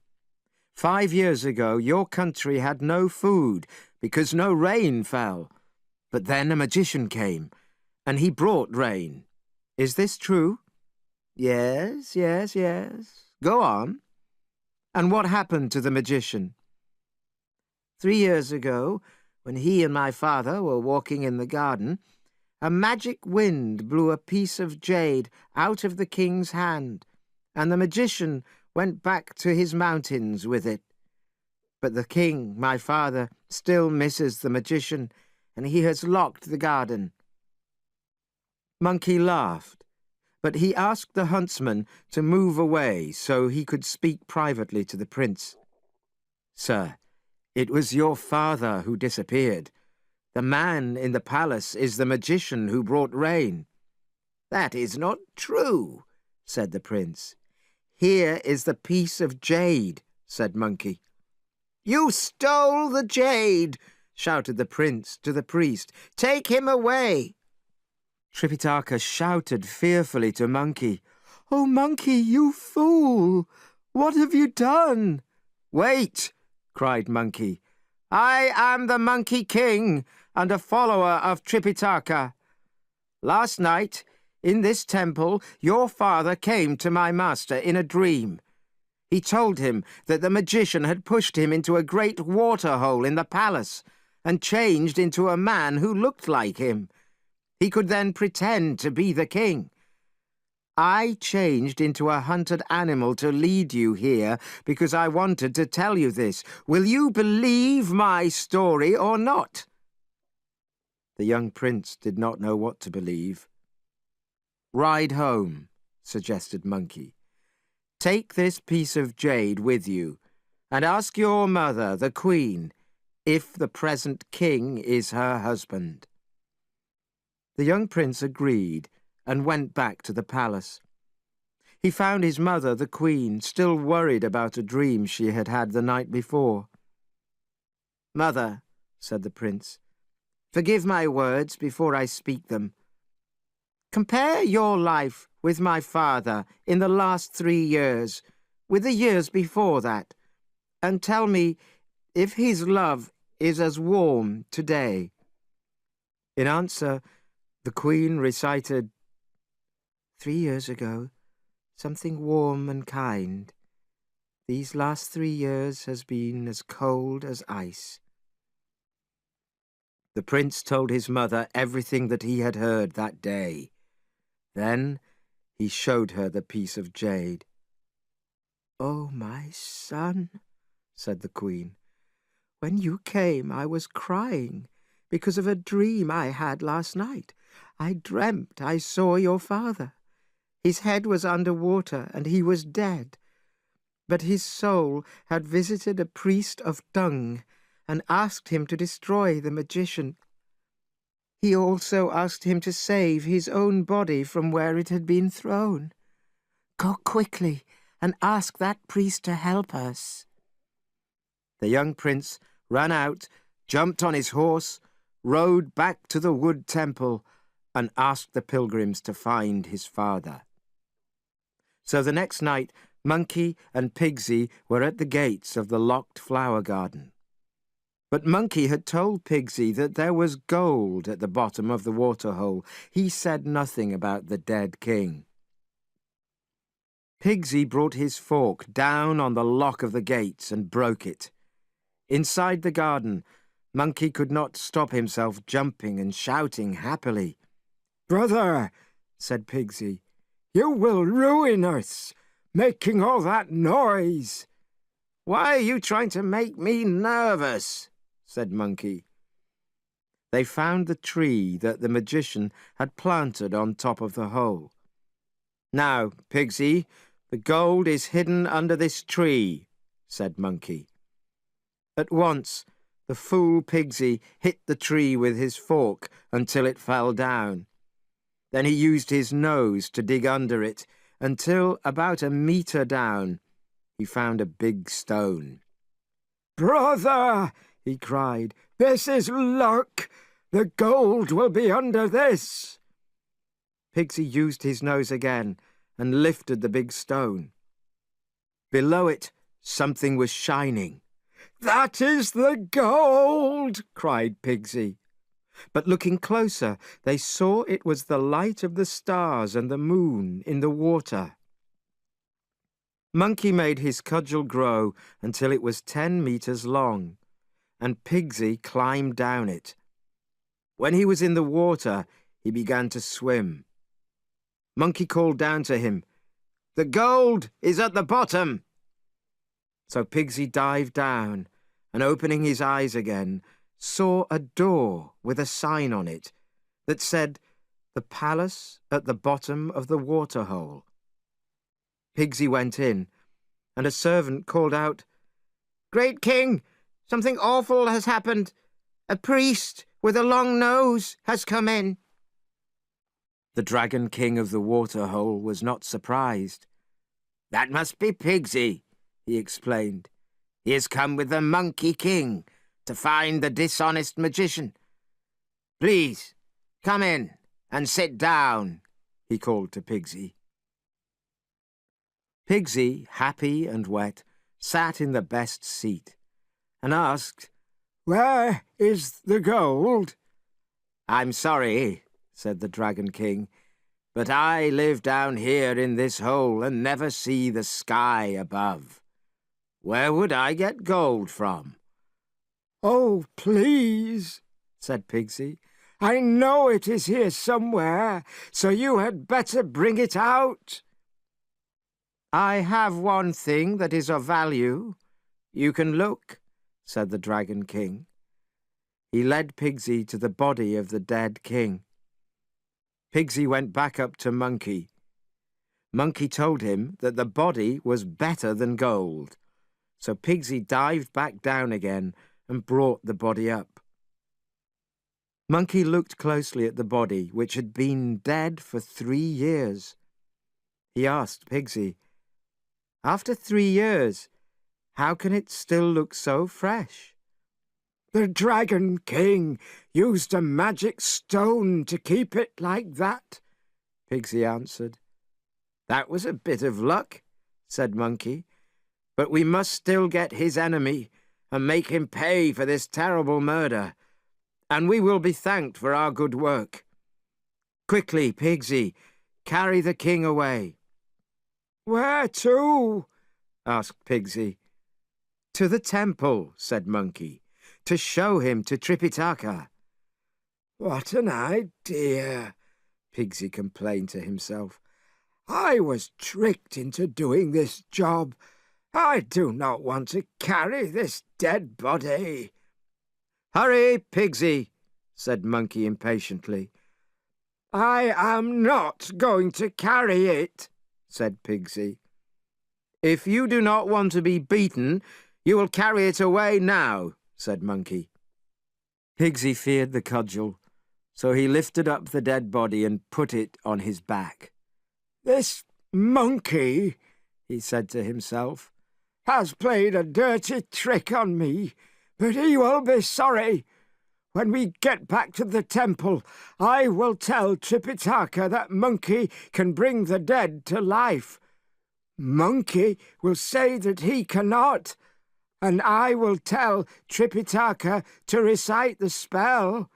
5 years ago, your country had no food because no rain fell. But then a magician came, and he brought rain. Is this true?" "Yes, yes, yes. Go on." "And what happened to the magician?" 3 years ago, when he and my father were walking in the garden, a magic wind blew a piece of jade out of the king's hand, and the magician went back to his mountains with it. But the king, my father, still misses the magician, and he has locked the garden." Monkey laughed, but he asked the huntsman to move away so he could speak privately to the prince. "Sir, it was your father who disappeared. The man in the palace is the magician who brought rain." "That is not true," said the prince. "Here is the piece of jade," said Monkey. "You stole the jade," shouted the prince to the priest. "Take him away." Tripitaka shouted fearfully to Monkey, "Oh, Monkey, you fool! What have you done?" "Wait!" cried Monkey. "I am the Monkey King and a follower of Tripitaka. Last night, in this temple, your father came to my master in a dream. He told him that the magician had pushed him into a great water hole in the palace and changed into a man who looked like him. He could then pretend to be the king. I changed into a hunted animal to lead you here because I wanted to tell you this. Will you believe my story or not?" The young prince did not know what to believe. "Ride home," suggested Monkey. "Take this piece of jade with you, and ask your mother, the queen, if the present king is her husband." The young prince agreed and went back to the palace. He found his mother, the queen, still worried about a dream she had had the night before. "Mother," said the prince, "forgive my words before I speak them. Compare your life with my father in the last 3 years, with the years before that, and tell me if his love is as warm today." In answer, the queen recited, 3 years ago, something warm and kind. These last 3 years has been as cold as ice." The prince told his mother everything that he had heard that day. Then he showed her the piece of jade. "Oh, my son," said the queen, "when you came I was crying because of a dream I had last night. I dreamt I saw your father. His head was under water and he was dead. But his soul had visited a priest of dung and asked him to destroy the magician. He also asked him to save his own body from where it had been thrown. Go quickly and ask that priest to help us." The young prince ran out, jumped on his horse, rode back to the wood temple, and asked the pilgrims to find his father. So the next night, Monkey and Pigsy were at the gates of the locked flower garden. But Monkey had told Pigsy that there was gold at the bottom of the waterhole. He said nothing about the dead king. Pigsy brought his fork down on the lock of the gates and broke it. Inside the garden, Monkey could not stop himself jumping and shouting happily. "Brother," said Pigsy, "you will ruin us, making all that noise." "Why are you trying to make me nervous?" said Monkey. They found the tree that the magician had planted on top of the hole. "Now, Pigsy, the gold is hidden under this tree," said Monkey. At once, the fool Pigsy hit the tree with his fork until it fell down. Then he used his nose to dig under it until, about a metre down, he found a big stone. "Brother," he cried, "this is luck. The gold will be under this." Pigsy used his nose again and lifted the big stone. Below it, something was shining. "That is the gold!" cried Pigsy. But looking closer, they saw it was the light of the stars and the moon in the water. Monkey made his cudgel grow until it was 10 meters long, and Pigsy climbed down it. When he was in the water, he began to swim. Monkey called down to him, "The gold is at the bottom." So Pigsy dived down, and opening his eyes again, saw a door with a sign on it that said, "The palace at the bottom of the waterhole." Pigsy went in, and a servant called out, "Great King, something awful has happened. A priest with a long nose has come in." The Dragon King of the waterhole was not surprised. "That must be Pigsy," he explained. "He has come with the Monkey King to find the dishonest magician. Please, come in and sit down," he called to Pigsy. Pigsy, happy and wet, sat in the best seat and asked, "Where is the gold?" "I'm sorry," said the Dragon King, "but I live down here in this hole and never see the sky above. Where would I get gold from?" "Oh, please," said Pigsy. "I know it is here somewhere, so you had better bring it out." "I have one thing that is of value. You can look," said the Dragon King. He led Pigsy to the body of the dead king. Pigsy went back up to Monkey. Monkey told him that the body was better than gold, so Pigsy dived back down again and brought the body up. Monkey looked closely at the body, which had been dead for 3 years. He asked Pigsy, "After 3 years, how can it still look so fresh?" "The Dragon King used a magic stone to keep it like that," Pigsy answered. "That was a bit of luck," said Monkey, "but we must still get his enemy and make him pay for this terrible murder, and we will be thanked for our good work. Quickly, Pigsy, carry the king away." "Where to?" asked Pigsy. "To the temple," said Monkey, "to show him to Tripitaka." "What an idea," Pigsy complained to himself. "I was tricked into doing this job. I do not want to carry this dead body." "Hurry, Pigsy," said Monkey impatiently. "I am not going to carry it," said Pigsy. "If you do not want to be beaten, you will carry it away now," said Monkey. Pigsy feared the cudgel, so he lifted up the dead body and put it on his back. "This monkey," he said to himself, "has played a dirty trick on me, but he will be sorry. When we get back to the temple, I will tell Tripitaka that Monkey can bring the dead to life. Monkey will say that he cannot, and I will tell Tripitaka to recite the spell.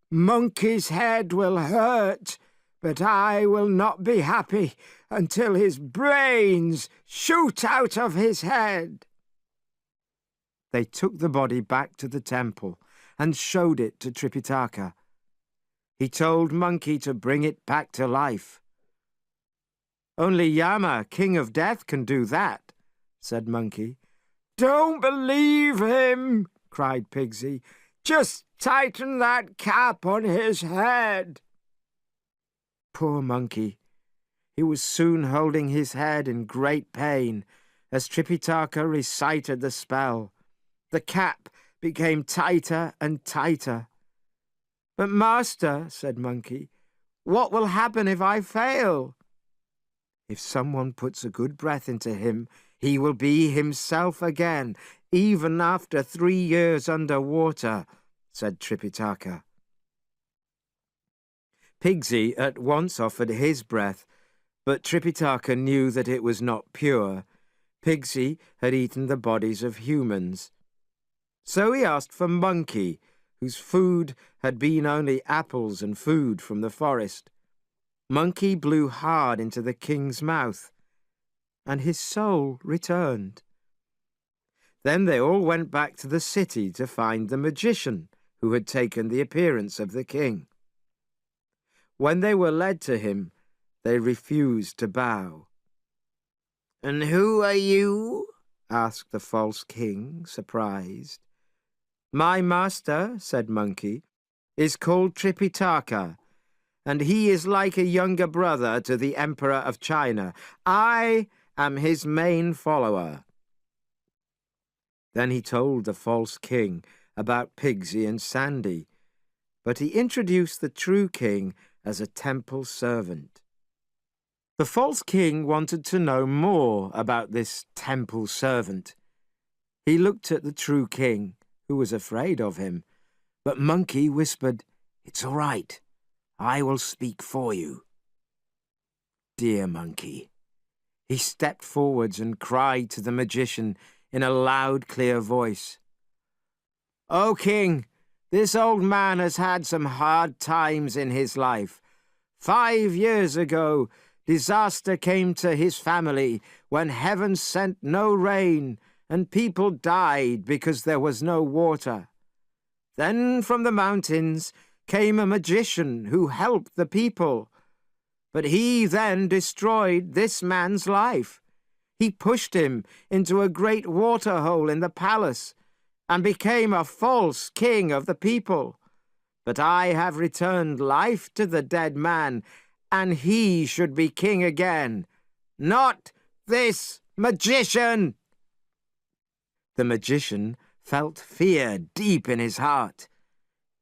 Monkey's head will hurt, but I will not be happy until his brains shoot out of his head." They took the body back to the temple and showed it to Tripitaka. He told Monkey to bring it back to life. "Only Yama, King of Death, can do that," said Monkey. "Don't believe him," cried Pigsy. "Just tighten that cap on his head." Poor Monkey. He was soon holding his head in great pain as Tripitaka recited the spell. The cap became tighter and tighter. "But Master," said Monkey, "what will happen if I fail?" "If someone puts a good breath into him, he will be himself again, even after 3 years under water," said Tripitaka. Pigsy at once offered his breath, but Tripitaka knew that it was not pure. Pigsy had eaten the bodies of humans. So he asked for Monkey, whose food had been only apples and food from the forest. Monkey blew hard into the king's mouth, and his soul returned. Then they all went back to the city to find the magician who had taken the appearance of the king. When they were led to him, they refused to bow. "And who are you?" asked the false king, surprised. "My master," said Monkey, "is called Tripitaka, and he is like a younger brother to the Emperor of China. I am his main follower." Then he told the false king about Pigsy and Sandy, but he introduced the true king as a temple servant. The false king wanted to know more about this temple servant. He looked at the true king, who was afraid of him, but Monkey whispered, "It's all right. I will speak for you." Dear Monkey. He stepped forwards and cried to the magician in a loud, clear voice, "O king, this old man has had some hard times in his life. 5 years ago, disaster came to his family when heaven sent no rain and people died because there was no water. Then from the mountains came a magician who helped the people. But he then destroyed this man's life. He pushed him into a great water hole in the palace and became a false king of the people. But I have returned life to the dead man, and he should be king again. Not this magician!" The magician felt fear deep in his heart.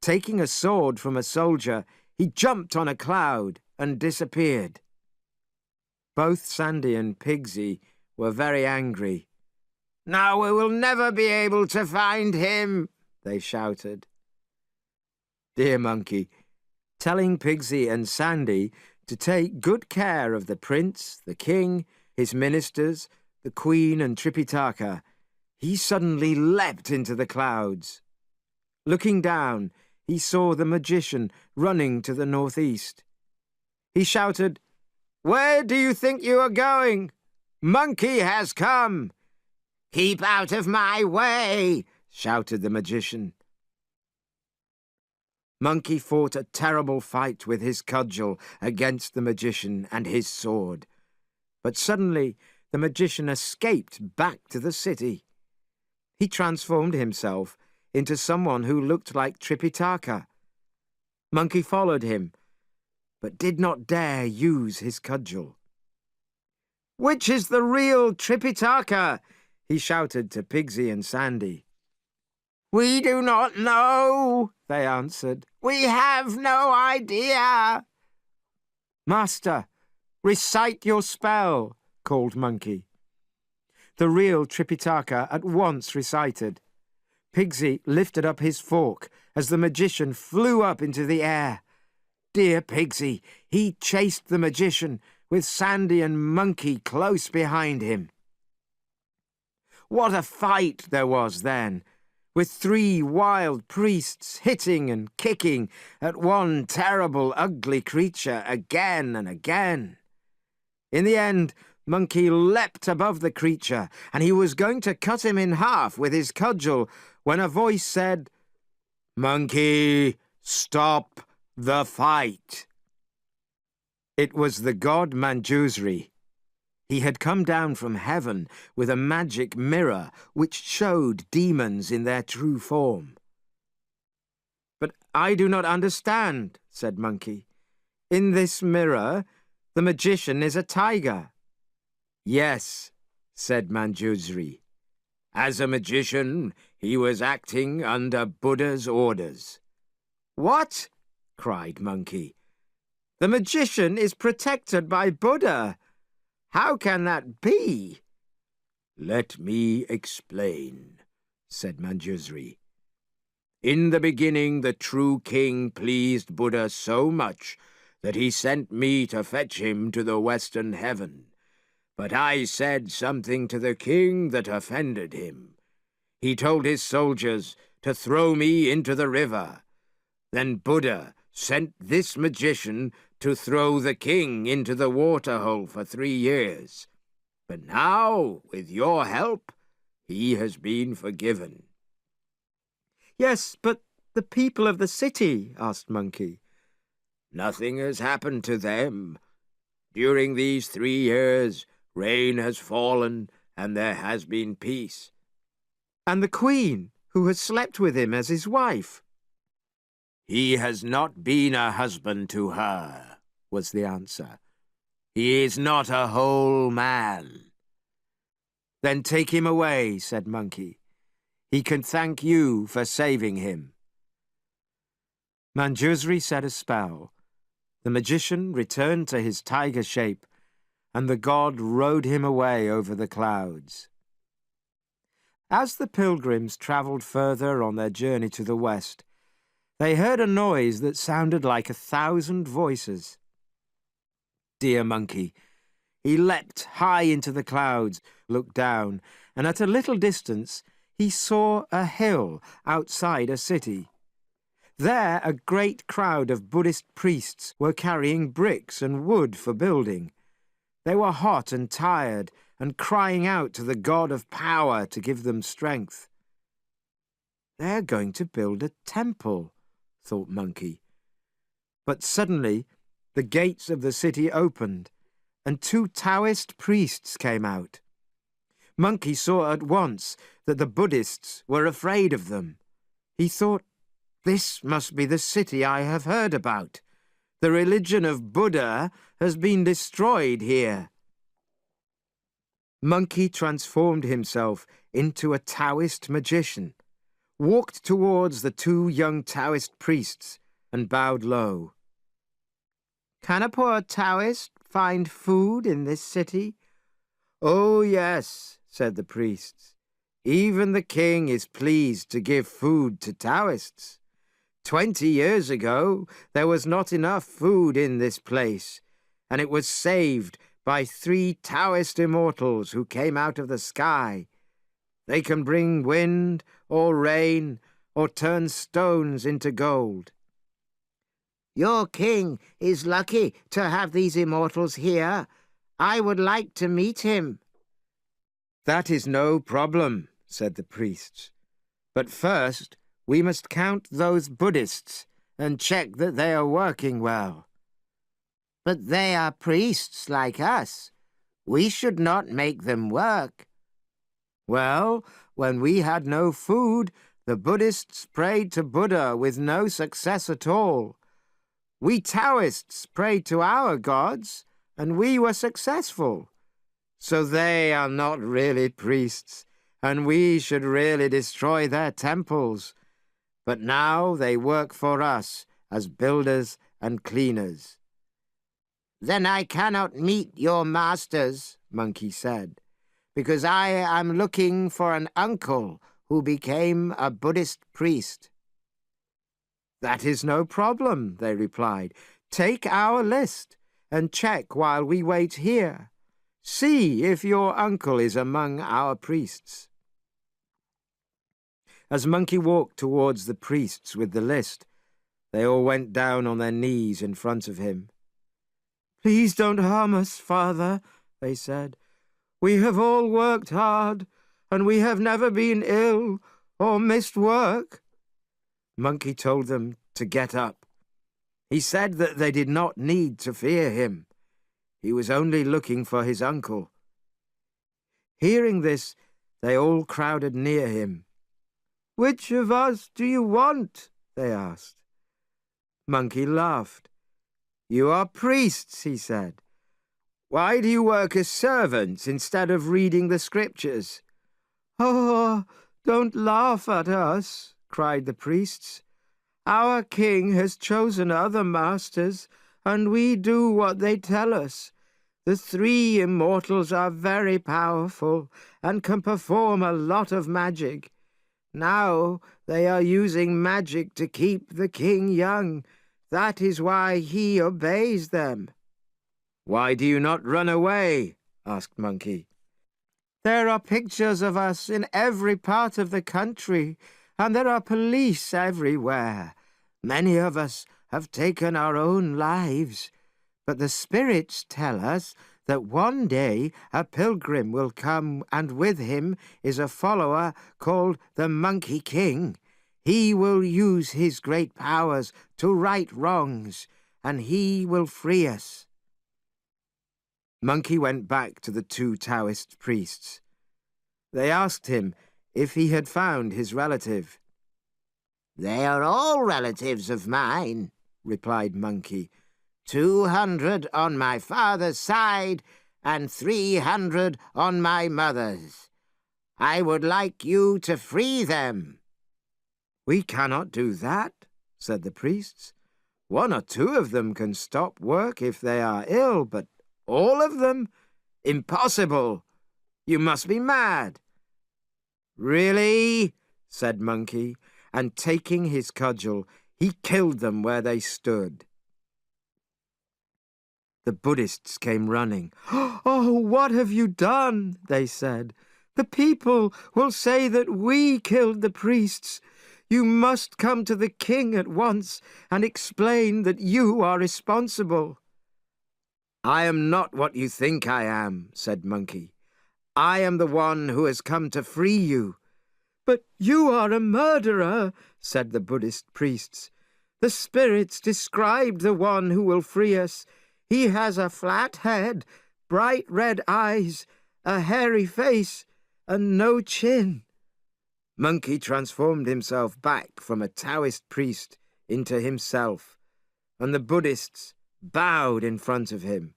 Taking a sword from a soldier, he jumped on a cloud and disappeared. Both Sandy and Pigsy were very angry. "Now we will never be able to find him," they shouted. Dear Monkey, telling Pigsy and Sandy to take good care of the prince, the king, his ministers, the queen and Tripitaka, he suddenly leapt into the clouds. Looking down, he saw the magician running to the northeast. He shouted, "Where do you think you are going? Monkey has come!" "Keep out of my way!" shouted the magician. Monkey fought a terrible fight with his cudgel against the magician and his sword. But suddenly the magician escaped back to the city. He transformed himself into someone who looked like Tripitaka. Monkey followed him, but did not dare use his cudgel. "Which is the real Tripitaka?" he shouted to Pigsy and Sandy. We do not know, they answered. We have no idea. Master, recite your spell, called Monkey. The real Tripitaka at once recited. Pigsy lifted up his fork as the magician flew up into the air. Dear Pigsy, he chased the magician with Sandy and Monkey close behind him. What a fight there was then, with 3 wild priests hitting and kicking at one terrible, ugly creature again and again. In the end, Monkey leapt above the creature, and he was going to cut him in half with his cudgel when a voice said, "Monkey, stop the fight." It was the god Manjusri. He had come down from heaven with a magic mirror which showed demons in their true form. "But I do not understand," said Monkey. "In this mirror, the magician is a tiger." "Yes," said Manjusri. "As a magician, he was acting under Buddha's orders." "What?" cried Monkey. "The magician is protected by Buddha. How can that be?" "Let me explain," said Manjusri. "In the beginning, the true king pleased Buddha so much that he sent me to fetch him to the western heaven. But I said something to the king that offended him. He told his soldiers to throw me into the river. Then Buddha sent this magician to throw the king into the waterhole for 3 years. But now, with your help, he has been forgiven." "Yes, but the people of the city?" asked Monkey. "Nothing has happened to them. During these 3 years, rain has fallen and there has been peace." "And the queen, who has slept with him as his wife?" "He has not been a husband to her," was the answer. "He is not a whole man." "Then take him away," said Monkey. "He can thank you for saving him." Manjusri said a spell. The magician returned to his tiger shape, and the god rode him away over the clouds. As the pilgrims travelled further on their journey to the west, they heard a noise that sounded like 1,000 voices. Dear Monkey, he leapt high into the clouds, looked down, and at a little distance he saw a hill outside a city. There a great crowd of Buddhist priests were carrying bricks and wood for building. They were hot and tired and crying out to the God of power to give them strength. "They're going to build a temple," thought Monkey. But suddenly the gates of the city opened, and 2 Taoist priests came out. Monkey saw at once that the Buddhists were afraid of them. He thought, "This must be the city I have heard about. The religion of Buddha has been destroyed here." Monkey transformed himself into a Taoist magician, walked towards the 2 young Taoist priests, and bowed low. "Can a poor Taoist find food in this city?" "Oh, yes," said the priests. "Even the king is pleased to give food to Taoists. 20 years ago, there was not enough food in this place, and it was saved by 3 Taoist immortals who came out of the sky. They can bring wind or rain or turn stones into gold." "Your king is lucky to have these immortals here. I would like to meet him." "That is no problem," said the priests. "But first, we must count those Buddhists and check that they are working well." "But they are priests like us. We should not make them work." "Well, when we had no food, the Buddhists prayed to Buddha with no success at all. We Taoists prayed to our gods, and we were successful. So they are not really priests. and we should really destroy their temples. But now they work for us as builders and cleaners." "Then I cannot meet your masters," Monkey said, "because I am looking for an uncle who became a Buddhist priest." "That is no problem," they replied. "Take our list and check while we wait here. See if your uncle is among our priests." As Monkey walked towards the priests with the list, they all went down on their knees in front of him. "Please don't harm us, Father," they said. "We have all worked hard, and we have never been ill or missed work." Monkey told them to get up. He said that they did not need to fear him. He was only looking for his uncle. Hearing this, they all crowded near him. "Which of us do you want?" they asked. Monkey laughed. "You are priests," he said. "Why do you work as servants instead of reading the scriptures?" "Oh, don't laugh at us," cried the priests. "Our king has chosen other masters, and we do what they tell us. The three immortals are very powerful and can perform a lot of magic. Now they are using magic to keep the king young. That is why he obeys them." "Why do you not run away?" asked Monkey. "There are pictures of us in every part of the country, and there are police everywhere. Many of us have taken our own lives, but the spirits tell us that one day a pilgrim will come, and with him is a follower called the Monkey King. He will use his great powers to right wrongs, and he will free us." Monkey went back to the two Taoist priests. They asked him if he had found his relative. "They are all relatives of mine," replied Monkey. 200 on my father's side and 300 on my mother's. I would like you to free them." "We cannot do that," said the priests. "1 or 2 of them can stop work if they are ill, but all of them? Impossible! You must be mad." "Really?" said Monkey, and taking his cudgel, he killed them where they stood. The Buddhists came running. "Oh, what have you done?" they said. "The people will say that we killed the priests. You must come to the king at once and explain that you are responsible." "I am not what you think I am," said Monkey. "I am the one who has come to free you." "But you are a murderer," said the Buddhist priests. "The spirits described the one who will free us. He has a flat head, bright red eyes, a hairy face, and no chin." Monkey transformed himself back from a Taoist priest into himself, and the Buddhists bowed in front of him.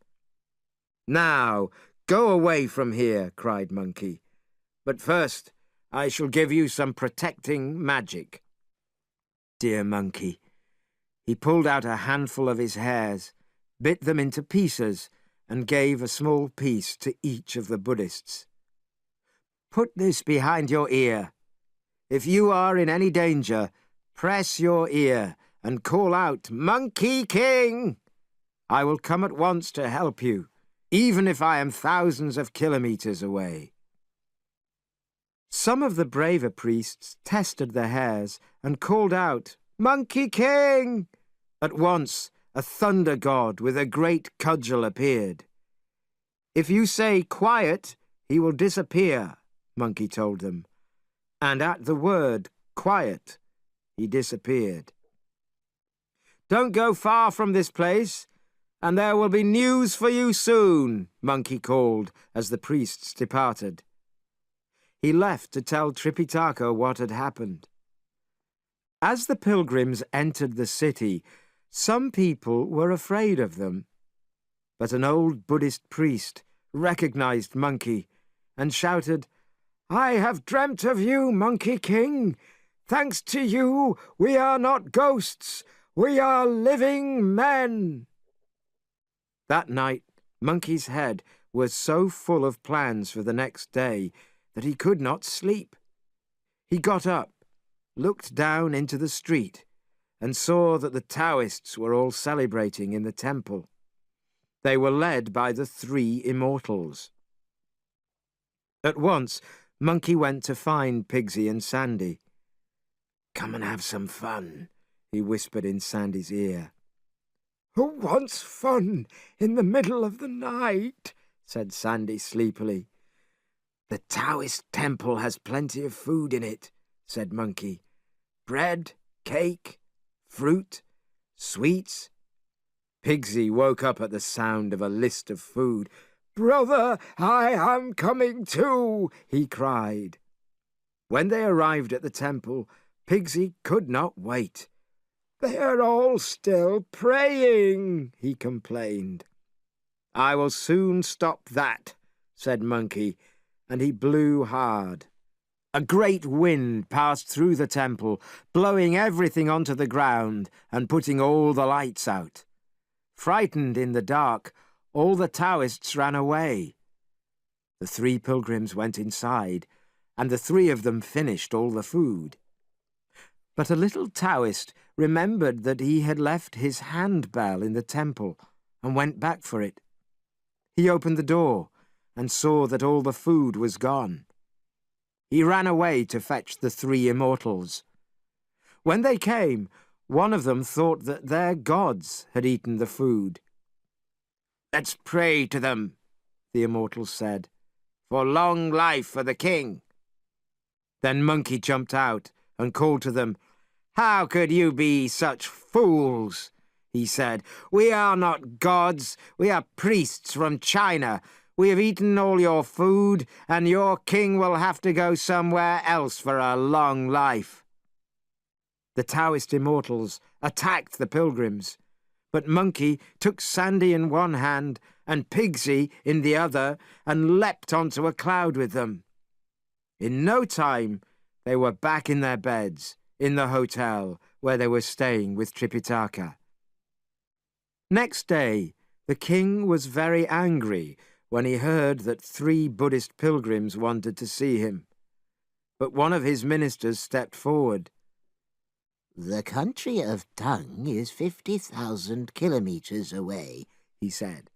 "Now, go away from here," cried Monkey. "But first, I shall give you some protecting magic." Dear Monkey. He pulled out a handful of his hairs, bit them into pieces, and gave a small piece to each of the Buddhists. "Put this behind your ear. If you are in any danger, press your ear and call out, 'Monkey King!' I will come at once to help you, even if I am thousands of kilometers away." Some of the braver priests tested the hairs and called out, "Monkey King!" At once, a thunder god with a great cudgel appeared. "If you say 'quiet,' he will disappear," Monkey told them. And at the word "quiet," he disappeared. "Don't go far from this place, and there will be news for you soon," Monkey called as the priests departed. He left to tell Tripitaka what had happened. As the pilgrims entered the city, some people were afraid of them. But an old Buddhist priest recognized Monkey and shouted, I have dreamt of you, Monkey King. Thanks to you, we are not ghosts. We are living men." That night, Monkey's head was so full of plans for the next day that he could not sleep. He got up, looked down into the street, and saw that the Taoists were all celebrating in the temple. They were led by the 3 immortals. At once, Monkey went to find Pigsy and Sandy. "Come and have some fun," he whispered in Sandy's ear. "Who wants fun in the middle of the night?" said Sandy sleepily. "The Taoist temple has plenty of food in it," said Monkey. "Bread, cake, fruit, sweets." Pigsy woke up at the sound of a list of food. "Brother, I am coming too," he cried. When they arrived at the temple, Pigsy could not wait. "They are all still praying," he complained. "I will soon stop that," said Monkey, and he blew hard. A great wind passed through the temple, blowing everything onto the ground and putting all the lights out. Frightened in the dark, all the Taoists ran away. The 3 pilgrims went inside, and the 3 of them finished all the food. But a little Taoist remembered that he had left his handbell in the temple and went back for it. He opened the door and saw that all the food was gone. He ran away to fetch the 3 immortals. When they came, one of them thought that their gods had eaten the food. "Let's pray to them," the immortals said, "for long life for the king." Then Monkey jumped out and called to them. "How could you be such fools?" he said. "We are not gods. We are priests from China. We have eaten all your food, and your king will have to go somewhere else for a long life." The Taoist immortals attacked the pilgrims, but Monkey took Sandy in one hand and Pigsy in the other and leapt onto a cloud with them. In no time, they were back in their beds in the hotel where they were staying with Tripitaka. Next day, the king was very angry when he heard that 3 Buddhist pilgrims wanted to see him. But one of his ministers stepped forward. "The country of Tung is 50,000 kilometers away," he said.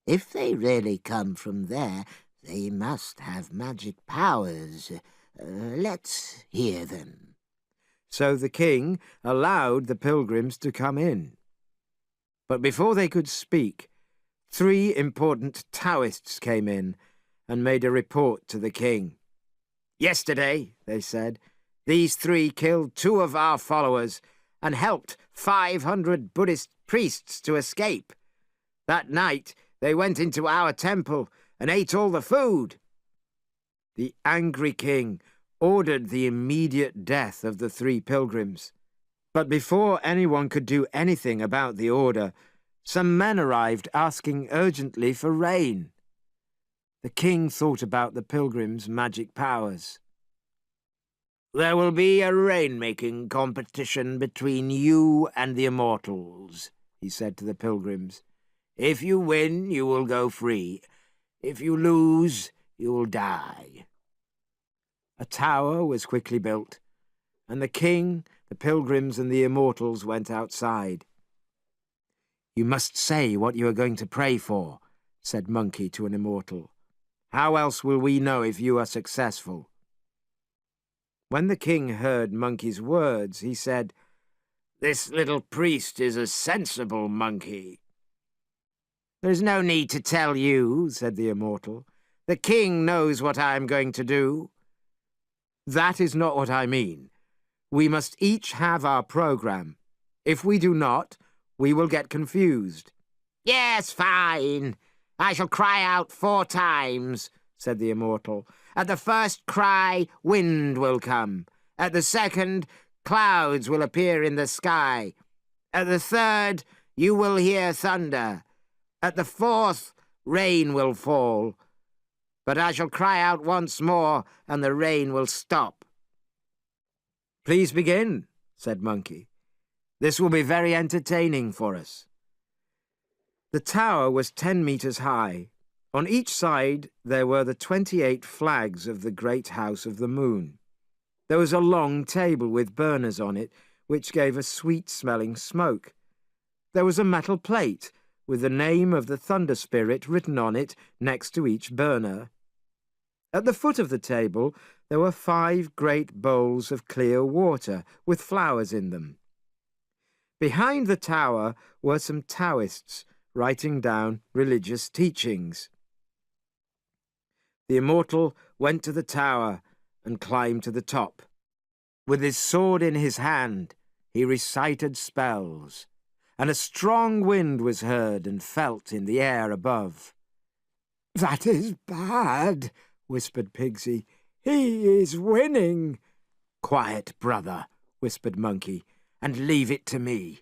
"If they really come from there, they must have magic powers. Let's hear them." So the king allowed the pilgrims to come in. But before they could speak, 3 important Taoists came in and made a report to the king. "Yesterday," they said, "these 3 killed 2 of our followers and helped 500 Buddhist priests to escape. That night, they went into our temple and ate all the food." The angry king ordered the immediate death of the 3 pilgrims. But before anyone could do anything about the order, some men arrived asking urgently for rain. The king thought about the pilgrims' magic powers. "There will be a rain-making competition between you and the immortals," he said to the pilgrims. "If you win, you will go free. If you lose, you will die." A tower was quickly built, and the king, the pilgrims, and the immortals went outside. "You must say what you are going to pray for," said Monkey to an immortal. "How else will we know if you are successful?" When the king heard Monkey's words, he said, "This little priest is a sensible monkey." "There is no need to tell you," said the immortal. "The king knows what I am going to do." "That is not what I mean. We must each have our program. If we do not, we will get confused." "Yes, fine. I shall cry out 4 times, said the immortal. "At the first cry, wind will come. At the second, clouds will appear in the sky. At the third, you will hear thunder. At the 4th, rain will fall. but I shall cry out once more, and the rain will stop." "Please begin," said Monkey. "This will be very entertaining for us." The tower was 10 meters high. On each side there were the 28 flags of the great house of the moon. There was a long table with burners on it, which gave a sweet-smelling smoke. There was a metal plate with the name of the thunder spirit written on it next to each burner. At the foot of the table there were 5 great bowls of clear water with flowers in them. Behind the tower were some Taoists writing down religious teachings. The immortal went to the tower and climbed to the top. With his sword in his hand, he recited spells, and a strong wind was heard and felt in the air above. "That is bad," whispered Pigsy. "He is winning." "Quiet, brother," whispered Monkey, "and leave it to me."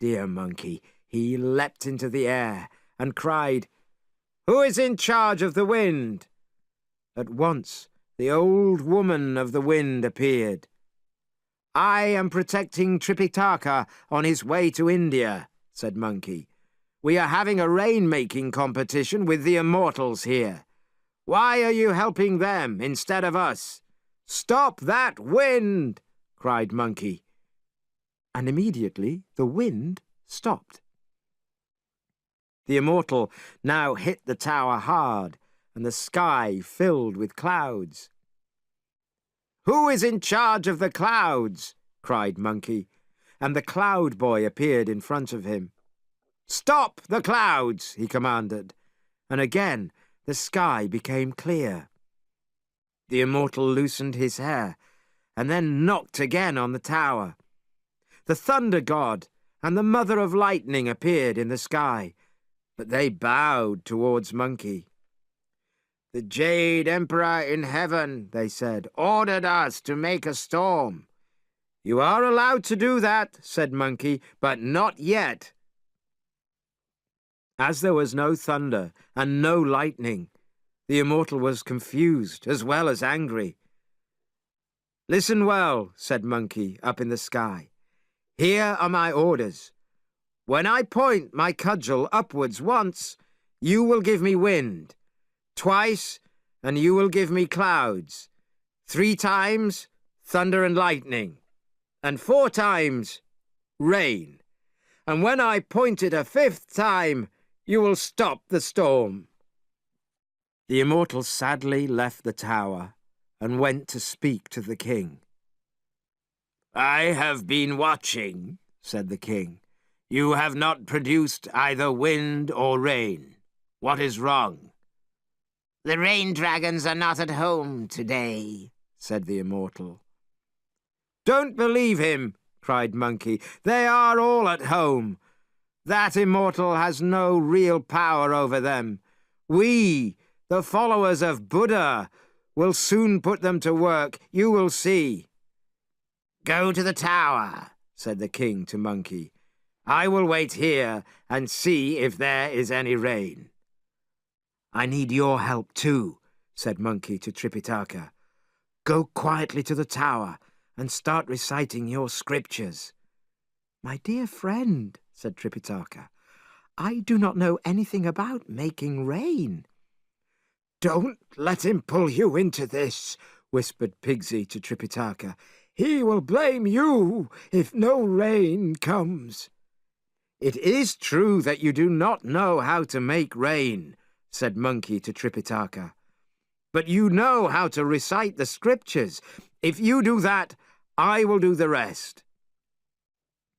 Dear Monkey, he leapt into the air and cried, "Who is in charge of the wind?" At once the old woman of the wind appeared. "I am protecting Tripitaka on his way to India," said Monkey. "We are having a rain-making competition with the immortals here. Why are you helping them instead of us?" "Stop that wind!" cried Monkey. And immediately the wind stopped. The immortal now hit the tower hard, and the sky filled with clouds. "Who is in charge of the clouds?" cried Monkey, and the cloud boy appeared in front of him. "Stop the clouds!" he commanded, and again the sky became clear. The immortal loosened his hair, and then knocked again on the tower. The thunder god and the mother of lightning appeared in the sky, but they bowed towards Monkey. "The Jade Emperor in heaven," they said, "ordered us to make a storm." "You are allowed to do that," said Monkey, "but not yet." As there was no thunder and no lightning, the immortal was confused as well as angry. "Listen well," said Monkey up in the sky. "Here are my orders. When I point my cudgel upwards once, you will give me wind. Twice, and you will give me clouds. 3 times, thunder and lightning. And 4 times, rain. And when I point it a 5th time, you will stop the storm." The immortal sadly left the tower and went to speak to the king. "I have been watching," said the king. "You have not produced either wind or rain. What is wrong?" "The rain dragons are not at home today," said the immortal. "Don't believe him," cried Monkey. "They are all at home. That immortal has no real power over them. We, the followers of Buddha, will soon put them to work. You will see." "Go to the tower," said the king to Monkey. "I will wait here and see if there is any rain." "I need your help too," said Monkey to Tripitaka. "Go quietly to the tower and start reciting your scriptures." "My dear friend," said Tripitaka, "I do not know anything about making rain." "Don't let him pull you into this," whispered Pigsy to Tripitaka. "He will blame you if no rain comes." "It is true that you do not know how to make rain," said Monkey to Tripitaka. "But you know how to recite the scriptures. If you do that, I will do the rest."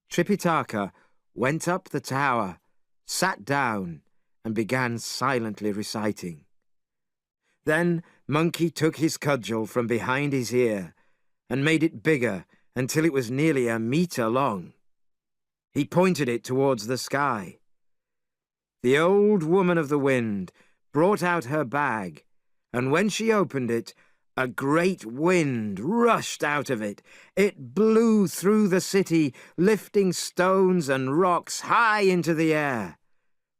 Tripitaka went up the tower, sat down, and began silently reciting. Then Monkey took his cudgel from behind his ear and made it bigger until it was nearly 1 meter long. He pointed it towards the sky. The old woman of the wind brought out her bag, and when she opened it, a great wind rushed out of it. It blew through the city, lifting stones and rocks high into the air.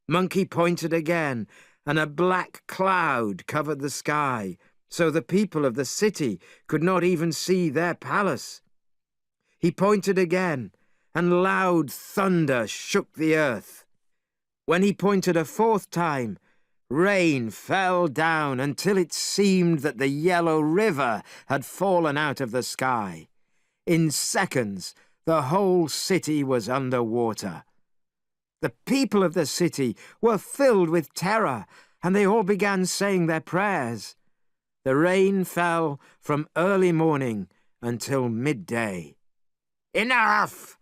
Monkey pointed again, and a black cloud covered the sky, so the people of the city could not even see their palace. He pointed again, and loud thunder shook the earth. When he pointed a fourth time, rain fell down until it seemed that the yellow river had fallen out of the sky. In seconds, the whole city was under water. The people of the city were filled with terror, and they all began saying their prayers. The rain fell from early morning until midday. "Enough!"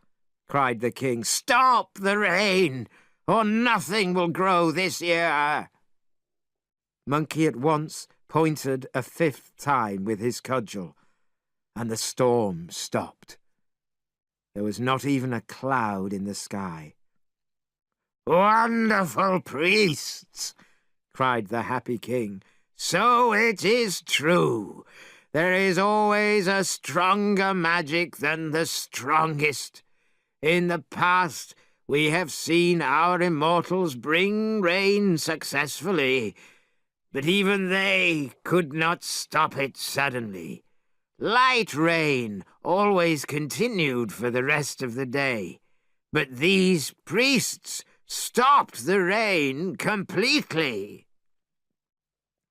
cried the king. "Stop the rain, or nothing will grow this year." Monkey at once pointed a fifth time with his cudgel, and the storm stopped. There was not even a cloud in the sky. "Wonderful priests!" cried the happy king. "So it is true. There is always a stronger magic than the strongest. In the past, we have seen our immortals bring rain successfully, but even they could not stop it suddenly. Light rain always continued for the rest of the day, but these priests stopped the rain completely."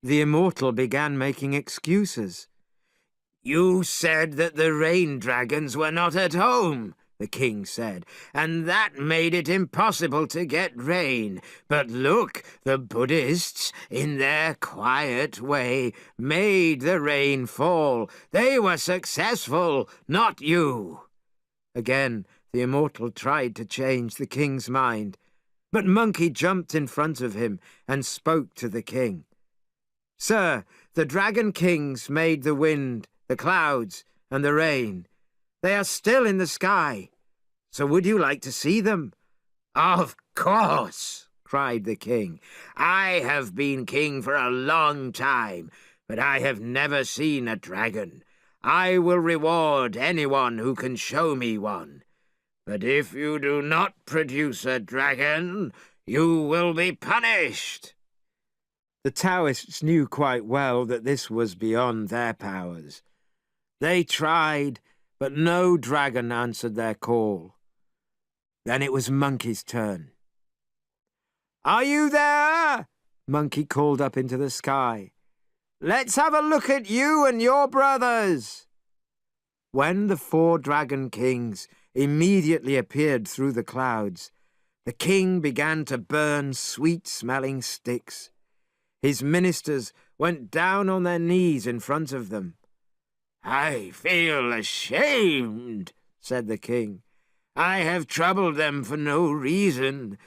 The immortal began making excuses. "You said that the rain dragons were not at home," the king said, "and that made it impossible to get rain. But look, the Buddhists, in their quiet way, made the rain fall. They were successful, not you." Again, the immortal tried to change the king's mind, but Monkey jumped in front of him and spoke to the king. "Sir, the dragon kings made the wind, the clouds, and the rain. They are still in the sky. So would you like to see them?" "Of course," cried the king. "I have been king for a long time, but I have never seen a dragon. I will reward anyone who can show me one. But if you do not produce a dragon, you will be punished." The Taoists knew quite well that this was beyond their powers. They tried, but no dragon answered their call. Then it was Monkey's turn. "Are you there?" Monkey called up into the sky. "Let's have a look at you and your brothers." When the 4 dragon kings immediately appeared through the clouds, the king began to burn sweet-smelling sticks. His ministers went down on their knees in front of them. "I feel ashamed," said the king. "I have troubled them for no reason.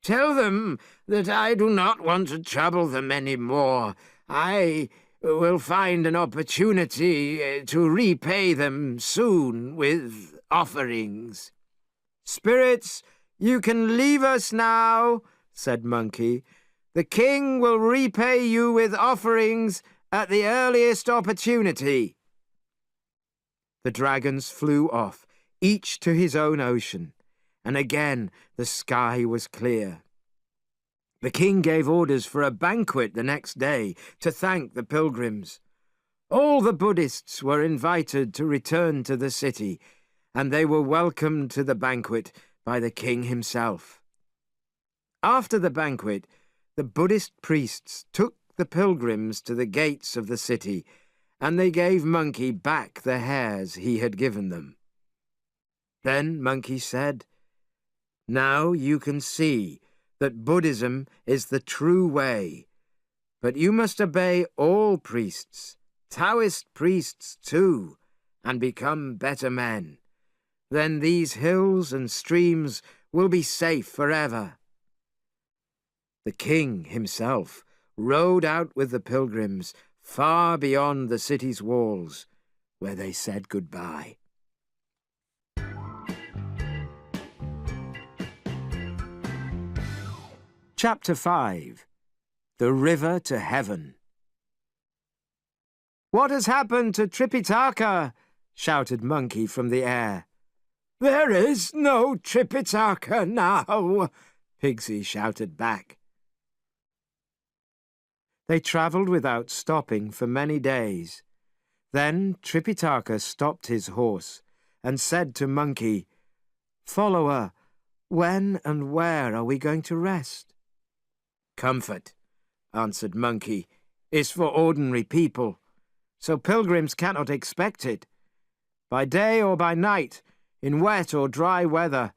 Tell them that I do not want to trouble them any more. I will find an opportunity to repay them soon with offerings." "Spirits, you can leave us now," said Monkey. "The king will repay you with offerings at the earliest opportunity." The dragons flew off, each to his own ocean, and again the sky was clear. The king gave orders for a banquet the next day to thank the pilgrims. All the Buddhists were invited to return to the city, and they were welcomed to the banquet by the king himself. After the banquet, the Buddhist priests took the pilgrims to the gates of the city, and they gave Monkey back the hairs he had given them. Then Monkey said, "Now you can see that Buddhism is the true way, but you must obey all priests, Taoist priests too, and become better men. Then these hills and streams will be safe forever." The king himself rode out with the pilgrims far beyond the city's walls, where they said goodbye. Chapter 5. The River to Heaven. "What has happened to Tripitaka?" shouted Monkey from the air. "There is no Tripitaka now," Pigsy shouted back. They travelled without stopping for many days. Then Tripitaka stopped his horse and said to Monkey, "Follower, when and where are we going to rest?" "Comfort," answered Monkey, "is for ordinary people, so pilgrims cannot expect it. By day or by night, in wet or dry weather,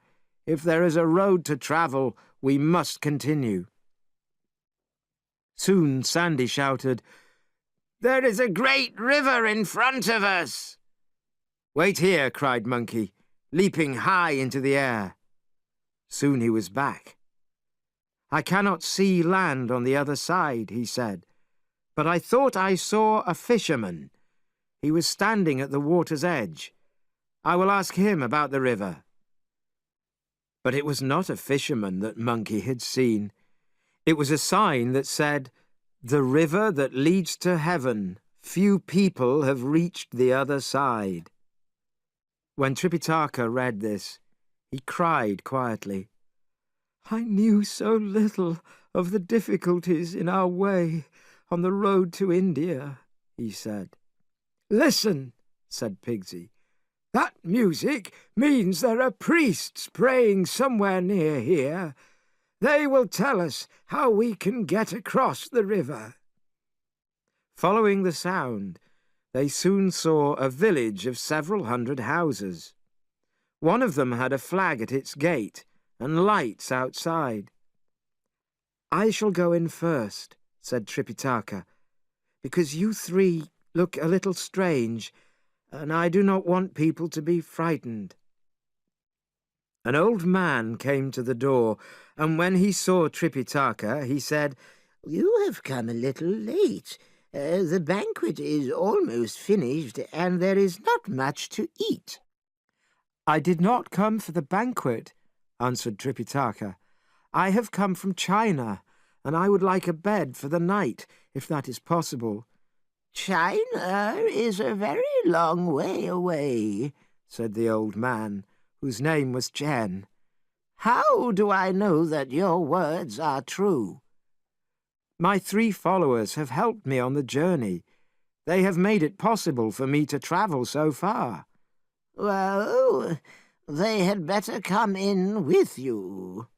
if there is a road to travel, we must continue." Soon Sandy shouted, "There is a great river in front of us!" "Wait here," cried Monkey, leaping high into the air. Soon he was back. "I cannot see land on the other side," he said, "but I thought I saw a fisherman. He was standing at the water's edge. I will ask him about the river." But it was not a fisherman that Monkey had seen. It was a sign that said, "The river that leads to heaven. Few people have reached the other side." When Tripitaka read this, he cried quietly. "I knew so little of the difficulties in our way on the road to India," he said. "Listen," said Pigsy. "That music means there are priests praying somewhere near here. They will tell us how we can get across the river." Following the sound, they soon saw a village of several hundred houses. One of them had a flag at its gate and lights outside. "I shall go in first," said Tripitaka, "because you three look a little strange, and I do not want people to be frightened." An old man came to the door, and when he saw Tripitaka, he said, "You have come a little late. The banquet is almost finished, and there is not much to eat." "I did not come for the banquet," answered Tripitaka. "I have come from China, and I would like a bed for the night, if that is possible." "China is a very long way away," said the old man, whose name was Chen. "How do I know that your words are true?" "My 3 followers have helped me on the journey. They have made it possible for me to travel so far." "Well, they had better come in with you."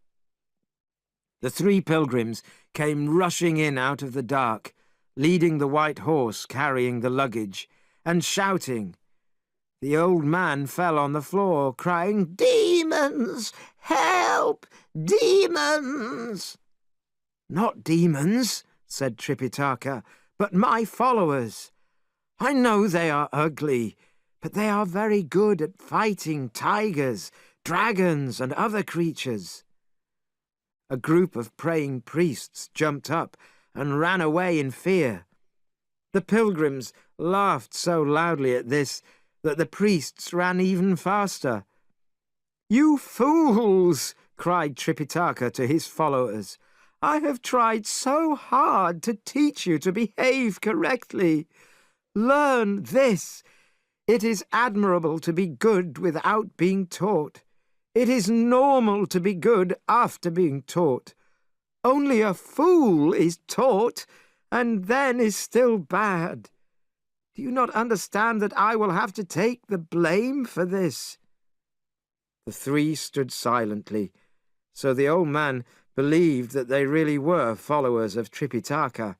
The 3 pilgrims came rushing in out of the dark, leading the white horse carrying the luggage, and shouting. The old man fell on the floor, crying, "Demons! Help! Demons!" "Not demons," said Tripitaka, "but my followers. I know they are ugly, but they are very good at fighting tigers, dragons, and other creatures." A group of praying priests jumped up and ran away in fear. The pilgrims laughed so loudly at this that the priests ran even faster. "You fools!" cried Tripitaka to his followers. "I have tried so hard to teach you to behave correctly. Learn this. It is admirable to be good without being taught. It is normal to be good after being taught. Only a fool is taught, and then is still bad. Do you not understand that I will have to take the blame for this?" The 3 stood silently, so the old man believed that they really were followers of Tripitaka.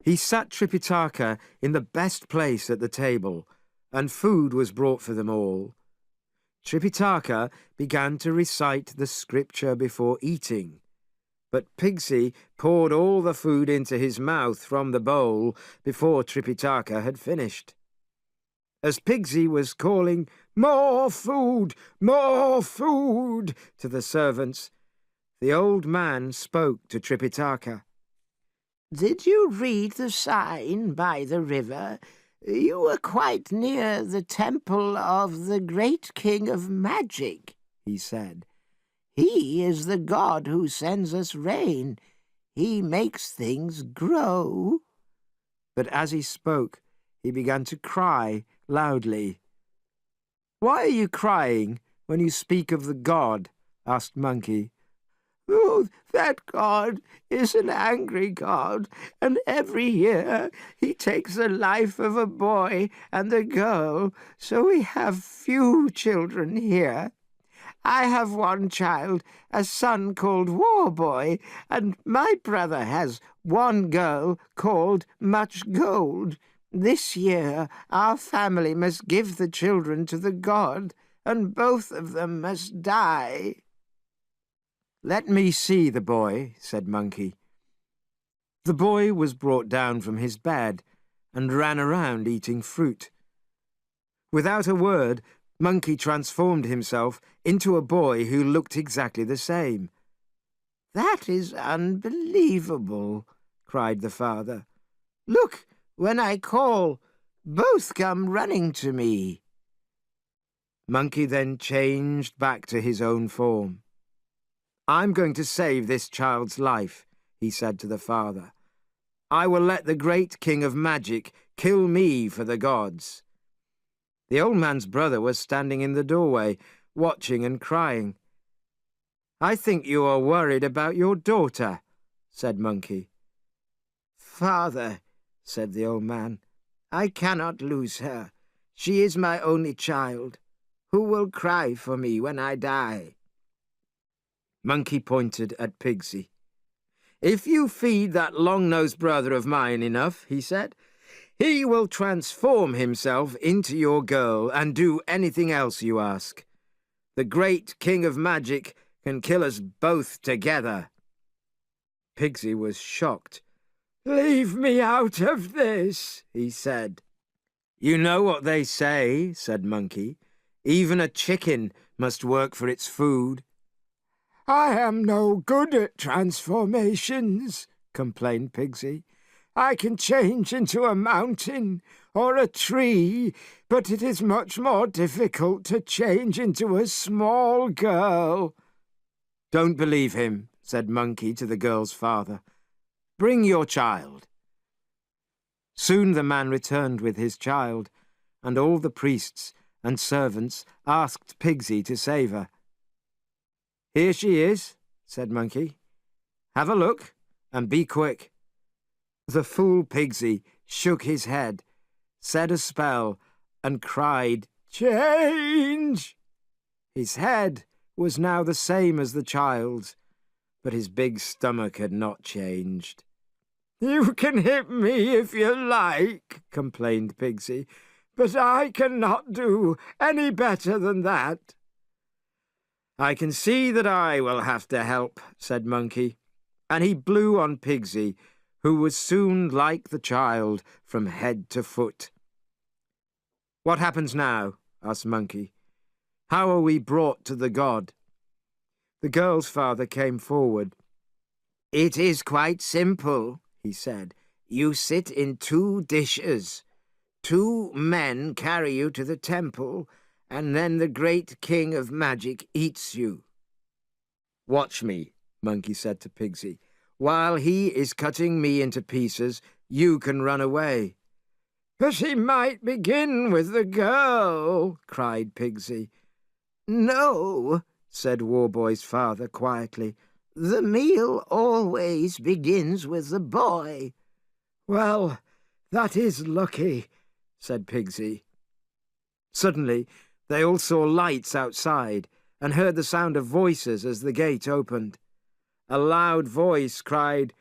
He sat Tripitaka in the best place at the table, and food was brought for them all. Tripitaka began to recite the scripture before eating, but Pigsy poured all the food into his mouth from the bowl before Tripitaka had finished. As Pigsy was calling, more food, to the servants, the old man spoke to Tripitaka. "Did you read the sign by the river? You were quite near the temple of the great king of magic," he said. "He is the god who sends us rain. He makes things grow." But as he spoke, he began to cry loudly. "Why are you crying when you speak of the god?" asked Monkey. Oh, that God is an angry God, and every year he takes the life of a boy and a girl, so we have few children here. I have one child, a son called War Boy, and my brother has one girl called Much Gold. This year our family must give the children to the god, and both of them must die." "Let me see the boy," said Monkey. The boy was brought down from his bed and ran around eating fruit. Without a word, Monkey transformed himself into a boy who looked exactly the same. "That is unbelievable," cried the father. "Look, when I call, both come running to me." Monkey then changed back to his own form. "I'm going to save this child's life," he said to the father. "I will let the great king of magic kill me for the gods." The old man's brother was standing in the doorway, watching and crying. "I think you are worried about your daughter," said Monkey. "Father," said the old man, "I cannot lose her. She is my only child. Who will cry for me when I die?" Monkey pointed at Pigsy. "If you feed that long-nosed brother of mine enough," he said, "he will transform himself into your girl and do anything else you ask. The great king of magic can kill us both together." Pigsy was shocked. "Leave me out of this," he said. "You know what they say," said Monkey. "Even a chicken must work for its food." "I am no good at transformations," complained Pigsy. "I can change into a mountain or a tree, but it is much more difficult to change into a small girl." "Don't believe him," said Monkey to the girl's father. "Bring your child." Soon the man returned with his child, and all the priests and servants asked Pigsy to save her. "Here she is," said Monkey. "Have a look, and be quick." The fool Pigsy shook his head, said a spell, and cried, "Change!" His head was now the same as the child's, but his big stomach had not changed. "You can hit me if you like," complained Pigsy, "but I cannot do any better than that." "I can see that I will have to help," said Monkey, and he blew on Pigsy, who was soon like the child from head to foot. "What happens now?" asked Monkey. "How are we brought to the god?" The girl's father came forward. "It is quite simple," he said. "You sit in 2 dishes. 2 men carry you to the temple, and then the great king of magic eats you." "Watch me," Monkey said to Pigsy. "While he is cutting me into pieces, you can run away." "But he might begin with the girl," cried Pigsy. "No," said Warboy's father quietly. "The meal always begins with the boy." "Well, that is lucky," said Pigsy. Suddenly, they all saw lights outside and heard the sound of voices as the gate opened. A loud voice cried,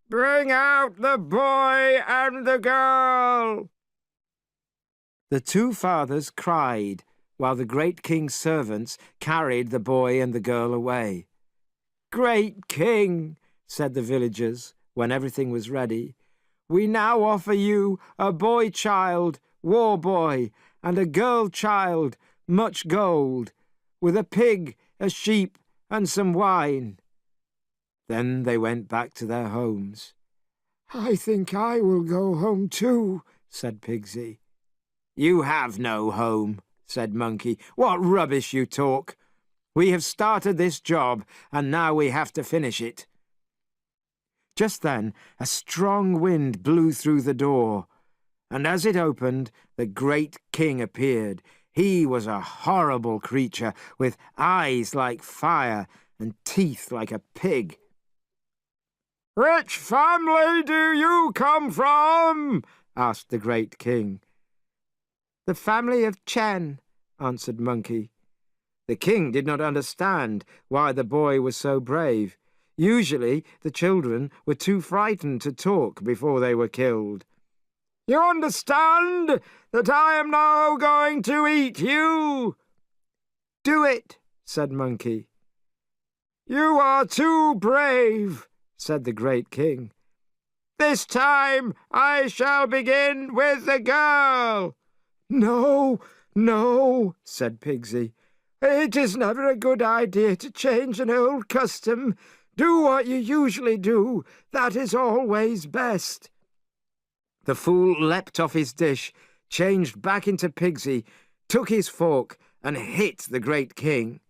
"Bring out the boy and the girl!" The 2 fathers cried, while the great king's servants carried the boy and the girl away. "Great king," said the villagers when everything was ready, "we now offer you a boy child, War Boy, and a girl child, Much Gold, with a pig, a sheep, and some wine." Then they went back to their homes. "I think I will go home too," said Pigsy. "You have no home," said Monkey. "What rubbish you talk! We have started this job, and now we have to finish it." Just then, a strong wind blew through the door, and as it opened, the great king appeared. He was a horrible creature, with eyes like fire and teeth like a pig. "Which family do you come from?" asked the great king. "The family of Chen," answered Monkey. The king did not understand why the boy was so brave. Usually the children were too frightened to talk before they were killed. "You understand that I am now going to eat you?" "Do it," said Monkey. "You are too brave," said the great king. "This time I shall begin with the girl." "No, no," said Pigsy. "It is never a good idea to change an old custom. Do what you usually do. That is always best." The fool leapt off his dish, changed back into Pigsy, took his fork, and hit the great king.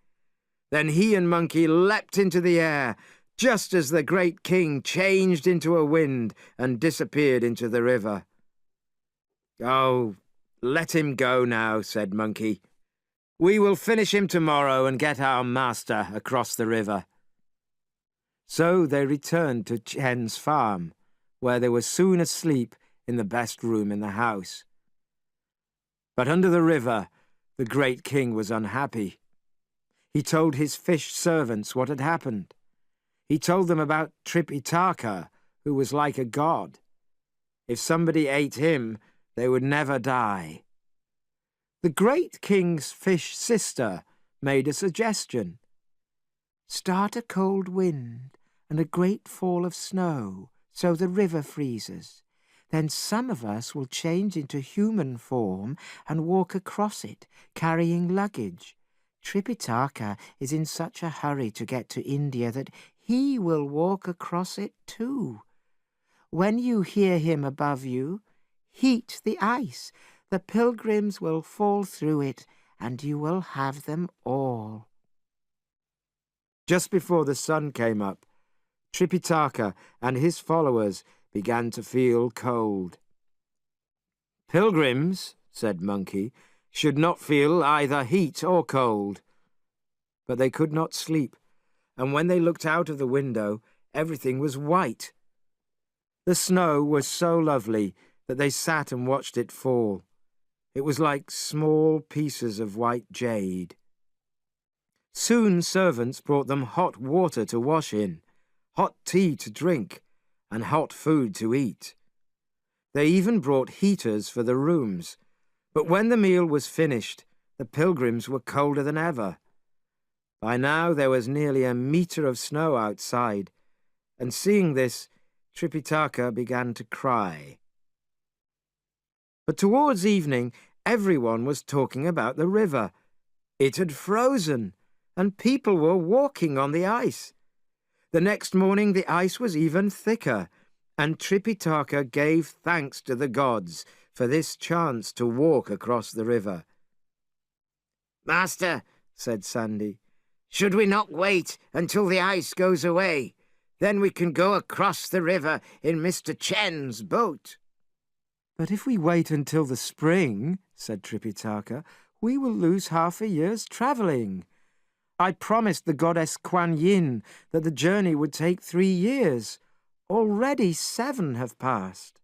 Then he and Monkey leapt into the air, just as the great king changed into a wind and disappeared into the river. "Oh, let him go now," said Monkey. "We will finish him tomorrow and get our master across the river." So they returned to Chen's farm, where they were soon asleep in the best room in the house. But under the river, the great king was unhappy. He told his fish servants what had happened. He told them about Tripitaka, who was like a god. If somebody ate him, they would never die. The great king's fish sister made a suggestion. "Start a cold wind and a great fall of snow, so the river freezes. Then some of us will change into human form and walk across it, carrying luggage. Tripitaka is in such a hurry to get to India that he will walk across it too. When you hear him above you, heat the ice. The pilgrims will fall through it, and you will have them all." Just before the sun came up, Tripitaka and his followers began to feel cold. "Pilgrims," said Monkey, "should not feel either heat or cold." But they could not sleep, and when they looked out of the window, everything was white. The snow was so lovely that they sat and watched it fall. It was like small pieces of white jade. Soon servants brought them hot water to wash in, hot tea to drink, and hot food to eat. They even brought heaters for the rooms, but when the meal was finished, the pilgrims were colder than ever. By now there was nearly a meter of snow outside, and seeing this, Tripitaka began to cry. But towards evening, everyone was talking about the river. It had frozen, and people were walking on the ice. The next morning the ice was even thicker, and Tripitaka gave thanks to the gods for this chance to walk across the river. "Master," said Sandy, "should we not wait until the ice goes away? Then we can go across the river in Mr. Chen's boat." "But if we wait until the spring," said Tripitaka, "we will lose half a year's travelling. I promised the goddess Kuan Yin that the journey would take 3 years. Already 7 have passed."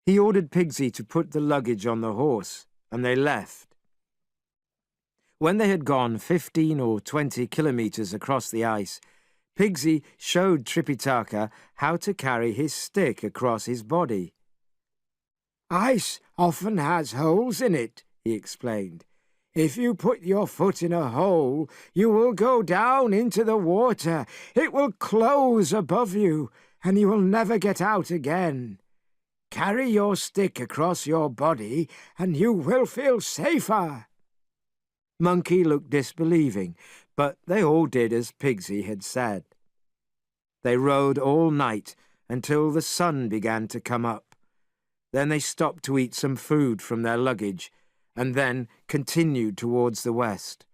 He ordered Pigsy to put the luggage on the horse, and they left. When they had gone 15 or 20 kilometres across the ice, Pigsy showed Tripitaka how to carry his stick across his body. "Ice often has holes in it," he explained. "If you put your foot in a hole, you will go down into the water. It will close above you, and you will never get out again. Carry your stick across your body, and you will feel safer." Monkey looked disbelieving, but they all did as Pigsy had said. They rode all night until the sun began to come up. Then they stopped to eat some food from their luggage, and then continued towards the west.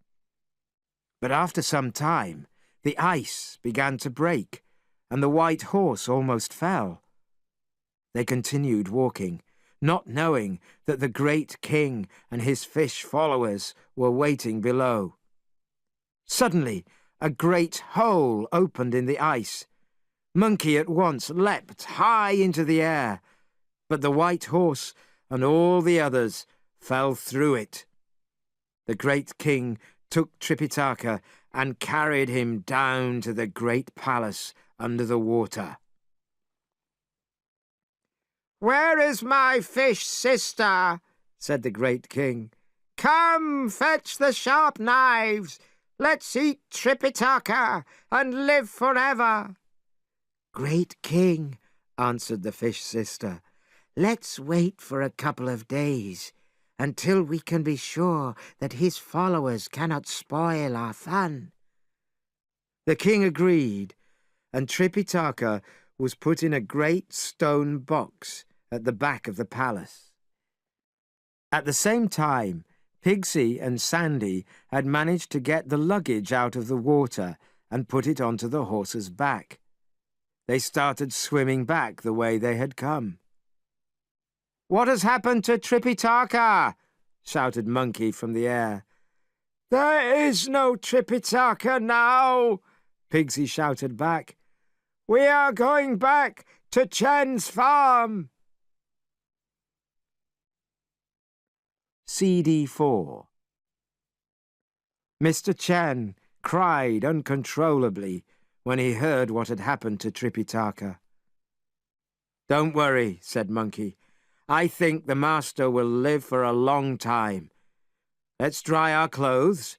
But after some time, the ice began to break, and the white horse almost fell. They continued walking, not knowing that the great king and his fish followers were waiting below. Suddenly, a great hole opened in the ice. Monkey at once leapt high into the air, but the white horse and all the others fell through it. The great king took Tripitaka and carried him down to the great palace under the water. "Where is my fish sister?" said the great king. "Come, fetch the sharp knives. Let's eat Tripitaka and live forever." "Great king," answered the fish sister, "let's wait for a couple of days until we can be sure that his followers cannot spoil our fun." The king agreed, and Tripitaka was put in a great stone box at the back of the palace. At the same time, Pigsy and Sandy had managed to get the luggage out of the water and put it onto the horse's back. They started swimming back the way they had come. "What has happened to Tripitaka?" shouted Monkey from the air. "There is no Tripitaka now," Pigsy shouted back. "We are going back to Chen's farm." CD 4. Mr. Chen cried uncontrollably when he heard what had happened to Tripitaka. "Don't worry," said Monkey. "I think the master will live for a long time. Let's dry our clothes,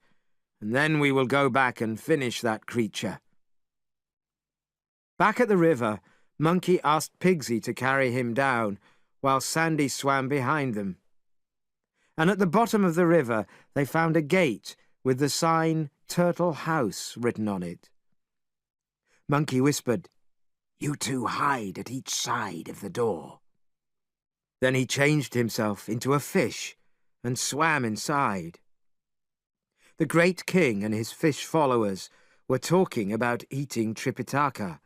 and then we will go back and finish that creature." Back at the river, Monkey asked Pigsy to carry him down, while Sandy swam behind them. And at the bottom of the river they found a gate with the sign Turtle House written on it. Monkey whispered, "You two hide at each side of the door." Then he changed himself into a fish and swam inside. The great king and his fish followers were talking about eating Tripitaka,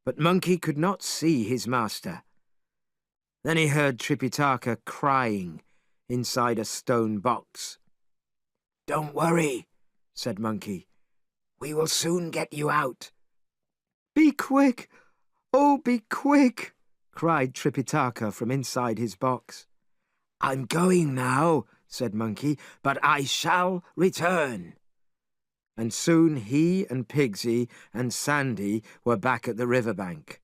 but Monkey could not see his master. Then he heard Tripitaka crying inside a stone box. "Don't worry," said Monkey. "We will soon get you out." "Be quick! Oh, be quick!" cried Tripitaka from inside his box. "I'm going now," said Monkey, "but I shall return." And soon he and Pigsy and Sandy were back at the riverbank.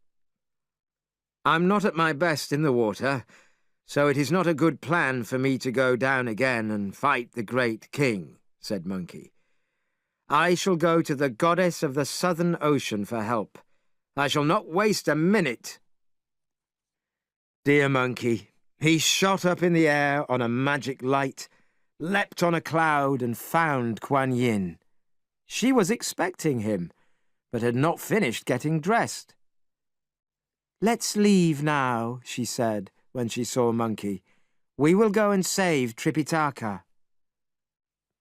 "I'm not at my best in the water, so it is not a good plan for me to go down again and fight the great king," said Monkey. "I shall go to the goddess of the Southern Ocean for help. I shall not waste a minute." Dear Monkey, he shot up in the air on a magic light, leapt on a cloud and found Kuan Yin. She was expecting him, but had not finished getting dressed. "Let's leave now," she said when she saw Monkey. "We will go and save Tripitaka."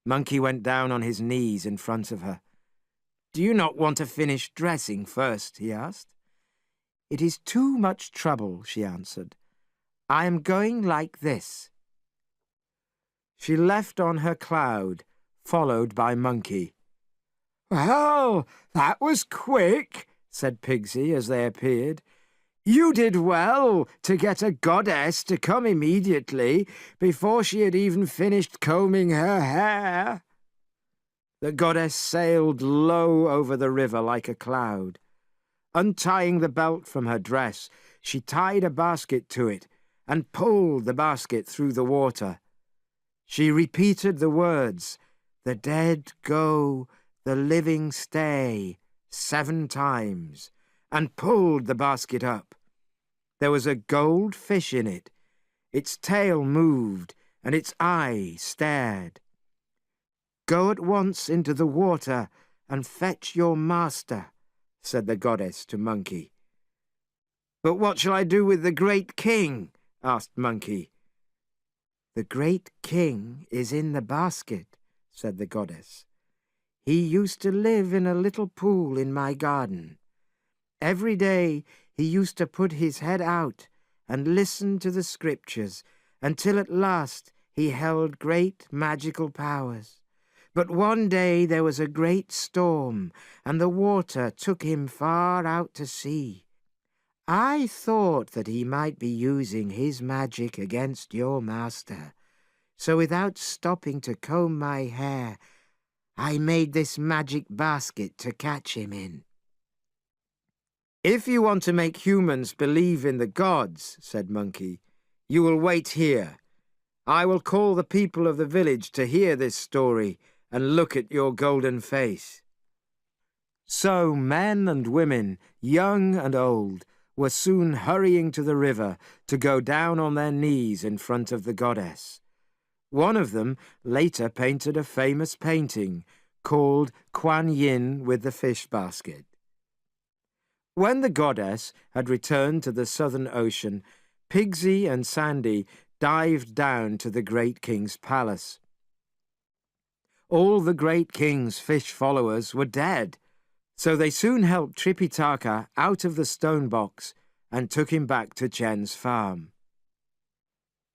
Monkey went down on his knees in front of her. "Do you not want to finish dressing first?" he asked. "It is too much trouble," she answered. "I am going like this." She left on her cloud, followed by Monkey. "Well, that was quick," said Pigsy as they appeared. "You did well to get a goddess to come immediately before she had even finished combing her hair." The goddess sailed low over the river like a cloud. Untying the belt from her dress, she tied a basket to it and pulled the basket through the water. She repeated the words, "The dead go, the living stay," 7 times, and pulled the basket up. There was a gold fish in it. Its tail moved, and its eye stared. "Go at once into the water and fetch your master," said the goddess to Monkey. "But what shall I do with the great king?" asked Monkey. "The great king is in the basket," said the goddess. "He used to live in a little pool in my garden. Every day he used to put his head out and listen to the scriptures until at last he held great magical powers. But one day there was a great storm, and the water took him far out to sea. I thought that he might be using his magic against your master, so without stopping to comb my hair, I made this magic basket to catch him in." "If you want to make humans believe in the gods," said Monkey, "you will wait here. I will call the people of the village to hear this story and look at your golden face." So men and women, young and old, were soon hurrying to the river to go down on their knees in front of the goddess. One of them later painted a famous painting called Kuan Yin with the fish basket. When the goddess had returned to the southern ocean, Pigsy and Sandy dived down to the great king's palace. All the great king's fish followers were dead, so they soon helped Tripitaka out of the stone box and took him back to Chen's farm.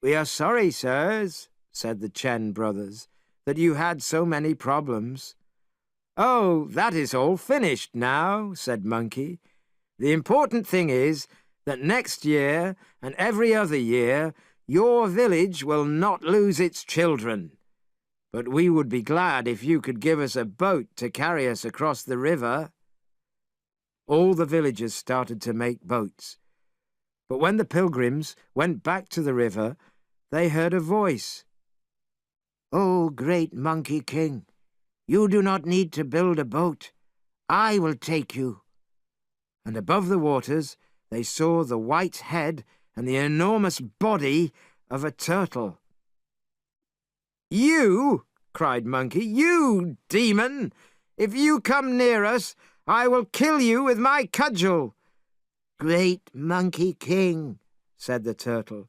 "We are sorry, sirs," said the Chen brothers, "that you had so many problems." "Oh, that is all finished now," said Monkey. "The important thing is that next year and every other year your village will not lose its children. But we would be glad if you could give us a boat to carry us across the river." All the villagers started to make boats. But when the pilgrims went back to the river, they heard a voice. "Oh, great Monkey King, you do not need to build a boat. I will take you." And above the waters they saw the white head and the enormous body of a turtle. "You!" cried Monkey. "You, demon! If you come near us, I will kill you with my cudgel." "Great Monkey King," said the turtle,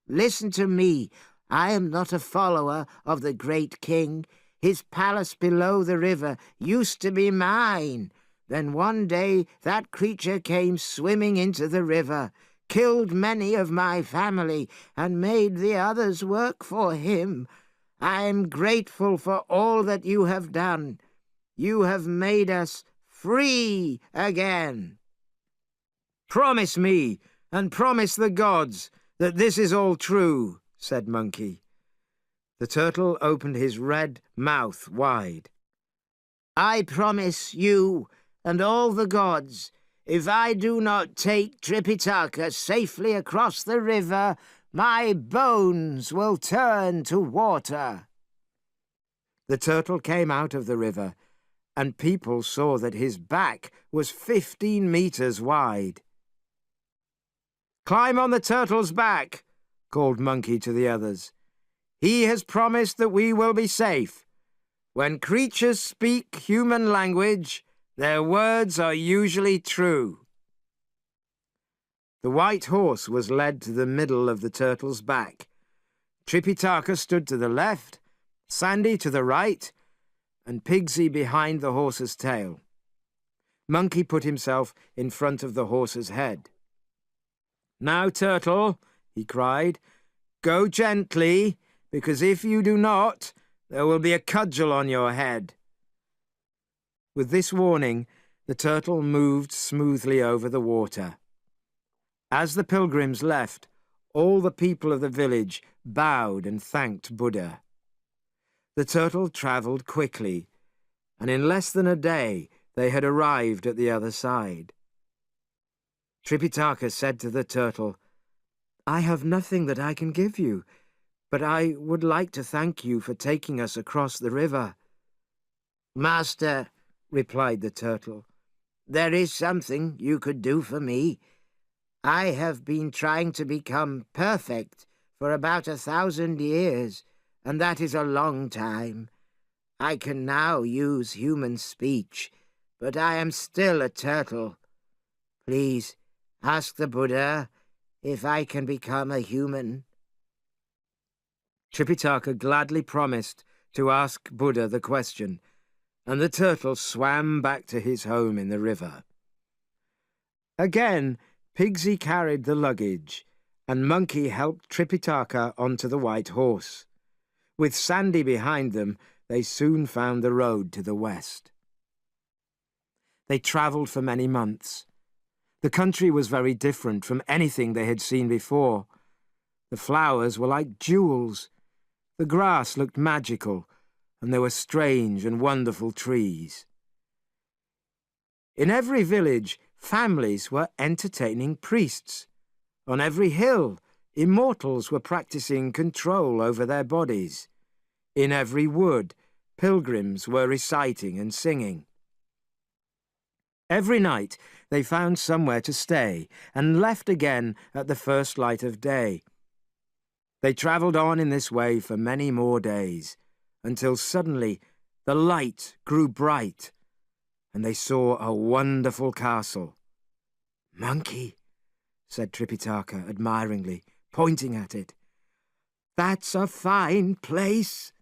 "listen to me. I am not a follower of the great king. His palace below the river used to be mine. Then one day that creature came swimming into the river, killed many of my family, and made the others work for him. I am grateful for all that you have done. You have made us free again." "Promise me, and promise the gods, that this is all true," said Monkey. The turtle opened his red mouth wide. "I promise you and all the gods, if I do not take Tripitaka safely across the river, my bones will turn to water." The turtle came out of the river, and people saw that his back was 15 meters wide. "Climb on the turtle's back," called Monkey to the others. "He has promised that we will be safe. When creatures speak human language, their words are usually true." The white horse was led to the middle of the turtle's back. Tripitaka stood to the left, Sandy to the right, and Pigsy behind the horse's tail. Monkey put himself in front of the horse's head. "Now, Turtle," he cried, "go gently, because if you do not, there will be a cudgel on your head." With this warning, the turtle moved smoothly over the water. As the pilgrims left, all the people of the village bowed and thanked Buddha. The turtle travelled quickly, and in less than a day they had arrived at the other side. Tripitaka said to the turtle, "I have nothing that I can give you, but I would like to thank you for taking us across the river." "Master," replied the turtle, "there is something you could do for me. I have been trying to become perfect for about 1,000 years, and that is a long time. I can now use human speech, but I am still a turtle. Please ask the Buddha if I can become a human." Tripitaka gladly promised to ask Buddha the question, and the turtle swam back to his home in the river. Again, Pigsy carried the luggage, and Monkey helped Tripitaka onto the white horse. With Sandy behind them, they soon found the road to the west. They travelled for many months. The country was very different from anything they had seen before. The flowers were like jewels. The grass looked magical, and there were strange and wonderful trees. In every village, families were entertaining priests. On every hill, immortals were practicing control over their bodies. In every wood, pilgrims were reciting and singing. Every night they found somewhere to stay and left again at the first light of day. They travelled on in this way for many more days, until suddenly the light grew bright, and they saw a wonderful castle. "Monkey," said Tripitaka admiringly, pointing at it. "That's a fine place."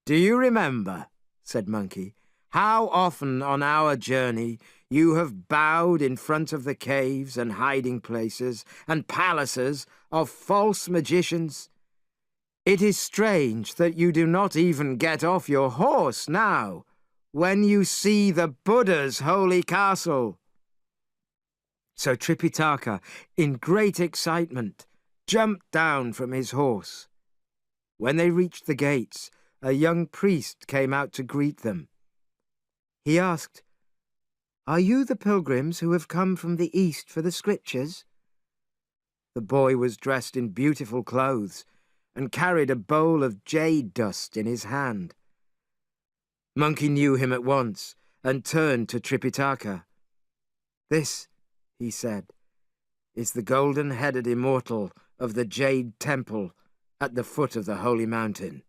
"Do you remember," said Monkey, "how often on our journey you have bowed in front of the caves and hiding places and palaces of false magicians? It is strange that you do not even get off your horse now, when you see the Buddha's holy castle." So Tripitaka, in great excitement, jumped down from his horse. When they reached the gates, a young priest came out to greet them. He asked, "Are you the pilgrims who have come from the east for the scriptures?" The boy was dressed in beautiful clothes and carried a bowl of jade dust in his hand. Monkey knew him at once and turned to Tripitaka. "This," he said, "is the golden-headed immortal of the Jade Temple at the foot of the holy mountain."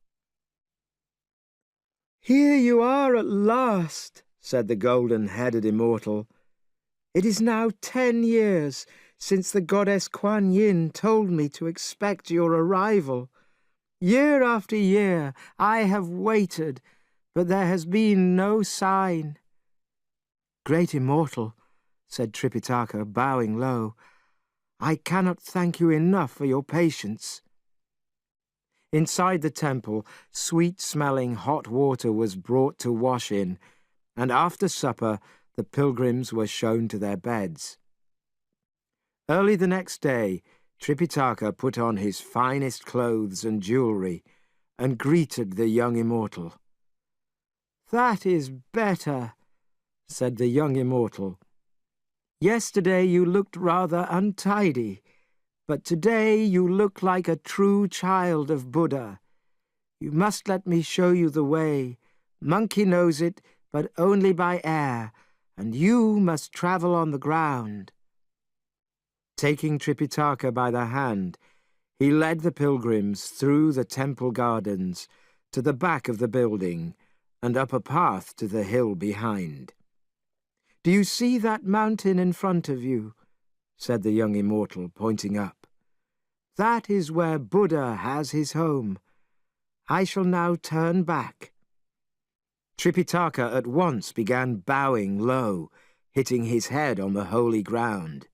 "Here you are at last," said the golden-headed immortal. "It is now 10 years since the goddess Kuan Yin told me to expect your arrival. Year after year I have waited, but there has been no sign." "Great immortal," said Tripitaka, bowing low, "I cannot thank you enough for your patience." Inside the temple, sweet-smelling hot water was brought to wash in, and after supper the pilgrims were shown to their beds. Early the next day, Tripitaka put on his finest clothes and jewellery and greeted the young immortal. "That is better," said the young immortal. "Yesterday you looked rather untidy, but today you look like a true child of Buddha. You must let me show you the way. Monkey knows it, but only by air, and you must travel on the ground." Taking Tripitaka by the hand, he led the pilgrims through the temple gardens to the back of the building and up a path to the hill behind. "Do you see that mountain in front of you?" said the young immortal, pointing up. "That is where Buddha has his home. I shall now turn back." Tripitaka at once began bowing low, hitting his head on the holy ground.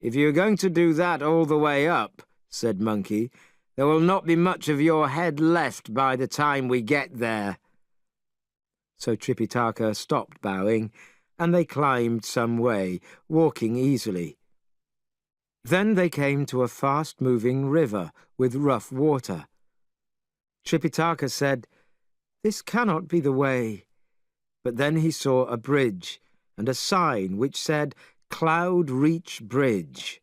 "If you are going to do that all the way up," said Monkey, "there will not be much of your head left by the time we get there." So Tripitaka stopped bowing, and they climbed some way, walking easily. Then they came to a fast-moving river with rough water. Tripitaka said, "This cannot be the way." But then he saw a bridge and a sign which said, "Cloud Reach Bridge."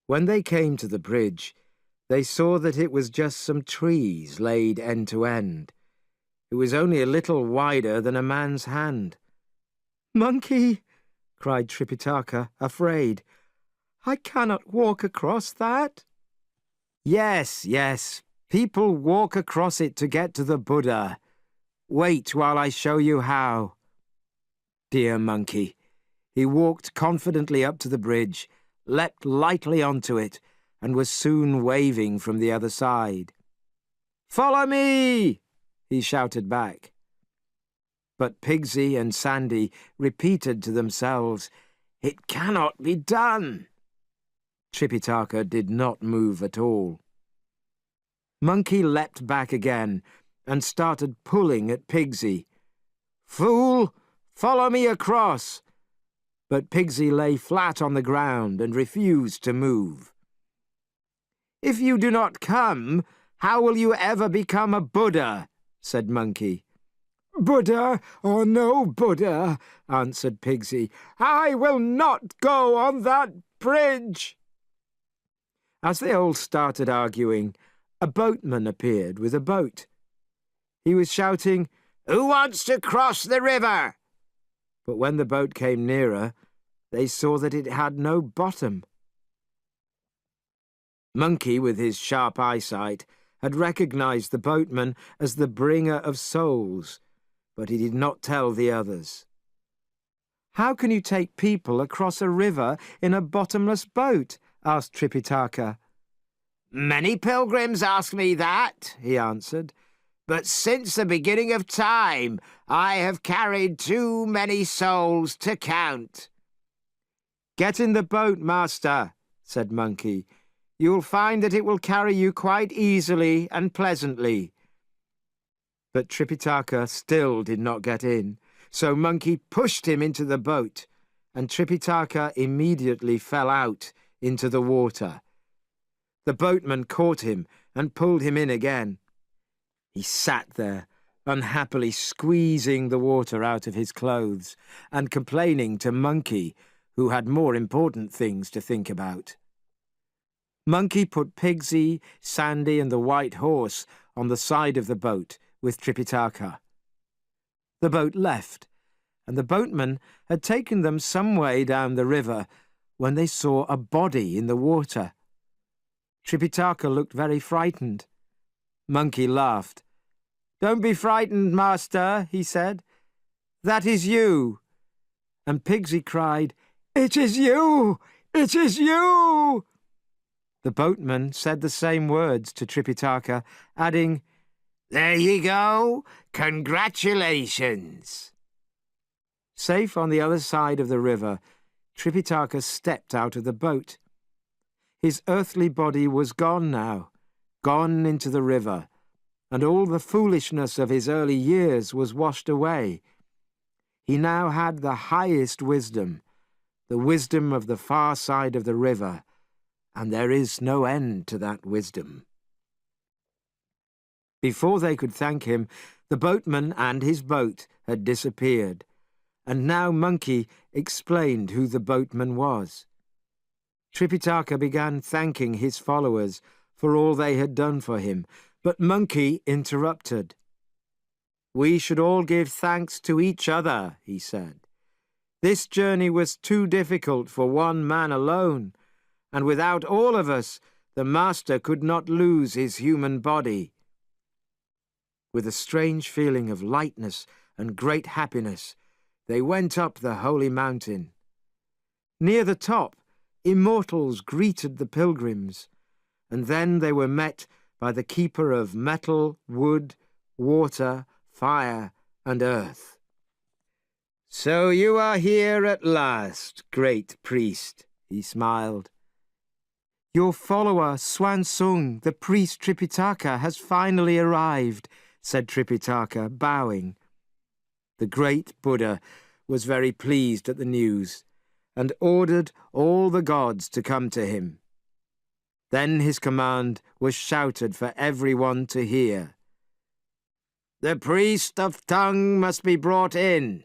When they came to the bridge, they saw that it was just some trees laid end to end. It was only a little wider than a man's hand. "Monkey!" cried Tripitaka, afraid. "I cannot walk across that." "Yes, yes, people walk across it to get to the Buddha. Wait while I show you how." Dear Monkey! He walked confidently up to the bridge, leapt lightly onto it, and was soon waving from the other side. "Follow me!" he shouted back. But Pigsy and Sandy repeated to themselves, "It cannot be done." Tripitaka did not move at all. Monkey leapt back again and started pulling at Pigsy. "Fool, follow me across!" But Pigsy lay flat on the ground and refused to move. "If you do not come, how will you ever become a Buddha?" said Monkey. "Buddha or no Buddha," answered Pigsy, "I will not go on that bridge." As they all started arguing, a boatman appeared with a boat. He was shouting, "Who wants to cross the river?" But when the boat came nearer, they saw that it had no bottom. Monkey, with his sharp eyesight, had recognized the boatman as the bringer of souls, but he did not tell the others. "How can you take people across a river in a bottomless boat?" asked Tripitaka. "Many pilgrims ask me that," he answered, "but since the beginning of time I have carried too many souls to count." "Get in the boat, master," said Monkey. "You'll find that it will carry you quite easily and pleasantly." But Tripitaka still did not get in, so Monkey pushed him into the boat, and Tripitaka immediately fell out into the water. The boatman caught him and pulled him in again. He sat there, unhappily squeezing the water out of his clothes and complaining to Monkey, who had more important things to think about. Monkey put Pigsy, Sandy, and the white horse on the side of the boat with Tripitaka. The boat left, and the boatman had taken them some way down the river when they saw a body in the water. Tripitaka looked very frightened. Monkey laughed. "Don't be frightened, master," he said. "That is you." And Pigsy cried, "It is you! It is you!" The boatman said the same words to Tripitaka, adding, "There you go! Congratulations!" Safe on the other side of the river, Tripitaka stepped out of the boat. His earthly body was gone now, gone into the river, and all the foolishness of his early years was washed away. He now had the highest wisdom, the wisdom of the far side of the river, and there is no end to that wisdom. Before they could thank him, the boatman and his boat had disappeared, and now Monkey explained who the boatman was. Tripitaka began thanking his followers for all they had done for him, but Monkey interrupted. "We should all give thanks to each other," he said. "This journey was too difficult for one man alone, and without all of us, the master could not lose his human body." With a strange feeling of lightness and great happiness, they went up the holy mountain. Near the top, immortals greeted the pilgrims, and then they were met by the keeper of metal, wood, water, fire, and earth. "So you are here at last, great priest," he smiled. "Your follower, Swansung, the priest Tripitaka, has finally arrived," said Tripitaka, bowing. The great Buddha was very pleased at the news, and ordered all the gods to come to him. Then his command was shouted for everyone to hear. "The priest of tongue must be brought in."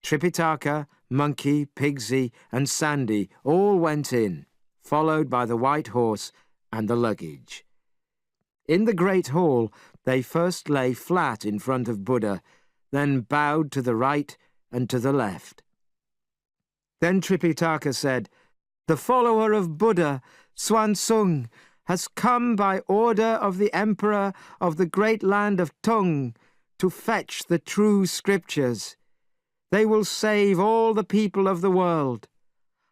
Tripitaka, Monkey, Pigsy, and Sandy all went in, followed by the white horse and the luggage. In the great hall, they first lay flat in front of Buddha, then bowed to the right and to the left. Then Tripitaka said, "The follower of Buddha, Swansung, has come by order of the emperor of the great land of Tung to fetch the true scriptures. They will save all the people of the world.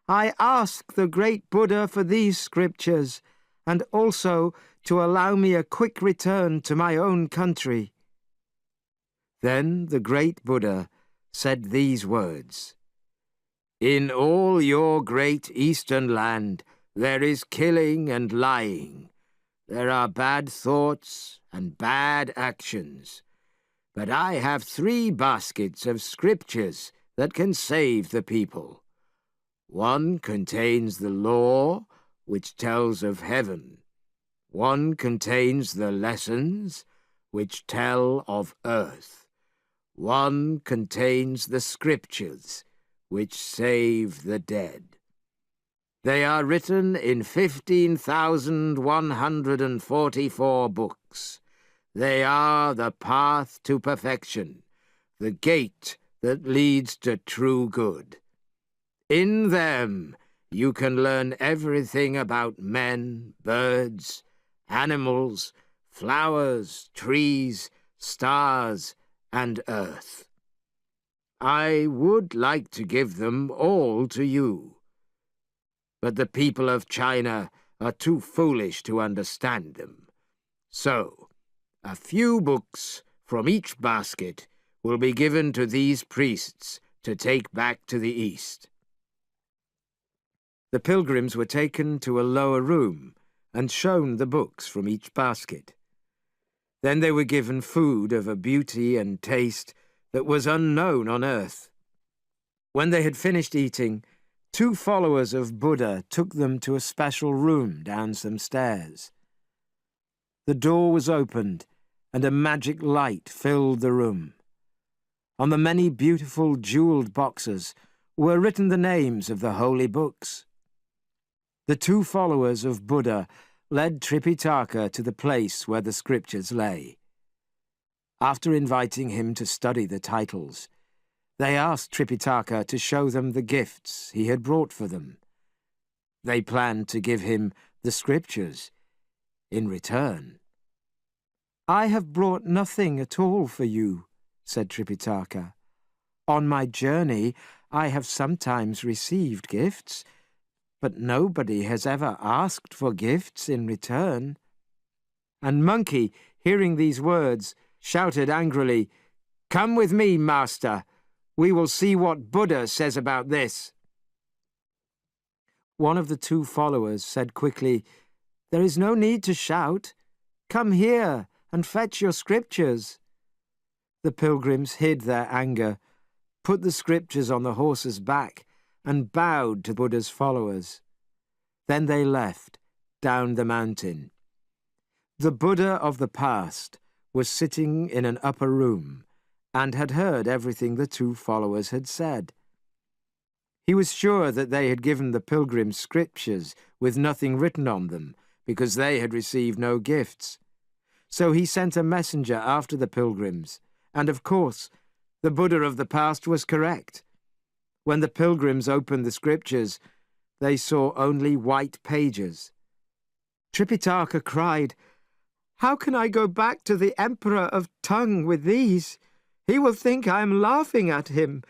I ask the great Buddha for these scriptures, and also to allow me a quick return to my own country." Then the great Buddha said these words, "In all your great eastern land there is killing and lying. There are bad thoughts and bad actions, but I have 3 baskets of scriptures that can save the people. One contains the law, which tells of heaven. One contains the lessons, which tell of earth. One contains the scriptures, which save the dead. They are written in 15,144 books. They are the path to perfection, the gate that leads to true good. In them you can learn everything about men, birds, animals, flowers, trees, stars, and earth. I would like to give them all to you, but the people of China are too foolish to understand them. So, a few books from each basket will be given to these priests to take back to the east. The pilgrims were taken to a lower room and shown the books from each basket. Then they were given food of a beauty and taste that was unknown on earth. When they had finished eating, 2 followers of Buddha took them to a special room down some stairs. The door was opened, and a magic light filled the room. On the many beautiful jeweled boxes were written the names of the holy books. The 2 followers of Buddha led Tripitaka to the place where the scriptures lay. After inviting him to study the titles, they asked Tripitaka to show them the gifts he had brought for them. They planned to give him the scriptures in return. "I have brought nothing at all for you," said Tripitaka. "On my journey, I have sometimes received gifts, but nobody has ever asked for gifts in return." And Monkey, hearing these words, shouted angrily, "Come with me, master. We will see what Buddha says about this." One of the 2 followers said quickly, "There is no need to shout. Come here and fetch your scriptures." The pilgrims hid their anger, put the scriptures on the horse's back, and bowed to Buddha's followers. Then they left, down the mountain. The Buddha of the past was sitting in an upper room and had heard everything the 2 followers had said. He was sure that they had given the pilgrims scriptures with nothing written on them, because they had received no gifts. So he sent a messenger after the pilgrims, and of course, the Buddha of the past was correct. When the pilgrims opened the scriptures, they saw only white pages. Tripitaka cried, "How can I go back to the Emperor of Tung with these? He will think I am laughing at him.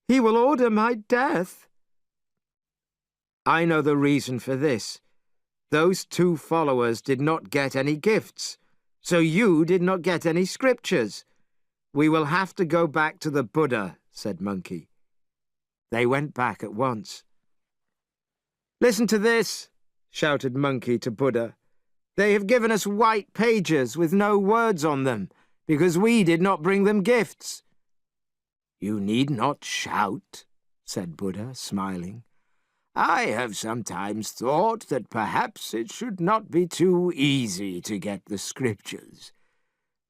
He will order my death." "I know the reason for this. Those 2 followers did not get any gifts, so you did not get any scriptures. We will have to go back to the Buddha," said Monkey. They went back at once. "Listen to this," shouted Monkey to Buddha. "They have given us white pages with no words on them, because we did not bring them gifts." "You need not shout," said Buddha, smiling. "I have sometimes thought that perhaps it should not be too easy to get the scriptures.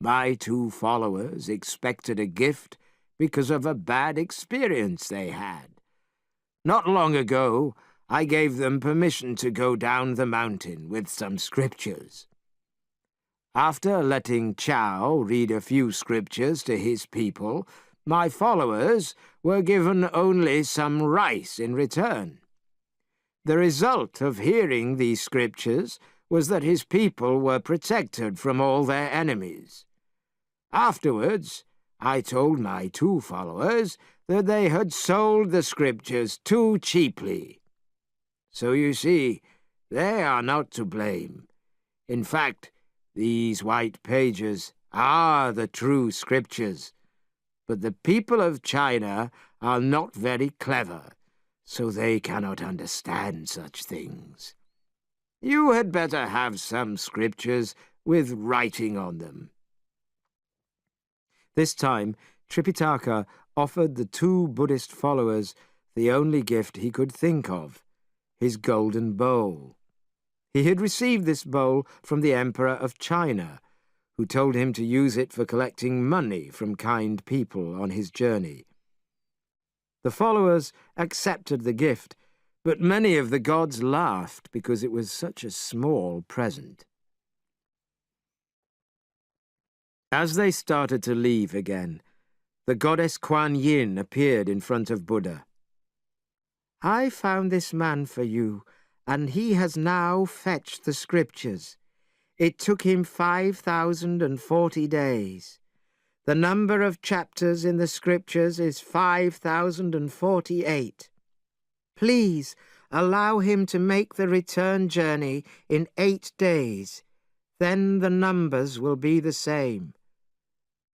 My 2 followers expected a gift because of a bad experience they had. Not long ago, I gave them permission to go down the mountain with some scriptures. After letting Chow read a few scriptures to his people, my followers were given only some rice in return. The result of hearing these scriptures was that his people were protected from all their enemies. Afterwards, I told my 2 followers that they had sold the scriptures too cheaply. So you see, they are not to blame. In fact, these white pages are the true scriptures, but the people of China are not very clever, so they cannot understand such things. You had better have some scriptures with writing on them." This time, Tripitaka offered the two Buddhist followers the only gift he could think of, his golden bowl. He had received this bowl from the Emperor of China, who told him to use it for collecting money from kind people on his journey. The followers accepted the gift, but many of the gods laughed because it was such a small present. As they started to leave again, the goddess Kuan Yin appeared in front of Buddha. "I found this man for you, and he has now fetched the scriptures. It took him 5,040 days. The number of chapters in the scriptures is 5,048. Please allow him to make the return journey in 8 days. Then the numbers will be the same."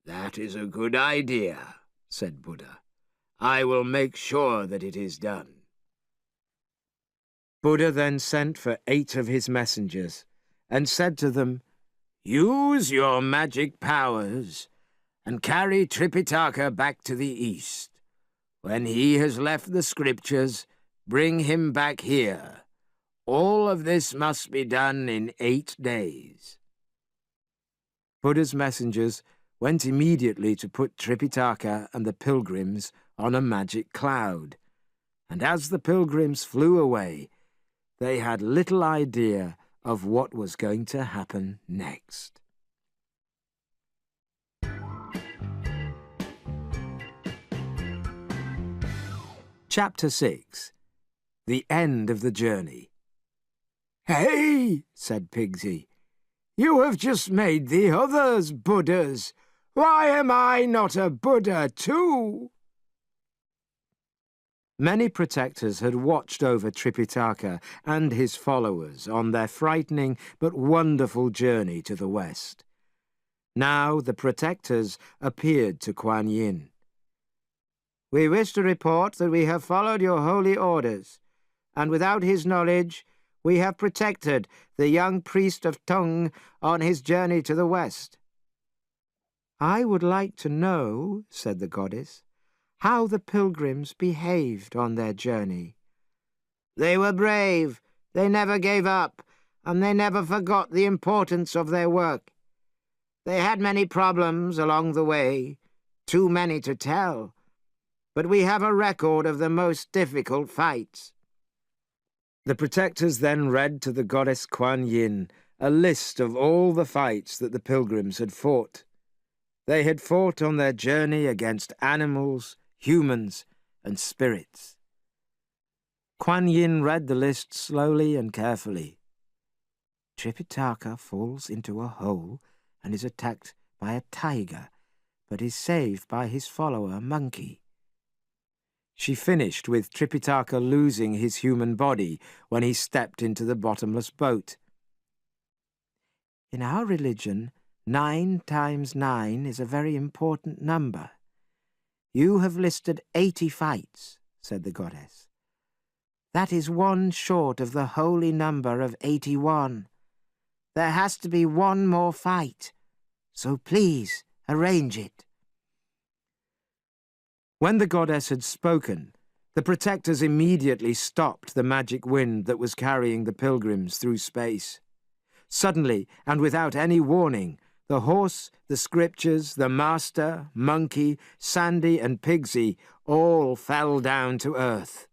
"That is a good idea," said Buddha. "I will make sure that it is done." Buddha then sent for 8 of his messengers and said to them, "Use your magic powers and carry Tripitaka back to the east. When he has left the scriptures, bring him back here. All of this must be done in 8 days." Buddha's messengers went immediately to put Tripitaka and the pilgrims on a magic cloud, and as the pilgrims flew away, they had little idea of what was going to happen next. Chapter 6. The End of the Journey. "Hey," said Pigsy, "you have just made the others Buddhas. Why am I not a Buddha too?" Many protectors had watched over Tripitaka and his followers on their frightening but wonderful journey to the west. Now the protectors appeared to Kuan Yin. "We wish to report that we have followed your holy orders, and without his knowledge we have protected the young priest of Tung on his journey to the west." "I would like to know," said the goddess, "how the pilgrims behaved on their journey." "They were brave, they never gave up, and they never forgot the importance of their work. They had many problems along the way, too many to tell, but we have a record of the most difficult fights." The protectors then read to the goddess Kuan Yin a list of all the fights that the pilgrims had fought. They had fought on their journey against animals, humans, and spirits. Kuan Yin read the list slowly and carefully. "Tripitaka falls into a hole and is attacked by a tiger, but is saved by his follower Monkey." She finished with Tripitaka losing his human body when he stepped into the bottomless boat. "In our religion, 9 times 9 is a very important number. You have listed 80 fights," said the goddess. "That is 1 short of the holy number of 81. There has to be 1 more fight, so please arrange it." When the goddess had spoken, the protectors immediately stopped the magic wind that was carrying the pilgrims through space. Suddenly, and without any warning, the horse, the scriptures, the master, Monkey, Sandy, and Pigsy all fell down to earth.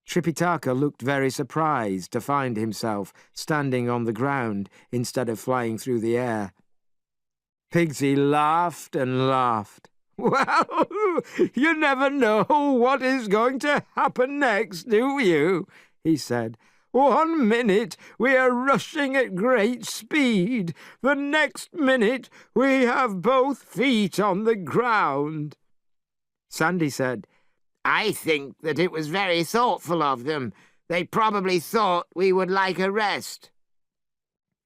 Tripitaka looked very surprised to find himself standing on the ground instead of flying through the air. Pigsy laughed and laughed. "Well, you never know what is going to happen next, do you?" he said. "One minute we are rushing at great speed. The next minute we have both feet on the ground." Sandy said, "I think that it was very thoughtful of them. They probably thought we would like a rest."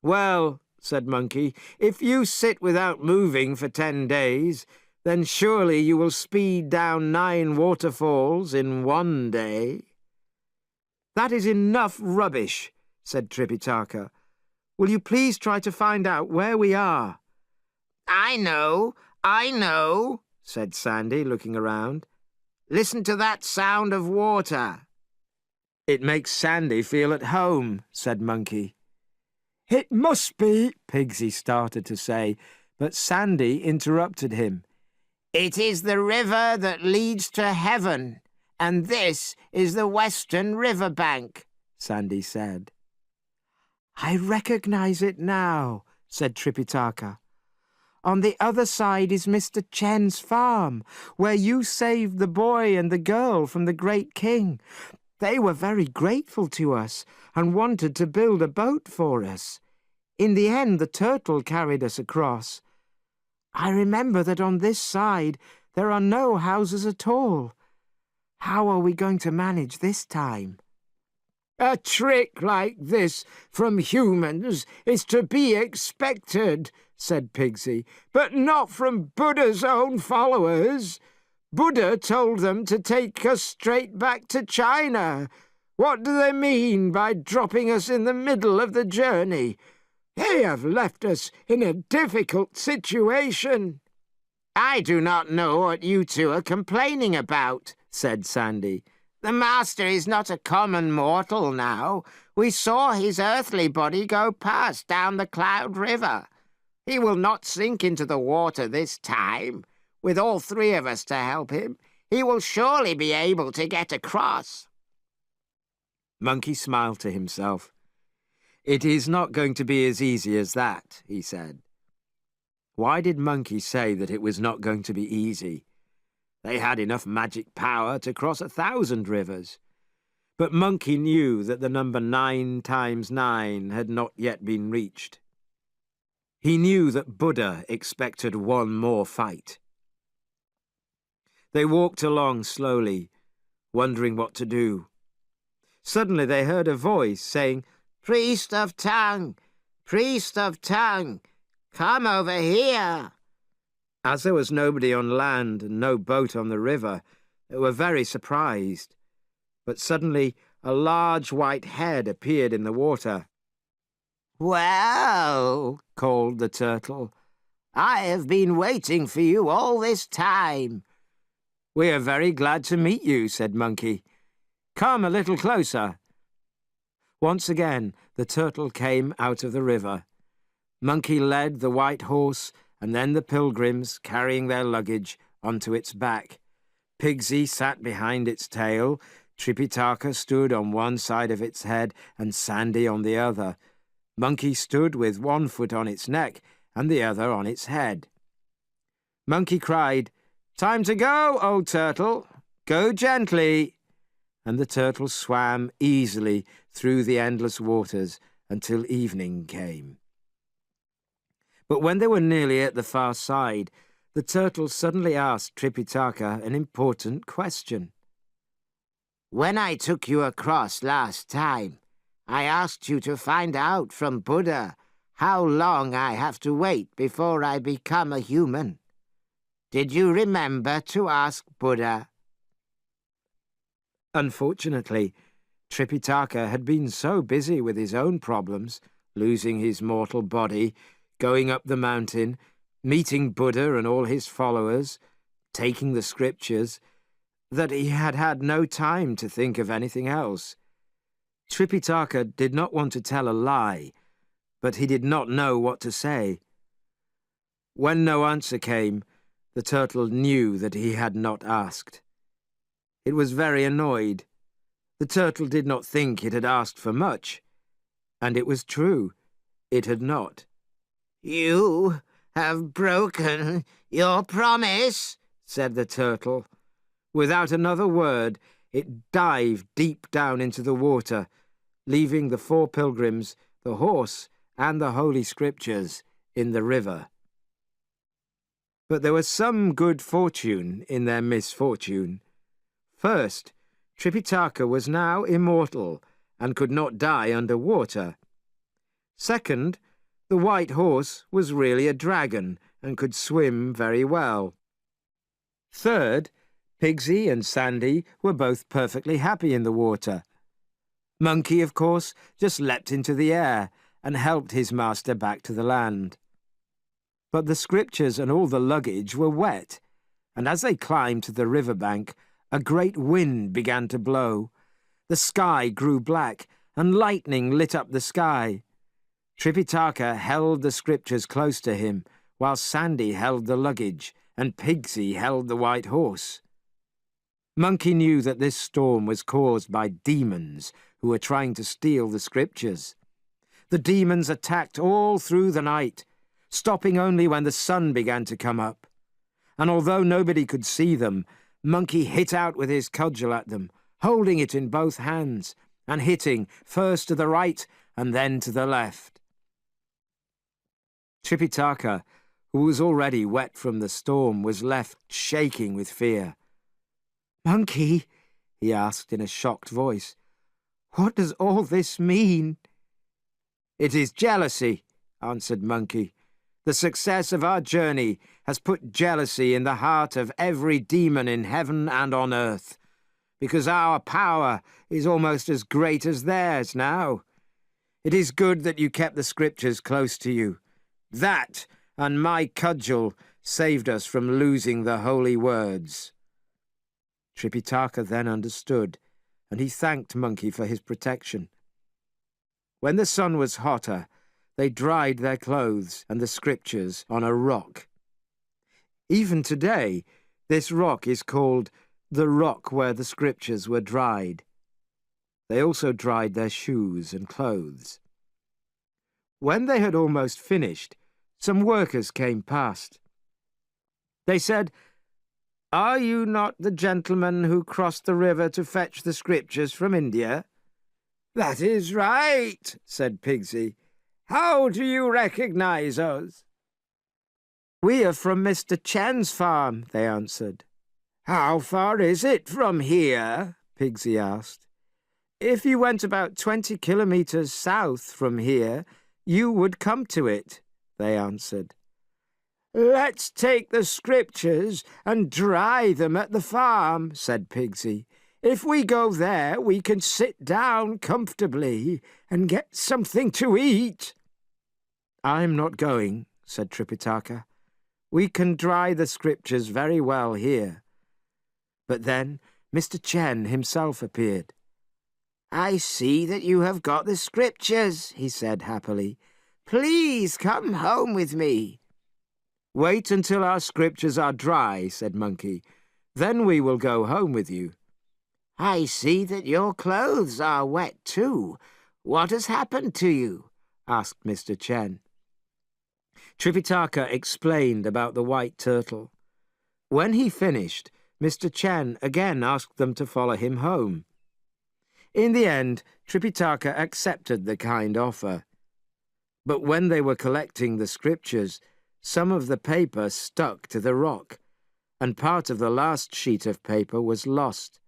"Well," said Monkey, "if you sit without moving for 10 days, then surely you will speed down 9 waterfalls in 1 day." "That is enough rubbish," said Tripitaka. "Will you please try to find out where we are?" I know, said Sandy, looking around. Listen to that sound of water. "It makes Sandy feel at home," said Monkey. "It must be," Pigsy started to say, but Sandy interrupted him. It is the river that leads to heaven, and this is the western river bank, Sandy said. "I recognize it now," said Tripitaka. "On the other side is Mr. Chen's farm, where you saved the boy and the girl from the great king. They were very grateful to us and wanted to build a boat for us. In the end, the turtle carried us across. I remember that on this side there are no houses at all. How are we going to manage this time?" "A trick like this from humans is to be expected," said Pigsy, "but not from Buddha's own followers. Buddha told them to take us straight back to China. What do they mean by dropping us in the middle of the journey? They have left us in a difficult situation." I do not know what you two are complaining about, said Sandy. The master is not a common mortal now. We saw his earthly body go past down the Cloud River. He will not sink into the water this time. With all three of us to help him, he will surely be able to get across. Monkey smiled to himself. "It is not going to be as easy as that," he said. Why did Monkey say that it was not going to be easy? They had enough magic power to cross 1,000 rivers. But Monkey knew that the number 9 times 9 had not yet been reached. He knew that Buddha expected one more fight. They walked along slowly, wondering what to do. Suddenly they heard a voice saying, Priest of Tongue! Priest of Tongue! Come over here! As there was nobody on land and no boat on the river, they were very surprised. But suddenly a large white head appeared in the water. Well, called the turtle, I have been waiting for you all this time. We are very glad to meet you, said Monkey. Come a little closer. Once again, the turtle came out of the river. Monkey led the white horse and then the pilgrims, carrying their luggage, onto its back. Pigsy sat behind its tail, Tripitaka stood on one side of its head and Sandy on the other. Monkey stood with one foot on its neck and the other on its head. Monkey cried, Time to go, old turtle. Go gently. And the turtle swam easily through the endless waters until evening came. But when they were nearly at the far side, the turtle suddenly asked Tripitaka an important question. When I took you across last time, I asked you to find out from Buddha how long I have to wait before I become a human. Did you remember to ask Buddha? Unfortunately, Tripitaka had been so busy with his own problems, losing his mortal body, going up the mountain, meeting Buddha and all his followers, taking the scriptures, that he had had no time to think of anything else. Tripitaka did not want to tell a lie, but he did not know what to say. When no answer came, the turtle knew that he had not asked. It was very annoyed. The turtle did not think it had asked for much, and it was true, it had not. You have broken your promise, said the turtle. Without another word, it dived deep down into the water, leaving the 4 pilgrims, the horse, and the Holy Scriptures in the river. But there was some good fortune in their misfortune. First, Tripitaka was now immortal and could not die under water. Second, the white horse was really a dragon and could swim very well. Third, Pigsy and Sandy were both perfectly happy in the water. Monkey, of course, just leapt into the air and helped his master back to the land. But the scriptures and all the luggage were wet, and as they climbed to the river bank, a great wind began to blow. The sky grew black, and lightning lit up the sky. Tripitaka held the scriptures close to him, while Sandy held the luggage, and Pigsy held the white horse. Monkey knew that this storm was caused by demons who were trying to steal the scriptures. The demons attacked all through the night, stopping only when the sun began to come up. And although nobody could see them, Monkey hit out with his cudgel at them, holding it in both hands, and hitting first to the right and then to the left. Tripitaka, who was already wet from the storm, was left shaking with fear. "Monkey," he asked in a shocked voice, "what does all this mean?" "It is jealousy," answered Monkey. "The success of our journey has put jealousy in the heart of every demon in heaven and on earth, because our power is almost as great as theirs now. It is good that you kept the scriptures close to you. That and my cudgel saved us from losing the holy words." Tripitaka then understood, and he thanked Monkey for his protection. When the sun was hotter, they dried their clothes and the scriptures on a rock. Even today, this rock is called the rock where the scriptures were dried. They also dried their shoes and clothes. When they had almost finished, some workers came past. They said, "Are you not the gentleman who crossed the river to fetch the scriptures from India?" "That is right," said Pigsy. "How do you recognize us?" "We are from Mr. Chen's farm," they answered. "How far is it from here?" Pigsy asked. "If you went about 20 kilometers south from here, you would come to it," they answered. "Let's take the scriptures and dry them at the farm," said Pigsy. "If we go there, we can sit down comfortably and get something to eat." "I'm not going," said Tripitaka. "We can dry the scriptures very well here." But then Mr. Chen himself appeared. "I see that you have got the scriptures," he said happily. "Please come home with me." "Wait until our scriptures are dry," said Monkey. "Then we will go home with you." "I see that your clothes are wet too. What has happened to you?" asked Mr. Chen. Tripitaka explained about the white turtle. When he finished, Mr. Chen again asked them to follow him home. In the end, Tripitaka accepted the kind offer. But when they were collecting the scriptures, some of the paper stuck to the rock, and part of the last sheet of paper was lost.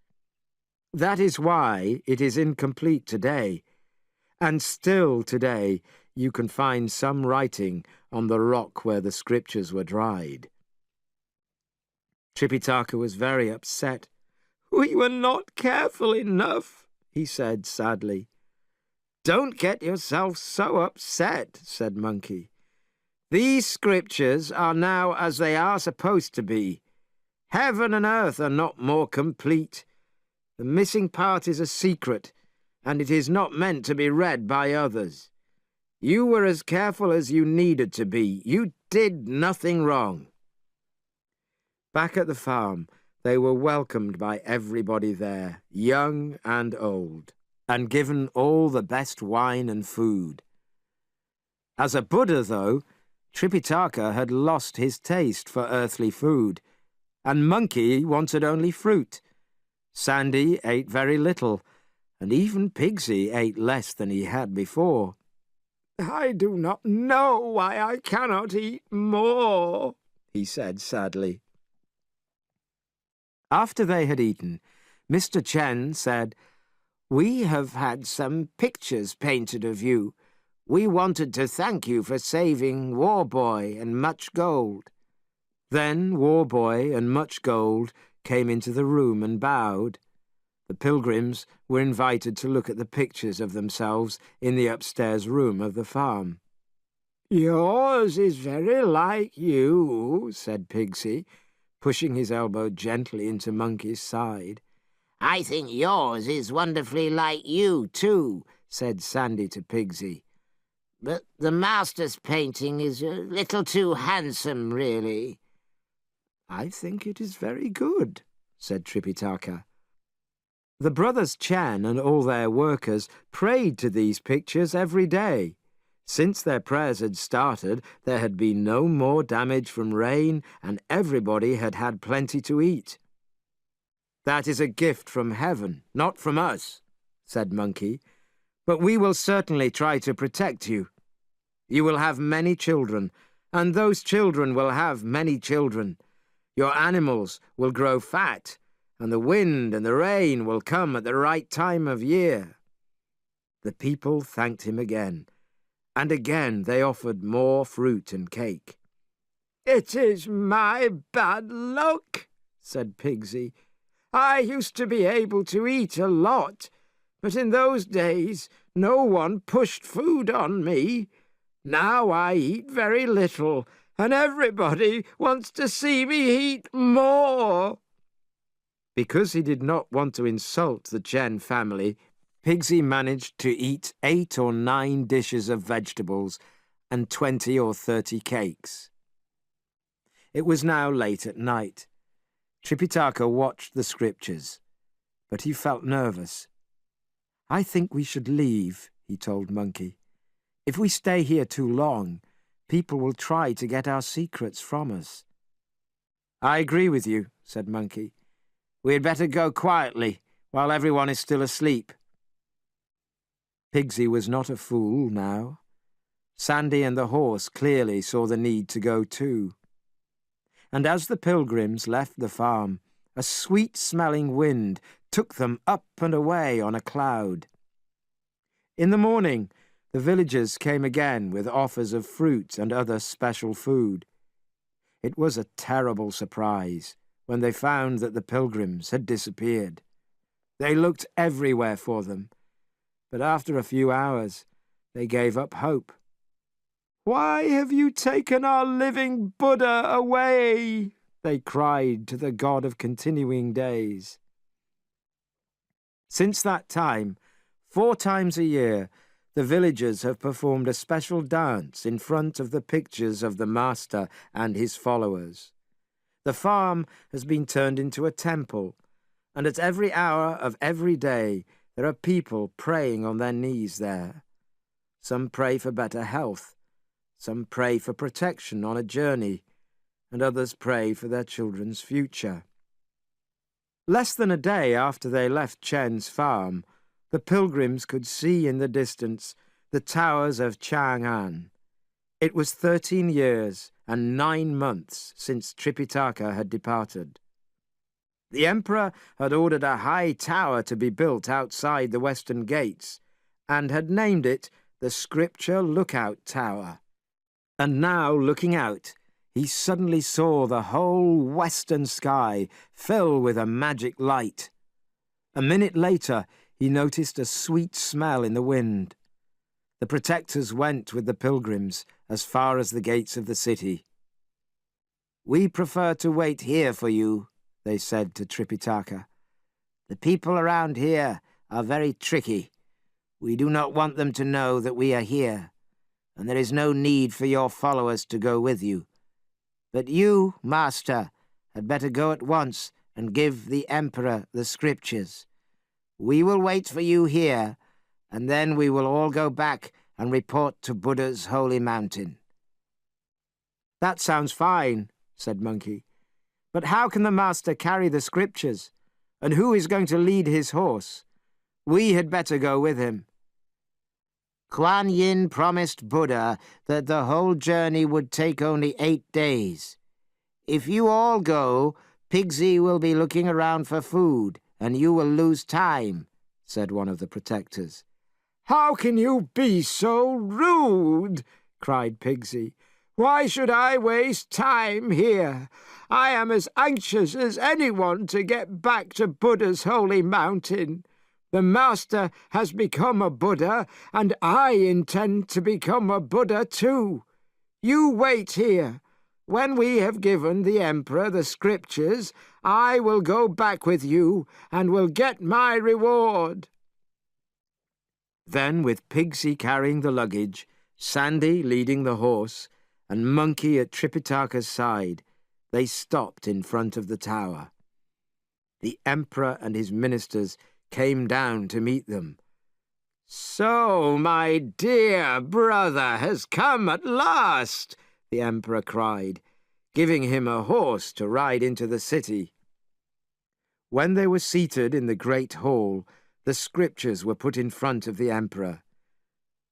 That is why it is incomplete today, and still today you can find some writing on the rock where the scriptures were dried. Tripitaka was very upset. "We were not careful enough," he said sadly. "Don't get yourself so upset," said Monkey. "These scriptures are now as they are supposed to be. Heaven and earth are not more complete. The missing part is a secret, and it is not meant to be read by others. You were as careful as you needed to be. You did nothing wrong." Back at the farm, they were welcomed by everybody there, young and old, and given all the best wine and food. As a Buddha, though, Tripitaka had lost his taste for earthly food, and Monkey wanted only fruit. Sandy ate very little, and even Pigsy ate less than he had before. "I do not know why I cannot eat more," he said sadly. After they had eaten, Mr. Chen said, "We have had some pictures painted of you. We wanted to thank you for saving Warboy and Much Gold." Then Warboy and Much Gold came into the room and bowed. The pilgrims were invited to look at the pictures of themselves in the upstairs room of the farm. "Yours is very like you," said Pigsy, pushing his elbow gently into Monkey's side. "I think yours is wonderfully like you, too," said Sandy to Pigsy. "but the master's painting is a little too handsome, really." "I think it is very good," said Tripitaka. The brothers Chen and all their workers prayed to these pictures every day. Since their prayers had started, there had been no more damage from rain, and everybody had had plenty to eat. "That is a gift from heaven, not from us," said Monkey. "But we will certainly try to protect you. You will have many children, and those children will have many children. Your animals will grow fat, and the wind and the rain will come at the right time of year." The people thanked him again, and again they offered more fruit and cake. "It is my bad luck," said Pigsy. "I used to be able to eat a lot, but in those days no one pushed food on me. Now I eat very little, and everybody wants to see me eat more." Because he did not want to insult the Chen family, Pigsy managed to eat 8 or 9 dishes of vegetables and 20 or 30 cakes. It was now late at night. Tripitaka watched the scriptures, but he felt nervous. "I think we should leave," he told Monkey. "If we stay here too long, people will try to get our secrets from us." "I agree with you," said Monkey. "We had better go quietly while everyone is still asleep." Pigsy was not a fool now. Sandy and the horse clearly saw the need to go too. And as the pilgrims left the farm, a sweet-smelling wind took them up and away on a cloud. In the morning, the villagers came again with offers of fruit and other special food. It was a terrible surprise when they found that the pilgrims had disappeared. They looked everywhere for them, but after a few hours they gave up hope. "Why have you taken our living Buddha away?" they cried to the God of continuing days. Since that time, 4 times a year, the villagers have performed a special dance in front of the pictures of the Master and his followers. The farm has been turned into a temple, and at every hour of every day there are people praying on their knees there. Some pray for better health, some pray for protection on a journey, and others pray for their children's future. Less than a day after they left Chen's farm, the pilgrims could see in the distance the towers of Chang'an. It was 13 years and 9 months since Tripitaka had departed. The emperor had ordered a high tower to be built outside the western gates, and had named it the Scripture Lookout Tower. And now, looking out, he suddenly saw the whole western sky fill with a magic light. A minute later, he noticed a sweet smell in the wind. The protectors went with the pilgrims as far as the gates of the city. "We prefer to wait here for you," they said to Tripitaka. "The people around here are very tricky. We do not want them to know that we are here, and there is no need for your followers to go with you. But you, Master, had better go at once and give the Emperor the scriptures. We will wait for you here, and then we will all go back and report to Buddha's holy mountain." "That sounds fine," said Monkey. "But how can the Master carry the scriptures? And who is going to lead his horse? We had better go with him." Kuan Yin promised Buddha that the whole journey would take only 8 days. If you all go, Pigsy will be looking around for food, and you will lose time," said one of the protectors. "How can you be so rude?" cried Pigsy. Why should I waste time here? I am as anxious as anyone to get back to Buddha's holy mountain. The Master has become a Buddha, and I intend to become a Buddha too. You wait here. When we have given the Emperor the scriptures, I will go back with you and will get my reward." Then, with Pigsy carrying the luggage, Sandy leading the horse, and Monkey at Tripitaka's side, they stopped in front of the tower. The Emperor and his ministers came down to meet them. "So my dear brother has come at last," the Emperor cried, giving him a horse to ride into the city. When they were seated in the great hall, the scriptures were put in front of the Emperor.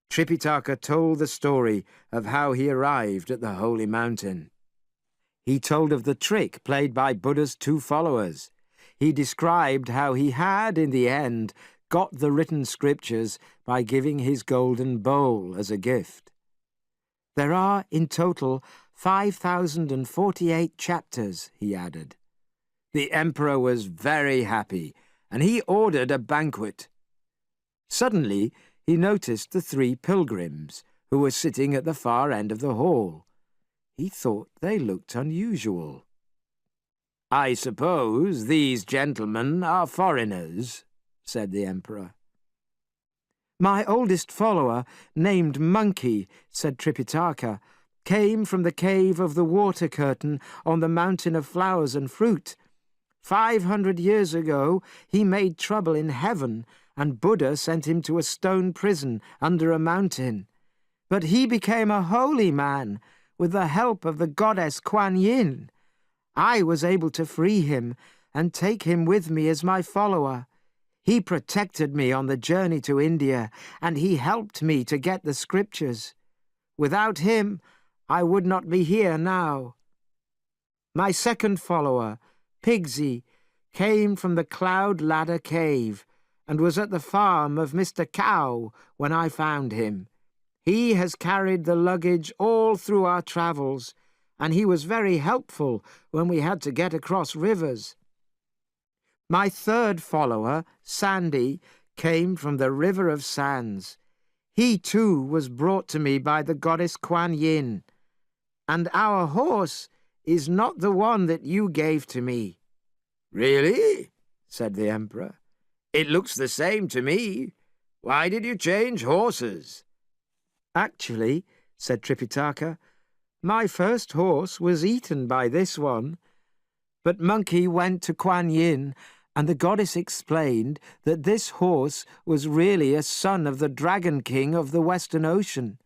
Tripitaka told the story of how he arrived at the holy mountain. He told of the trick played by Buddha's 2 followers. He described how he had, in the end, got the written scriptures by giving his golden bowl as a gift. There are, in total, 5,048 chapters, he added. The Emperor was very happy, and he ordered a banquet. Suddenly, he noticed the 3 pilgrims, who were sitting at the far end of the hall. He thought they looked unusual. "I suppose these gentlemen are foreigners," said the Emperor. "My oldest follower, named Monkey," said Tripitaka, "came from the cave of the water curtain on the mountain of flowers and fruit. 500 years ago, he made trouble in heaven, and Buddha sent him to a stone prison under a mountain. But he became a holy man with the help of the goddess Kuan Yin. I was able to free him and take him with me as my follower. He protected me on the journey to India, and he helped me to get the scriptures. Without him, I would not be here now. My second follower, Pigsy, came from the Cloud Ladder Cave and was at the farm of Mr. Cow when I found him. He has carried the luggage all through our travels, and he was very helpful when we had to get across rivers. My third follower, Sandy, came from the River of Sands. He too was brought to me by the goddess Kuan Yin, and our horse is not the one that you gave to me." "Really?" said the Emperor. "It looks the same to me. Why did you change horses?" "Actually," said Tripitaka, "my first horse was eaten by this one. But Monkey went to Kuan Yin, and the goddess explained that this horse was really a son of the Dragon King of the Western Ocean.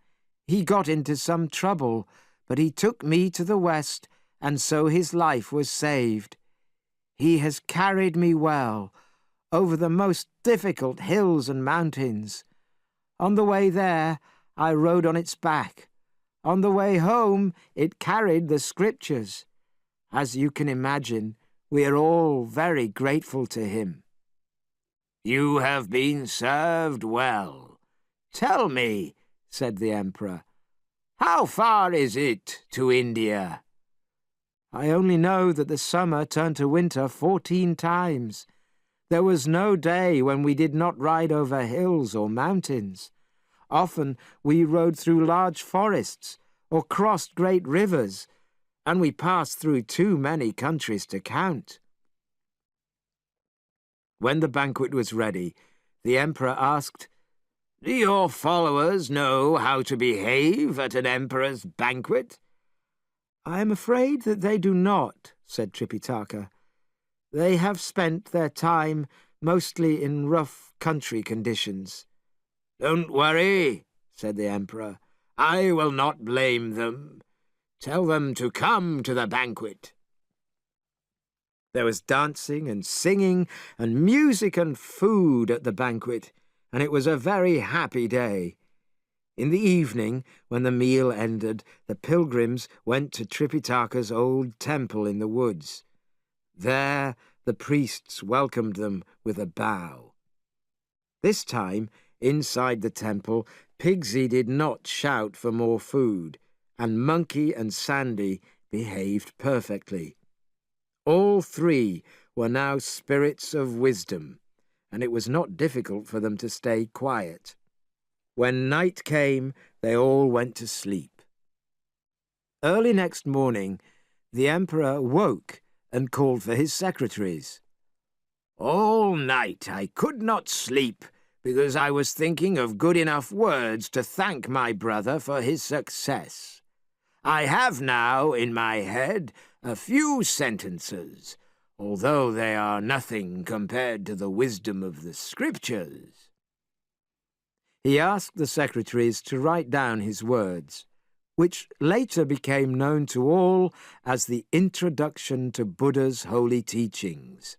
He got into some trouble, but he took me to the west, and so his life was saved. He has carried me well over the most difficult hills and mountains. On the way there, I rode on its back. On the way home, it carried the scriptures. As you can imagine, we are all very grateful to him." "You have been served well. Tell me," said the Emperor, "how far is it to India?" "I only know that the summer turned to winter 14 times. There was no day when we did not ride over hills or mountains. Often we rode through large forests or crossed great rivers, and we passed through too many countries to count." When the banquet was ready, the Emperor asked, "Do your followers know how to behave at an emperor's banquet?" "I am afraid that they do not," said Tripitaka. "They have spent their time mostly in rough country conditions." "Don't worry," said the Emperor. "I will not blame them. Tell them to come to the banquet." There was dancing and singing and music and food at the banquet, and it was a very happy day. In the evening, when the meal ended, the pilgrims went to Tripitaka's old temple in the woods. There the priests welcomed them with a bow. This time, inside the temple, Pigsy did not shout for more food, and Monkey and Sandy behaved perfectly. All three were now spirits of wisdom, and it was not difficult for them to stay quiet. When night came, they all went to sleep. Early next morning, the Emperor woke and called for his secretaries. "All night I could not sleep, because I was thinking of good enough words to thank my brother for his success. I have now in my head a few sentences, although they are nothing compared to the wisdom of the Scriptures." He asked the secretaries to write down his words, which later became known to all as the Introduction to Buddha's Holy Teachings.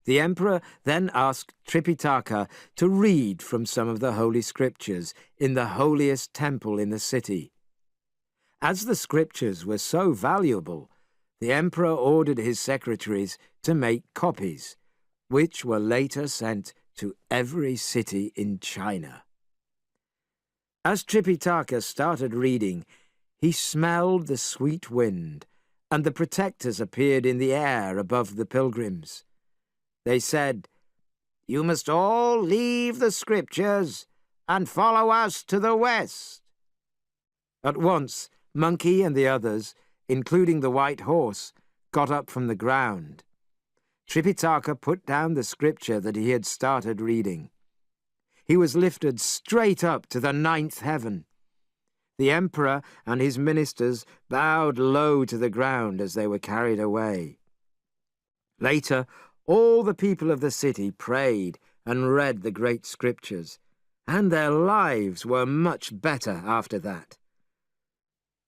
The Emperor then asked Tripitaka to read from some of the Holy Scriptures in the holiest temple in the city. As the Scriptures were so valuable, the Emperor ordered his secretaries to make copies, which were later sent to every city in China. As Tripitaka started reading, he smelled the sweet wind, and the protectors appeared in the air above the pilgrims. They said, "You must all leave the Scriptures and follow us to the west." At once, Monkey and the others, including the white horse, got up from the ground. Tripitaka put down the scripture that he had started reading. He was lifted straight up to the 9th heaven. The Emperor and his ministers bowed low to the ground as they were carried away. Later, all the people of the city prayed and read the great Scriptures, and their lives were much better after that.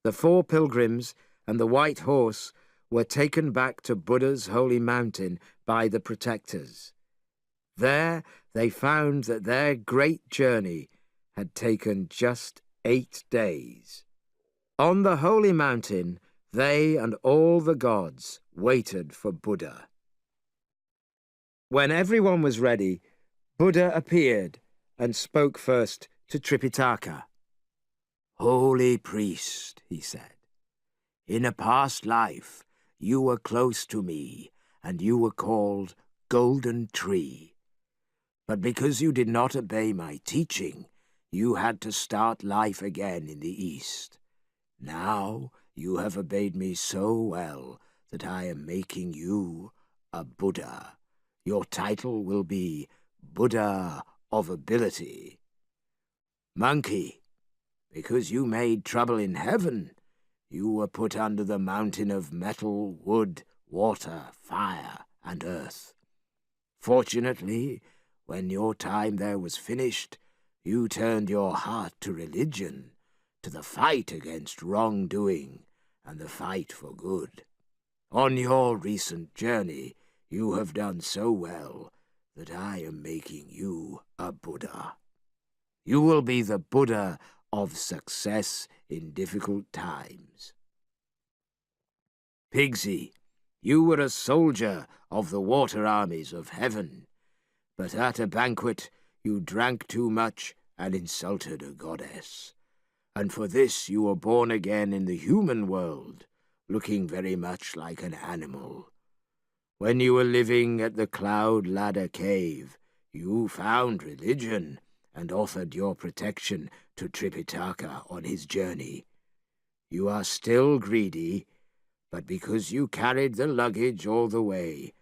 The 4 pilgrims and the white horse were taken back to Buddha's holy mountain by the protectors. There they found that their great journey had taken just 8 days. On the holy mountain, they and all the gods waited for Buddha. When everyone was ready, Buddha appeared and spoke first to Tripitaka. "Holy priest," he said, "in a past life you were close to me, and you were called Golden Tree. But because you did not obey my teaching, you had to start life again in the East. Now you have obeyed me so well that I am making you a Buddha. Your title will be Buddha of Ability. Monkey, because you made trouble in heaven, you were put under the mountain of metal, wood, water, fire, and earth. Fortunately, when your time there was finished, you turned your heart to religion, to the fight against wrongdoing and the fight for good. On your recent journey, you have done so well that I am making you a Buddha. You will be the Buddha of success in difficult times. Pigsy, you were a soldier of the water armies of heaven, but at a banquet you drank too much and insulted a goddess, and for this you were born again in the human world, looking very much like an animal. When you were living at the Cloud Ladder Cave, you found religion and offered your protection to Tripitaka on his journey. You are still greedy, but because you carried the luggage all the way,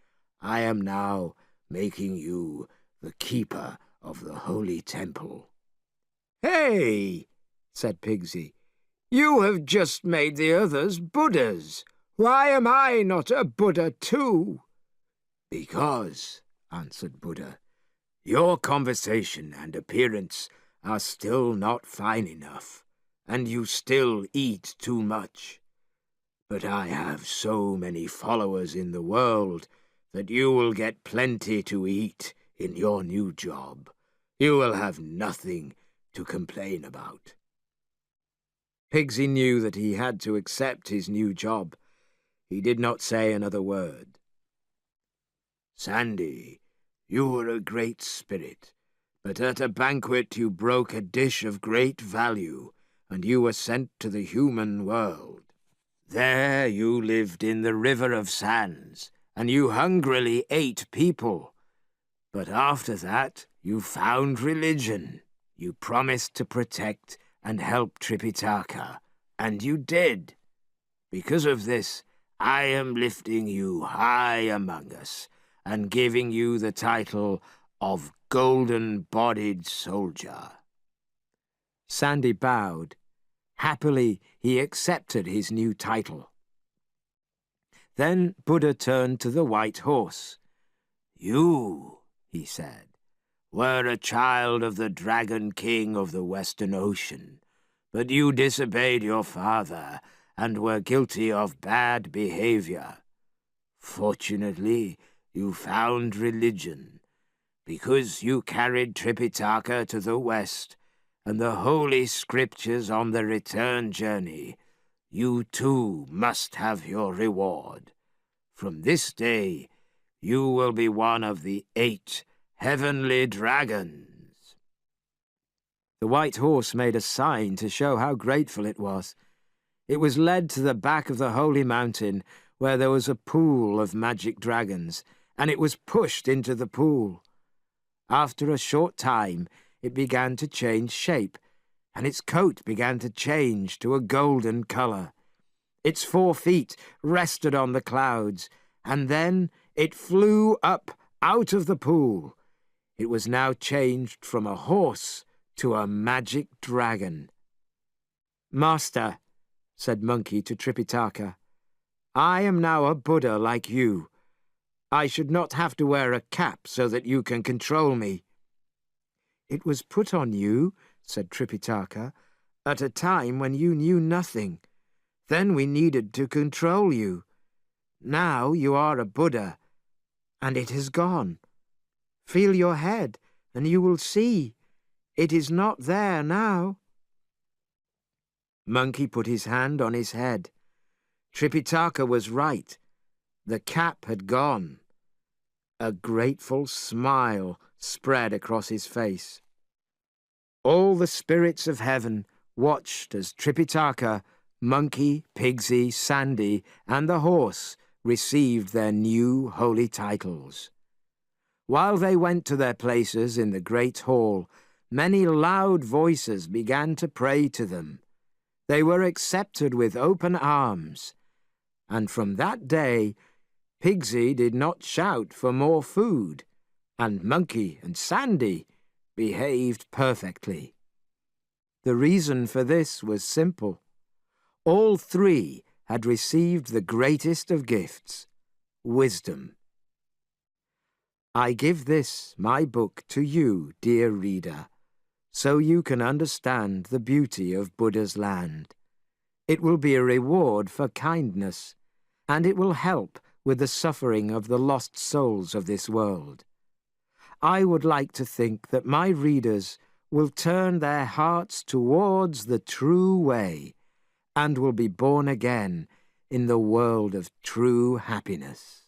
I am now making you the keeper of the holy temple." "Hey," said Pigsy, "you have just made the others Buddhas. Why am I not a Buddha too?" "Because," answered Buddha, "your conversation and appearance are still not fine enough, and you still eat too much. But I have so many followers in the world that you will get plenty to eat in your new job. You will have nothing to complain about." Pigsy knew that he had to accept his new job. He did not say another word. "Sandy, you were a great spirit, but at a banquet you broke a dish of great value, and you were sent to the human world. There you lived in the river of sands, and you hungrily ate people. But after that, you found religion. You promised to protect and help Tripitaka, and you did. Because of this, I am lifting you high among us and giving you the title of Golden-Bodied Soldier. Sandy bowed. Happily, he accepted his new title. Then Buddha turned to the white horse. You, he said, were a child of the Dragon King of the Western Ocean, but you disobeyed your father and were guilty of bad behavior. Fortunately, you found religion, because you carried Tripitaka to the west and the holy scriptures on the return journey. You too must have your reward. From this day, you will be one of the 8 heavenly dragons. The white horse made a sign to show how grateful it was. It was led to the back of the holy mountain, where there was a pool of magic dragons, and it was pushed into the pool. After a short time, it began to change shape, and its coat began to change to a golden color. Its 4 feet rested on the clouds, and then it flew up out of the pool. It was now changed from a horse to a magic dragon. "Master," said Monkey to Tripitaka, "I am now a Buddha like you. I should not have to wear a cap so that you can control me." "It was put on you," said Tripitaka, "at a time when you knew nothing. Then we needed to control you. Now you are a Buddha, and it has gone. Feel your head, and you will see. It is not there now." Monkey put his hand on his head. Tripitaka was right. The cap had gone. A grateful smile spread across his face. All the spirits of heaven watched as Tripitaka, Monkey, Pigsy, Sandy, and the horse received their new holy titles. While they went to their places in the great hall, many loud voices began to pray to them. They were accepted with open arms, and from that day, Pigsy did not shout for more food, and Monkey and Sandy behaved perfectly. The reason for this was simple. All 3 had received the greatest of gifts, wisdom. I give this, my book, to you, dear reader, so you can understand the beauty of Buddha's land. It will be a reward for kindness, and it will help with the suffering of the lost souls of this world. I would like to think that my readers will turn their hearts towards the true way and will be born again in the world of true happiness.